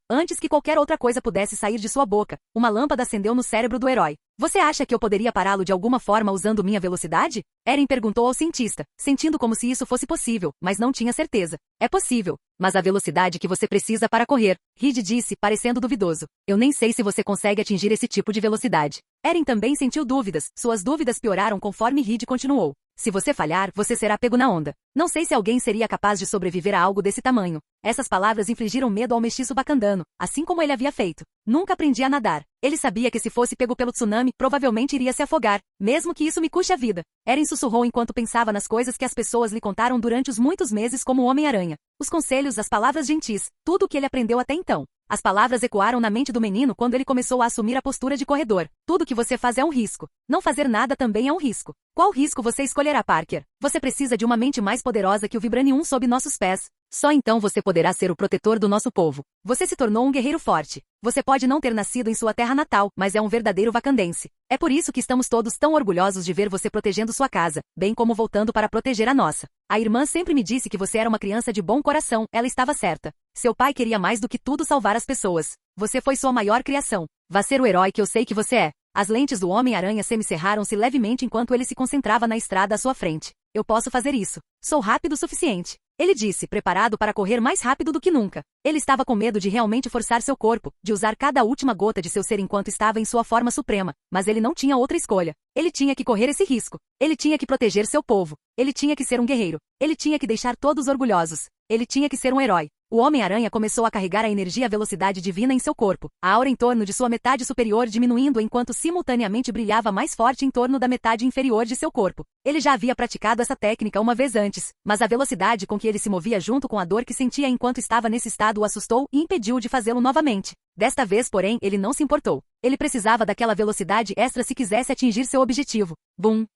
Antes que qualquer outra coisa pudesse sair de sua boca, uma lâmpada acendeu no cérebro do herói. Você acha que eu poderia pará-lo de alguma forma usando minha velocidade? Eren perguntou ao cientista, sentindo como se isso fosse possível, mas não tinha certeza. É possível, mas a velocidade que você precisa para correr, Reed disse, parecendo duvidoso. Eu nem sei se você consegue atingir esse tipo de velocidade. Eren também sentiu dúvidas, suas dúvidas pioraram conforme Reed continuou. Se você falhar, você será pego na onda. Não sei se alguém seria capaz de sobreviver a algo desse tamanho. Essas palavras infligiram medo ao mestiço bacandano, assim como ele havia feito. Nunca aprendi a nadar. Ele sabia que se fosse pego pelo tsunami, provavelmente iria se afogar, mesmo que isso me custe a vida. Eren sussurrou enquanto pensava nas coisas que as pessoas lhe contaram durante os muitos meses como Homem-Aranha. Os conselhos, as palavras gentis, tudo o que ele aprendeu até então. As palavras ecoaram na mente do menino quando ele começou a assumir a postura de corredor. Tudo que você faz é um risco. Não fazer nada também é um risco. Qual risco você escolherá, Parker? Você precisa de uma mente mais poderosa que o Vibranium sob nossos pés. Só então você poderá ser o protetor do nosso povo. Você se tornou um guerreiro forte. Você pode não ter nascido em sua terra natal, mas é um verdadeiro wakandense. É por isso que estamos todos tão orgulhosos de ver você protegendo sua casa, bem como voltando para proteger a nossa. A irmã sempre me disse que você era uma criança de bom coração, ela estava certa. Seu pai queria mais do que tudo salvar as pessoas. Você foi sua maior criação. Vá ser o herói que eu sei que você é. As lentes do Homem-Aranha semicerraram-se levemente enquanto ele se concentrava na estrada à sua frente. Eu posso fazer isso. Sou rápido o suficiente. Ele disse, preparado para correr mais rápido do que nunca. Ele estava com medo de realmente forçar seu corpo, de usar cada última gota de seu ser enquanto estava em sua forma suprema, mas ele não tinha outra escolha. Ele tinha que correr esse risco. Ele tinha que proteger seu povo. Ele tinha que ser um guerreiro. Ele tinha que deixar todos orgulhosos. Ele tinha que ser um herói. O Homem-Aranha começou a carregar a energia e a velocidade divina em seu corpo, a aura em torno de sua metade superior diminuindo enquanto simultaneamente brilhava mais forte em torno da metade inferior de seu corpo. Ele já havia praticado essa técnica uma vez antes, mas a velocidade com que ele se movia junto com a dor que sentia enquanto estava nesse estado o assustou e impediu de fazê-lo novamente. Desta vez, porém, ele não se importou. Ele precisava daquela velocidade extra se quisesse atingir seu objetivo. Bum!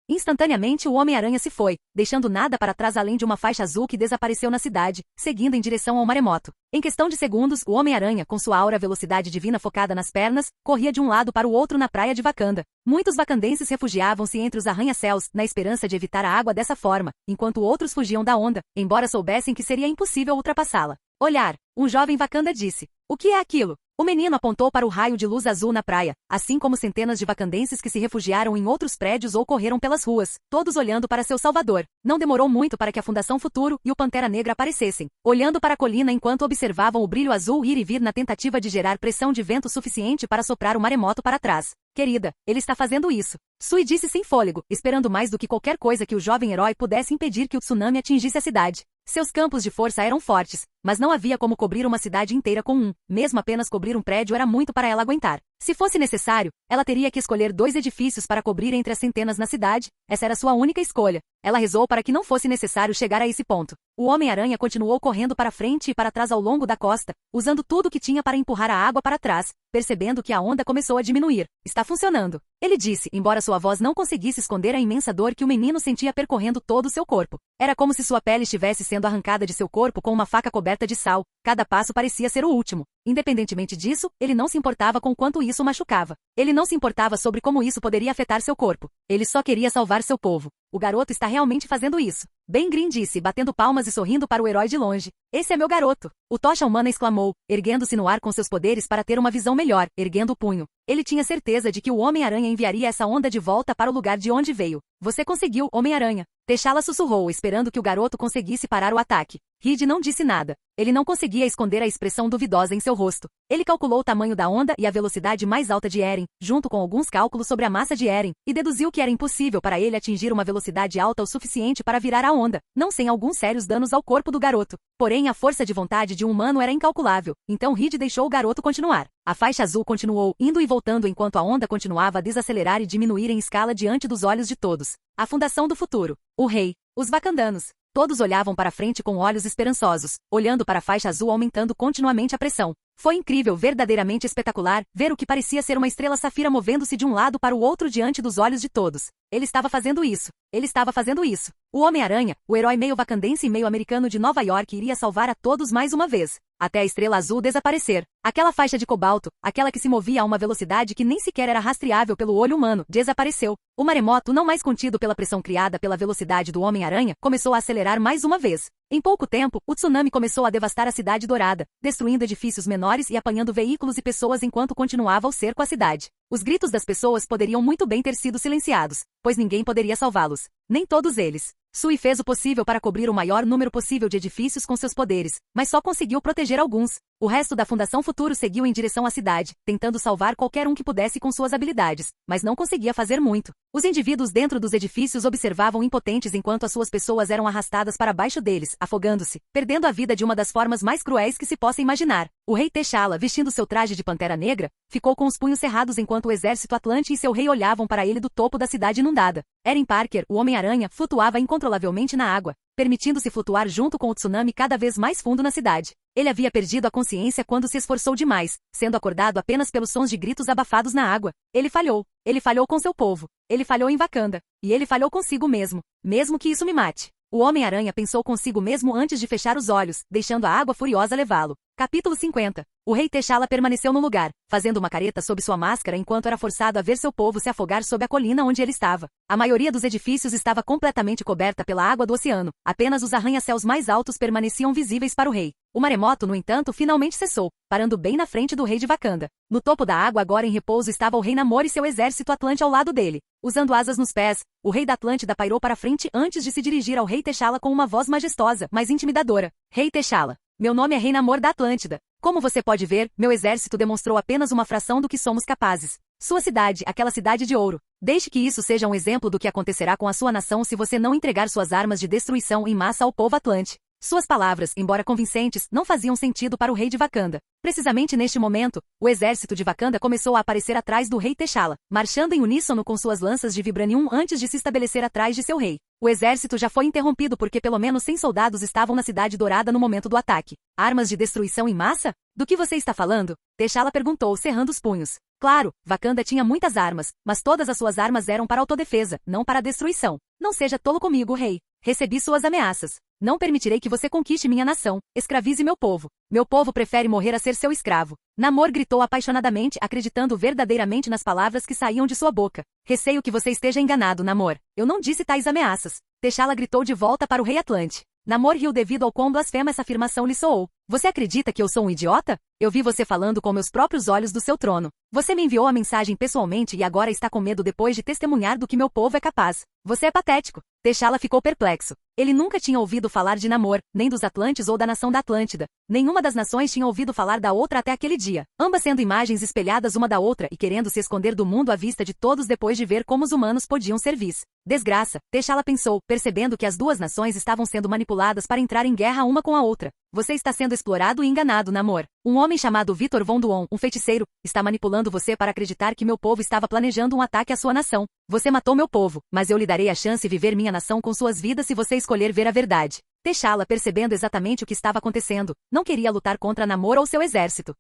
Instantaneamente o Homem-Aranha se foi, deixando nada para trás além de uma faixa azul que desapareceu na cidade, seguindo em direção ao maremoto. Em questão de segundos, o Homem-Aranha, com sua aura velocidade divina focada nas pernas, corria de um lado para o outro na praia de Wakanda. Muitos wakandenses refugiavam-se entre os arranha-céus, na esperança de evitar a água dessa forma, enquanto outros fugiam da onda, embora soubessem que seria impossível ultrapassá-la. Olhar, um jovem Wakanda disse. O que é aquilo? O menino apontou para o raio de luz azul na praia, assim como centenas de wakandenses que se refugiaram em outros prédios ou correram pelas ruas, todos olhando para seu salvador. Não demorou muito para que a Fundação Futuro e o Pantera Negra aparecessem, olhando para a colina enquanto observavam o brilho azul ir e vir na tentativa de gerar pressão de vento suficiente para soprar o maremoto para trás. Querida, ele está fazendo isso. Sui disse sem fôlego, esperando mais do que qualquer coisa que o jovem herói pudesse impedir que o tsunami atingisse a cidade. Seus campos de força eram fortes, mas não havia como cobrir uma cidade inteira com um. Mesmo apenas cobrir um prédio era muito para ela aguentar. Se fosse necessário, ela teria que escolher 2 edifícios para cobrir entre as centenas na cidade. Essa era sua única escolha. Ela rezou para que não fosse necessário chegar a esse ponto. O Homem-Aranha continuou correndo para frente e para trás ao longo da costa, usando tudo o que tinha para empurrar a água para trás, percebendo que a onda começou a diminuir. Está funcionando. Ele disse, embora sua voz não conseguisse esconder a imensa dor que o menino sentia percorrendo todo o seu corpo. Era como se sua pele estivesse sendo arrancada de seu corpo com uma faca coberta de sal. Cada passo parecia ser o último. Independentemente disso, ele não se importava com quanto isso machucava. Ele não se importava sobre como isso poderia afetar seu corpo. Ele só queria salvar seu povo. O garoto está realmente fazendo isso. Ben Green disse, batendo palmas e sorrindo para o herói de longe. Esse é meu garoto. O Tocha Humana exclamou, erguendo-se no ar com seus poderes para ter uma visão melhor, erguendo o punho. Ele tinha certeza de que o Homem-Aranha enviaria essa onda de volta para o lugar de onde veio. Você conseguiu, Homem-Aranha. T'Challa sussurrou, esperando que o garoto conseguisse parar o ataque. Reed não disse nada. Ele não conseguia esconder a expressão duvidosa em seu rosto. Ele calculou o tamanho da onda e a velocidade mais alta de Eren, junto com alguns cálculos sobre a massa de Eren, e deduziu que era impossível para ele atingir uma velocidade alta o suficiente para virar a onda, não sem alguns sérios danos ao corpo do garoto. Porém, a força de vontade de um humano era incalculável, então Reed deixou o garoto continuar. A faixa azul continuou, indo e voltando enquanto a onda continuava a desacelerar e diminuir em escala diante dos olhos de todos. A Fundação do Futuro. O Rei. Os Wakandanos. Todos olhavam para frente com olhos esperançosos, olhando para a faixa azul aumentando continuamente a pressão. Foi incrível, verdadeiramente espetacular, ver o que parecia ser uma estrela safira movendo-se de um lado para o outro diante dos olhos de todos. Ele estava fazendo isso. Ele estava fazendo isso. O Homem-Aranha, o herói meio wakandense e meio americano de Nova York iria salvar a todos mais uma vez. até a estrela azul desaparecer. Aquela faixa de cobalto, aquela que se movia a uma velocidade que nem sequer era rastreável pelo olho humano, desapareceu. O maremoto, não mais contido pela pressão criada pela velocidade do Homem-Aranha, começou a acelerar mais uma vez. Em pouco tempo, o tsunami começou a devastar a cidade dourada, destruindo edifícios menores e apanhando veículos e pessoas enquanto continuava o cerco à cidade. Os gritos das pessoas poderiam muito bem ter sido silenciados, pois ninguém poderia salvá-los. Nem todos eles. Sui fez o possível para cobrir o maior número possível de edifícios com seus poderes, mas só conseguiu proteger alguns. O resto da Fundação Futuro seguiu em direção à cidade, tentando salvar qualquer um que pudesse com suas habilidades, mas não conseguia fazer muito. Os indivíduos dentro dos edifícios observavam impotentes enquanto as suas pessoas eram arrastadas para baixo deles, afogando-se, perdendo a vida de uma das formas mais cruéis que se possa imaginar. O rei T'Challa, vestindo seu traje de pantera negra, ficou com os punhos cerrados enquanto o exército Atlante e seu rei olhavam para ele do topo da cidade inundada. Erin Parker, o Homem-Aranha, flutuava incontrolavelmente na água, permitindo-se flutuar junto com o tsunami cada vez mais fundo na cidade. Ele havia perdido a consciência quando se esforçou demais, sendo acordado apenas pelos sons de gritos abafados na água. Ele falhou. Ele falhou com seu povo. Ele falhou em Wakanda. E ele falhou consigo mesmo. Mesmo que isso me mate. O Homem-Aranha pensou consigo mesmo antes de fechar os olhos, deixando a água furiosa levá-lo. Capítulo 50. O rei T'Challa permaneceu no lugar, fazendo uma careta sob sua máscara enquanto era forçado a ver seu povo se afogar sob a colina onde ele estava. A maioria dos edifícios estava completamente coberta pela água do oceano. Apenas os arranha-céus mais altos permaneciam visíveis para o rei. O maremoto, no entanto, finalmente cessou, parando bem na frente do rei de Wakanda. No topo da água, agora em repouso, estava o rei Namor e seu exército Atlante ao lado dele. Usando asas nos pés, o rei da Atlântida pairou para frente antes de se dirigir ao rei T'Challa com uma voz majestosa, mas intimidadora. Rei T'Challa. Meu nome é Rei Namor da Atlântida. Como você pode ver, meu exército demonstrou apenas uma fração do que somos capazes. Sua cidade, aquela cidade de ouro. Deixe que isso seja um exemplo do que acontecerá com a sua nação se você não entregar suas armas de destruição em massa ao povo Atlante. Suas palavras, embora convincentes, não faziam sentido para o rei de Wakanda. Precisamente neste momento, o exército de Wakanda começou a aparecer atrás do rei T'Challa, marchando em uníssono com suas lanças de vibranium antes de se estabelecer atrás de seu rei. O exército já foi interrompido porque pelo menos 100 soldados estavam na cidade dourada no momento do ataque. Armas de destruição em massa? Do que você está falando? T'Challa perguntou, cerrando os punhos. Claro, Wakanda tinha muitas armas, mas todas as suas armas eram para autodefesa, não para destruição. Não seja tolo comigo, rei. Recebi suas ameaças. Não permitirei que você conquiste minha nação, escravize meu povo. Meu povo prefere morrer a ser seu escravo. Namor gritou apaixonadamente, acreditando verdadeiramente nas palavras que saíam de sua boca. Receio que você esteja enganado, Namor. Eu não disse tais ameaças. T'Challa gritou de volta para o rei Atlante. Namor riu devido ao quão blasfema essa afirmação lhe soou. Você acredita que eu sou um idiota? Eu vi você falando com meus próprios olhos do seu trono. Você me enviou a mensagem pessoalmente e agora está com medo depois de testemunhar do que meu povo é capaz. Você é patético. T'Challa ficou perplexo. Ele nunca tinha ouvido falar de Namor, nem dos Atlantes ou da nação da Atlântida. Nenhuma das nações tinha ouvido falar da outra até aquele dia. Ambas sendo imagens espelhadas uma da outra e querendo se esconder do mundo à vista de todos depois de ver como os humanos podiam ser vis. Desgraça, T'Challa pensou, percebendo que as duas nações estavam sendo manipuladas para entrar em guerra uma com a outra. Você está sendo explorado e enganado, Namor. Um homem chamado Victor Von Doom, um feiticeiro, está manipulando você para acreditar que meu povo estava planejando um ataque à sua nação. Você matou meu povo, mas eu lhe darei a chance de viver minha nação com suas vidas se você escolher ver a verdade. T'Challa, percebendo exatamente o que estava acontecendo, não queria lutar contra Namor ou seu exército.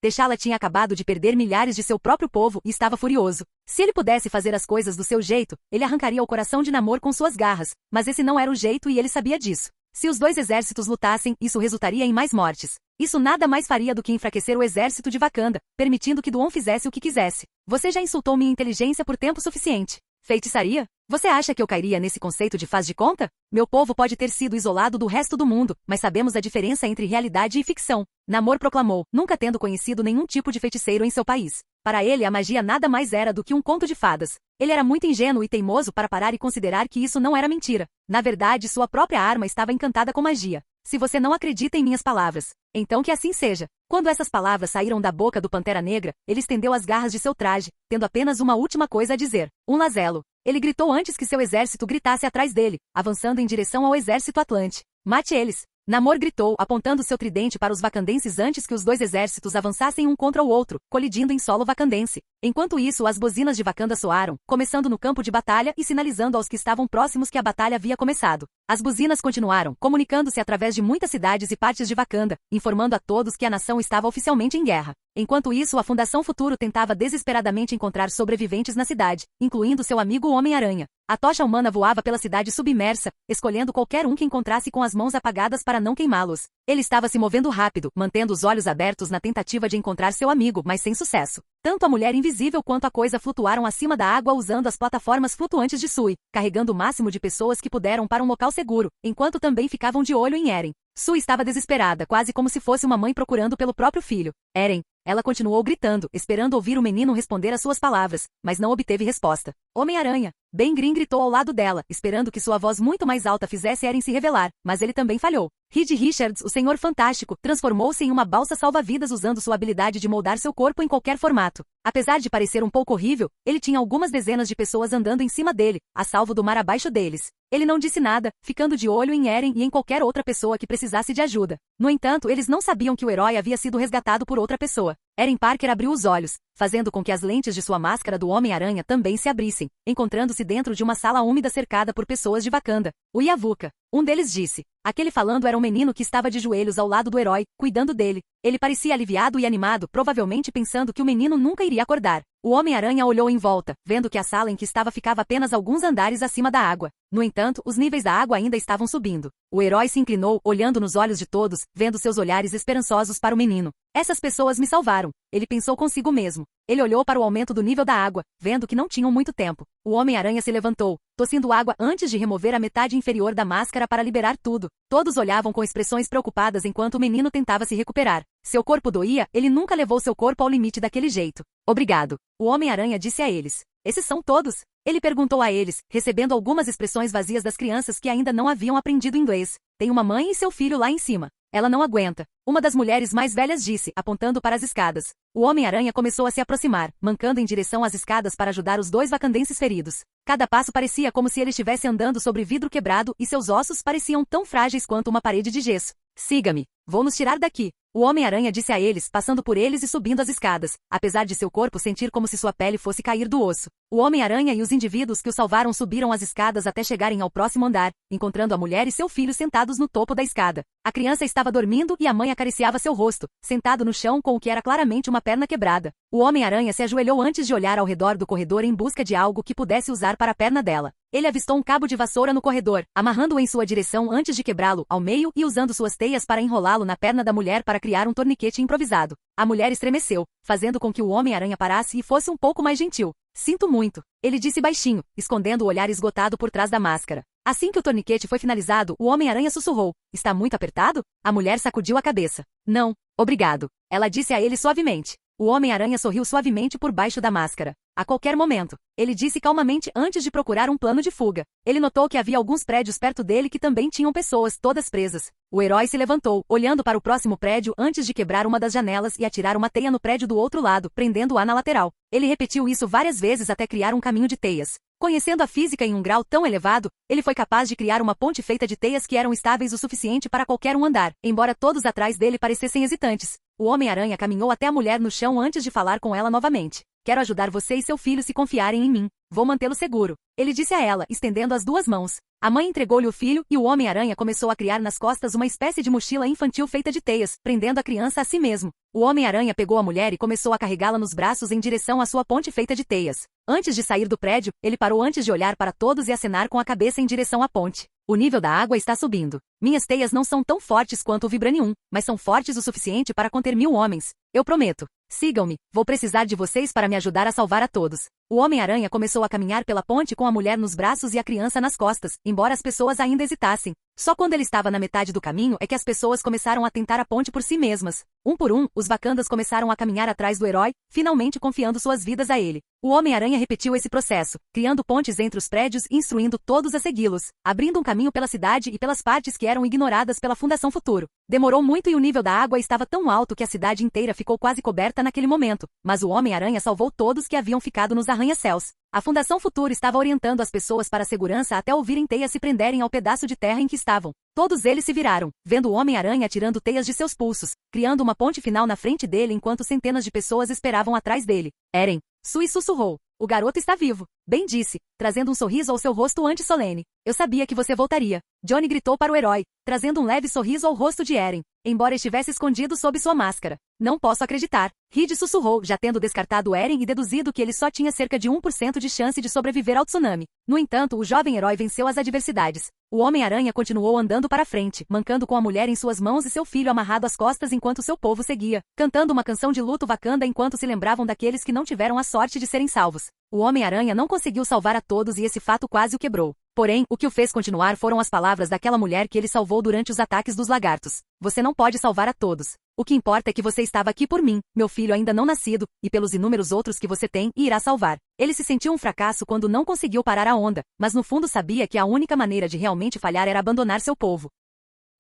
T'Challa tinha acabado de perder milhares de seu próprio povo e estava furioso. Se ele pudesse fazer as coisas do seu jeito, ele arrancaria o coração de Namor com suas garras, mas esse não era o jeito e ele sabia disso. Se os dois exércitos lutassem, isso resultaria em mais mortes. Isso nada mais faria do que enfraquecer o exército de Wakanda, permitindo que Doom fizesse o que quisesse. Você já insultou minha inteligência por tempo suficiente. Feitiçaria? Você acha que eu cairia nesse conceito de faz de conta? Meu povo pode ter sido isolado do resto do mundo, mas sabemos a diferença entre realidade e ficção. Namor proclamou, nunca tendo conhecido nenhum tipo de feiticeiro em seu país. Para ele, a magia nada mais era do que um conto de fadas. Ele era muito ingênuo e teimoso para parar e considerar que isso não era mentira. Na verdade, sua própria arma estava encantada com magia. Se você não acredita em minhas palavras, então que assim seja. Quando essas palavras saíram da boca do Pantera Negra, ele estendeu as garras de seu traje, tendo apenas uma última coisa a dizer. Um lazelo. Ele gritou antes que seu exército gritasse atrás dele, avançando em direção ao exército Atlante. Mate eles! Namor gritou, apontando seu tridente para os wakandenses antes que os dois exércitos avançassem um contra o outro, colidindo em solo wakandense. Enquanto isso, as buzinas de Wakanda soaram, começando no campo de batalha e sinalizando aos que estavam próximos que a batalha havia começado. As buzinas continuaram, comunicando-se através de muitas cidades e partes de Wakanda, informando a todos que a nação estava oficialmente em guerra. Enquanto isso, a Fundação Futuro tentava desesperadamente encontrar sobreviventes na cidade, incluindo seu amigo Homem-Aranha. A tocha humana voava pela cidade submersa, escolhendo qualquer um que encontrasse com as mãos apagadas para não queimá-los. Ele estava se movendo rápido, mantendo os olhos abertos na tentativa de encontrar seu amigo, mas sem sucesso. Tanto a mulher invisível quanto a coisa flutuaram acima da água usando as plataformas flutuantes de Sui, carregando o máximo de pessoas que puderam para um local seguro, enquanto também ficavam de olho em Eren. Sui estava desesperada, quase como se fosse uma mãe procurando pelo próprio filho. Eren. Ela continuou gritando, esperando ouvir o menino responder às suas palavras, mas não obteve resposta. Homem-Aranha. Ben Grimm gritou ao lado dela, esperando que sua voz muito mais alta fizesse Eren se revelar, mas ele também falhou. Reed Richards, o Senhor Fantástico, transformou-se em uma balsa salva-vidas usando sua habilidade de moldar seu corpo em qualquer formato. Apesar de parecer um pouco horrível, ele tinha algumas dezenas de pessoas andando em cima dele, a salvo do mar abaixo deles. Ele não disse nada, ficando de olho em Eren e em qualquer outra pessoa que precisasse de ajuda. No entanto, eles não sabiam que o herói havia sido resgatado por outra pessoa. Eren Parker abriu os olhos, fazendo com que as lentes de sua máscara do Homem-Aranha também se abrissem, encontrando-se dentro de uma sala úmida cercada por pessoas de Wakanda. O Yavuka. Um deles disse. Aquele falando era um menino que estava de joelhos ao lado do herói, cuidando dele. Ele parecia aliviado e animado, provavelmente pensando que o menino nunca iria acordar. O Homem-Aranha olhou em volta, vendo que a sala em que estava ficava apenas alguns andares acima da água. No entanto, os níveis da água ainda estavam subindo. O herói se inclinou, olhando nos olhos de todos, vendo seus olhares esperançosos para o menino. Essas pessoas me salvaram. Ele pensou consigo mesmo. Ele olhou para o aumento do nível da água, vendo que não tinham muito tempo. O Homem-Aranha se levantou, tossindo água antes de remover a metade inferior da máscara para liberar tudo. Todos olhavam com expressões preocupadas enquanto o menino tentava se recuperar. Seu corpo doía, ele nunca levou seu corpo ao limite daquele jeito. Obrigado. O Homem-Aranha disse a eles. Esses são todos? Ele perguntou a eles, recebendo algumas expressões vazias das crianças que ainda não haviam aprendido inglês. Tem uma mãe e seu filho lá em cima. Ela não aguenta. Uma das mulheres mais velhas disse, apontando para as escadas. O Homem-Aranha começou a se aproximar, mancando em direção às escadas para ajudar os dois wakandenses feridos. Cada passo parecia como se ele estivesse andando sobre vidro quebrado e seus ossos pareciam tão frágeis quanto uma parede de gesso. Siga-me. Vou nos tirar daqui. O Homem-Aranha disse a eles, passando por eles e subindo as escadas, apesar de seu corpo sentir como se sua pele fosse cair do osso. O Homem-Aranha e os indivíduos que o salvaram subiram as escadas até chegarem ao próximo andar, encontrando a mulher e seu filho sentados no topo da escada. A criança estava dormindo e a mãe acariciava seu rosto, sentado no chão com o que era claramente uma perna quebrada. O Homem-Aranha se ajoelhou antes de olhar ao redor do corredor em busca de algo que pudesse usar para a perna dela. Ele avistou um cabo de vassoura no corredor, amarrando-o em sua direção antes de quebrá-lo ao meio e usando suas teias para enrolá-lo na perna da mulher para criar um torniquete improvisado. A mulher estremeceu, fazendo com que o Homem-Aranha parasse e fosse um pouco mais gentil. Sinto muito, ele disse baixinho, escondendo o olhar esgotado por trás da máscara. Assim que o torniquete foi finalizado, o Homem-Aranha sussurrou. Está muito apertado? A mulher sacudiu a cabeça. Não, obrigado. Ela disse a ele suavemente. O Homem-Aranha sorriu suavemente por baixo da máscara. A qualquer momento, ele disse calmamente antes de procurar um plano de fuga. Ele notou que havia alguns prédios perto dele que também tinham pessoas, todas presas. O herói se levantou, olhando para o próximo prédio antes de quebrar uma das janelas e atirar uma teia no prédio do outro lado, prendendo-a na lateral. Ele repetiu isso várias vezes até criar um caminho de teias. Conhecendo a física em um grau tão elevado, ele foi capaz de criar uma ponte feita de teias que eram estáveis o suficiente para qualquer um andar, embora todos atrás dele parecessem hesitantes. O Homem-Aranha caminhou até a mulher no chão antes de falar com ela novamente. Quero ajudar você e seu filho se confiarem em mim. Vou mantê-lo seguro. Ele disse a ela, estendendo as duas mãos. A mãe entregou-lhe o filho e o Homem-Aranha começou a criar nas costas uma espécie de mochila infantil feita de teias, prendendo a criança a si mesmo. O Homem-Aranha pegou a mulher e começou a carregá-la nos braços em direção à sua ponte feita de teias. Antes de sair do prédio, ele parou antes de olhar para todos e acenar com a cabeça em direção à ponte. O nível da água está subindo. Minhas teias não são tão fortes quanto o Vibranium, mas são fortes o suficiente para conter 1000 homens. Eu prometo. Sigam-me, vou precisar de vocês para me ajudar a salvar a todos. O Homem-Aranha começou a caminhar pela ponte com a mulher nos braços e a criança nas costas, embora as pessoas ainda hesitassem. Só quando ele estava na metade do caminho é que as pessoas começaram a tentar a ponte por si mesmas. Um por um, os Wakandas começaram a caminhar atrás do herói, finalmente confiando suas vidas a ele. O Homem-Aranha repetiu esse processo, criando pontes entre os prédios e instruindo todos a segui-los, abrindo um caminho pela cidade e pelas partes que eram ignoradas pela Fundação Futuro. Demorou muito e o nível da água estava tão alto que a cidade inteira ficou quase coberta naquele momento, mas o Homem-Aranha salvou todos que haviam ficado nos arranha-céus. A Fundação Futuro estava orientando as pessoas para a segurança até ouvirem teias se prenderem ao pedaço de terra em que estavam. Todos eles se viraram, vendo o Homem-Aranha tirando teias de seus pulsos, criando uma ponte final na frente dele enquanto centenas de pessoas esperavam atrás dele. Eren. Sui sussurrou. O garoto está vivo. bem disse, trazendo um sorriso ao seu rosto antes solene. Eu sabia que você voltaria. Johnny gritou para o herói, trazendo um leve sorriso ao rosto de Eren, embora estivesse escondido sob sua máscara. Não posso acreditar. Reed sussurrou, já tendo descartado Eren e deduzido que ele só tinha cerca de 1% de chance de sobreviver ao tsunami. No entanto, o jovem herói venceu as adversidades. O Homem-Aranha continuou andando para frente, mancando com a mulher em suas mãos e seu filho amarrado às costas enquanto seu povo seguia, cantando uma canção de luto Wakanda enquanto se lembravam daqueles que não tiveram a sorte de serem salvos. O Homem-Aranha não conseguiu salvar a todos e esse fato quase o quebrou. Porém, o que o fez continuar foram as palavras daquela mulher que ele salvou durante os ataques dos lagartos. Você não pode salvar a todos. O que importa é que você estava aqui por mim, meu filho ainda não nascido, e pelos inúmeros outros que você tem e irá salvar. Ele se sentiu um fracasso quando não conseguiu parar a onda, mas no fundo sabia que a única maneira de realmente falhar era abandonar seu povo.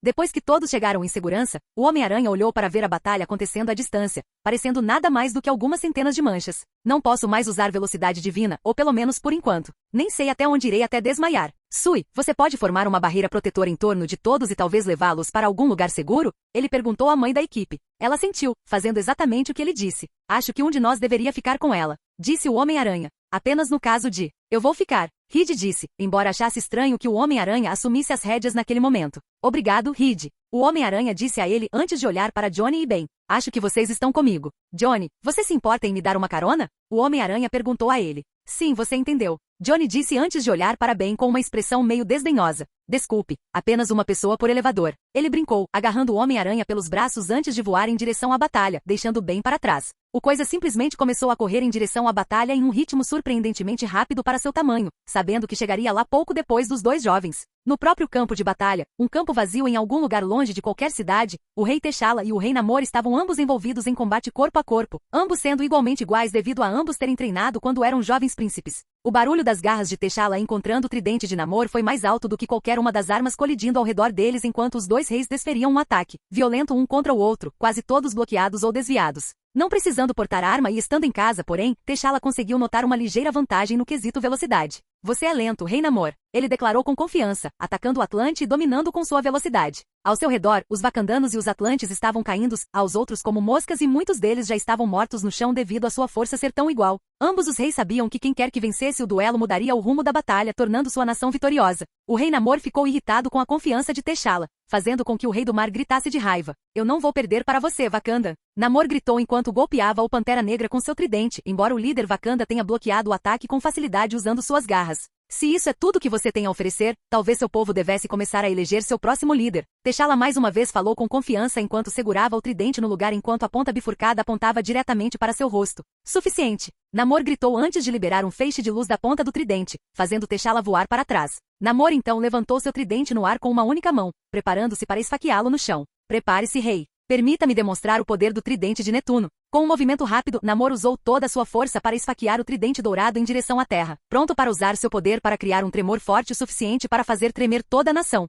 Depois que todos chegaram em segurança, o Homem-Aranha olhou para ver a batalha acontecendo à distância, parecendo nada mais do que algumas centenas de manchas. Não posso mais usar velocidade divina, ou pelo menos por enquanto. Nem sei até onde irei até desmaiar. Sui, você pode formar uma barreira protetora em torno de todos e talvez levá-los para algum lugar seguro? Ele perguntou à mãe da equipe. Ela sentiu, fazendo exatamente o que ele disse. Acho que um de nós deveria ficar com ela, disse o Homem-Aranha. Apenas no caso de, eu vou ficar, Reed disse, embora achasse estranho que o Homem-Aranha assumisse as rédeas naquele momento. Obrigado, Reed. O Homem-Aranha disse a ele antes de olhar para Johnny e Ben. Acho que vocês estão comigo. Johnny, você se importa em me dar uma carona? O Homem-Aranha perguntou a ele. Sim, você entendeu. Johnny disse antes de olhar para Ben com uma expressão meio desdenhosa. Desculpe, apenas uma pessoa por elevador. Ele brincou, agarrando o Homem-Aranha pelos braços antes de voar em direção à batalha, deixando Ben para trás. O Coisa simplesmente começou a correr em direção à batalha em um ritmo surpreendentemente rápido para seu tamanho, sabendo que chegaria lá pouco depois dos dois jovens. No próprio campo de batalha, um campo vazio em algum lugar longe de qualquer cidade, o rei T'Challa e o rei Namor estavam ambos envolvidos em combate corpo a corpo, ambos sendo igualmente iguais devido a ambos terem treinado quando eram jovens príncipes. O barulho das garras de T'Challa encontrando o tridente de Namor foi mais alto do que qualquer uma das armas colidindo ao redor deles enquanto os dois reis desferiam um ataque, violento um contra o outro, quase todos bloqueados ou desviados. Não precisando portar arma e estando em casa, porém, T'Challa conseguiu notar uma ligeira vantagem no quesito velocidade. Você é lento, Rei Namor, ele declarou com confiança, atacando o Atlante e dominando com sua velocidade. Ao seu redor, os Wakandanos e os Atlantes estavam caindo aos outros como moscas e muitos deles já estavam mortos no chão devido à sua força ser tão igual. Ambos os reis sabiam que quem quer que vencesse o duelo mudaria o rumo da batalha, tornando sua nação vitoriosa. O Rei Namor ficou irritado com a confiança de T'Challa, fazendo com que o Rei do Mar gritasse de raiva. Eu não vou perder para você, Wakanda. Namor gritou enquanto golpeava o Pantera Negra com seu tridente, embora o líder Wakanda tenha bloqueado o ataque com facilidade usando suas garras. Se isso é tudo que você tem a oferecer, talvez seu povo devesse começar a eleger seu próximo líder. T'Challa mais uma vez falou com confiança enquanto segurava o tridente no lugar enquanto a ponta bifurcada apontava diretamente para seu rosto. Suficiente! Namor gritou antes de liberar um feixe de luz da ponta do tridente, fazendo T'Challa voar para trás. Namor então levantou seu tridente no ar com uma única mão, preparando-se para esfaqueá-lo no chão. Prepare-se, rei. Permita-me demonstrar o poder do tridente de Netuno. Com um movimento rápido, Namor usou toda a sua força para esfaquear o tridente dourado em direção à terra, pronto para usar seu poder para criar um tremor forte o suficiente para fazer tremer toda a nação.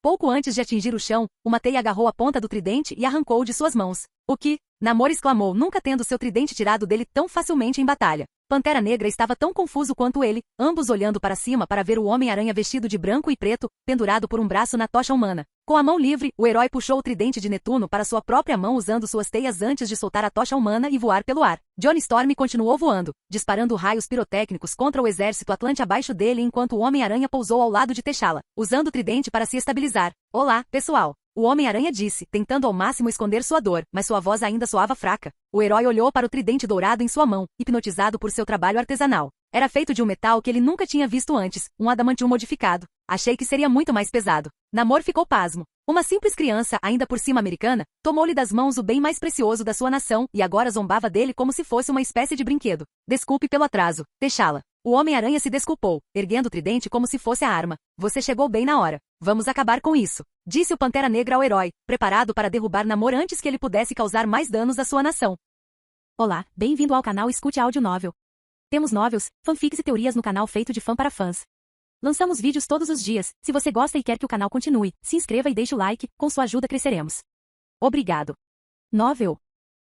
Pouco antes de atingir o chão, uma teia agarrou a ponta do tridente e arrancou de suas mãos. O que? Namor exclamou, nunca tendo seu tridente tirado dele tão facilmente em batalha. Pantera Negra estava tão confuso quanto ele, ambos olhando para cima para ver o Homem-Aranha vestido de branco e preto, pendurado por um braço na tocha humana. Com a mão livre, o herói puxou o tridente de Netuno para sua própria mão usando suas teias antes de soltar a tocha humana e voar pelo ar. Johnny Storm continuou voando, disparando raios pirotécnicos contra o exército Atlante abaixo dele enquanto o Homem-Aranha pousou ao lado de T'Challa, usando o tridente para se estabilizar. Olá, pessoal! O Homem-Aranha disse, tentando ao máximo esconder sua dor, mas sua voz ainda soava fraca. O herói olhou para o tridente dourado em sua mão, hipnotizado por seu trabalho artesanal. Era feito de um metal que ele nunca tinha visto antes, um adamantium modificado. Achei que seria muito mais pesado. Namor ficou pasmo. Uma simples criança, ainda por cima americana, tomou-lhe das mãos o bem mais precioso da sua nação e agora zombava dele como se fosse uma espécie de brinquedo. Desculpe pelo atraso, T'Challa. O Homem-Aranha se desculpou, erguendo o tridente como se fosse a arma. Você chegou bem na hora. Vamos acabar com isso, disse o Pantera Negra ao herói, preparado para derrubar Namor antes que ele pudesse causar mais danos à sua nação. Olá, bem-vindo ao canal Escute Áudio Novel. Temos novels, fanfics e teorias no canal feito de fã para fãs. Lançamos vídeos todos os dias. Se você gosta e quer que o canal continue, se inscreva e deixe o like, com sua ajuda cresceremos. Obrigado. Novel.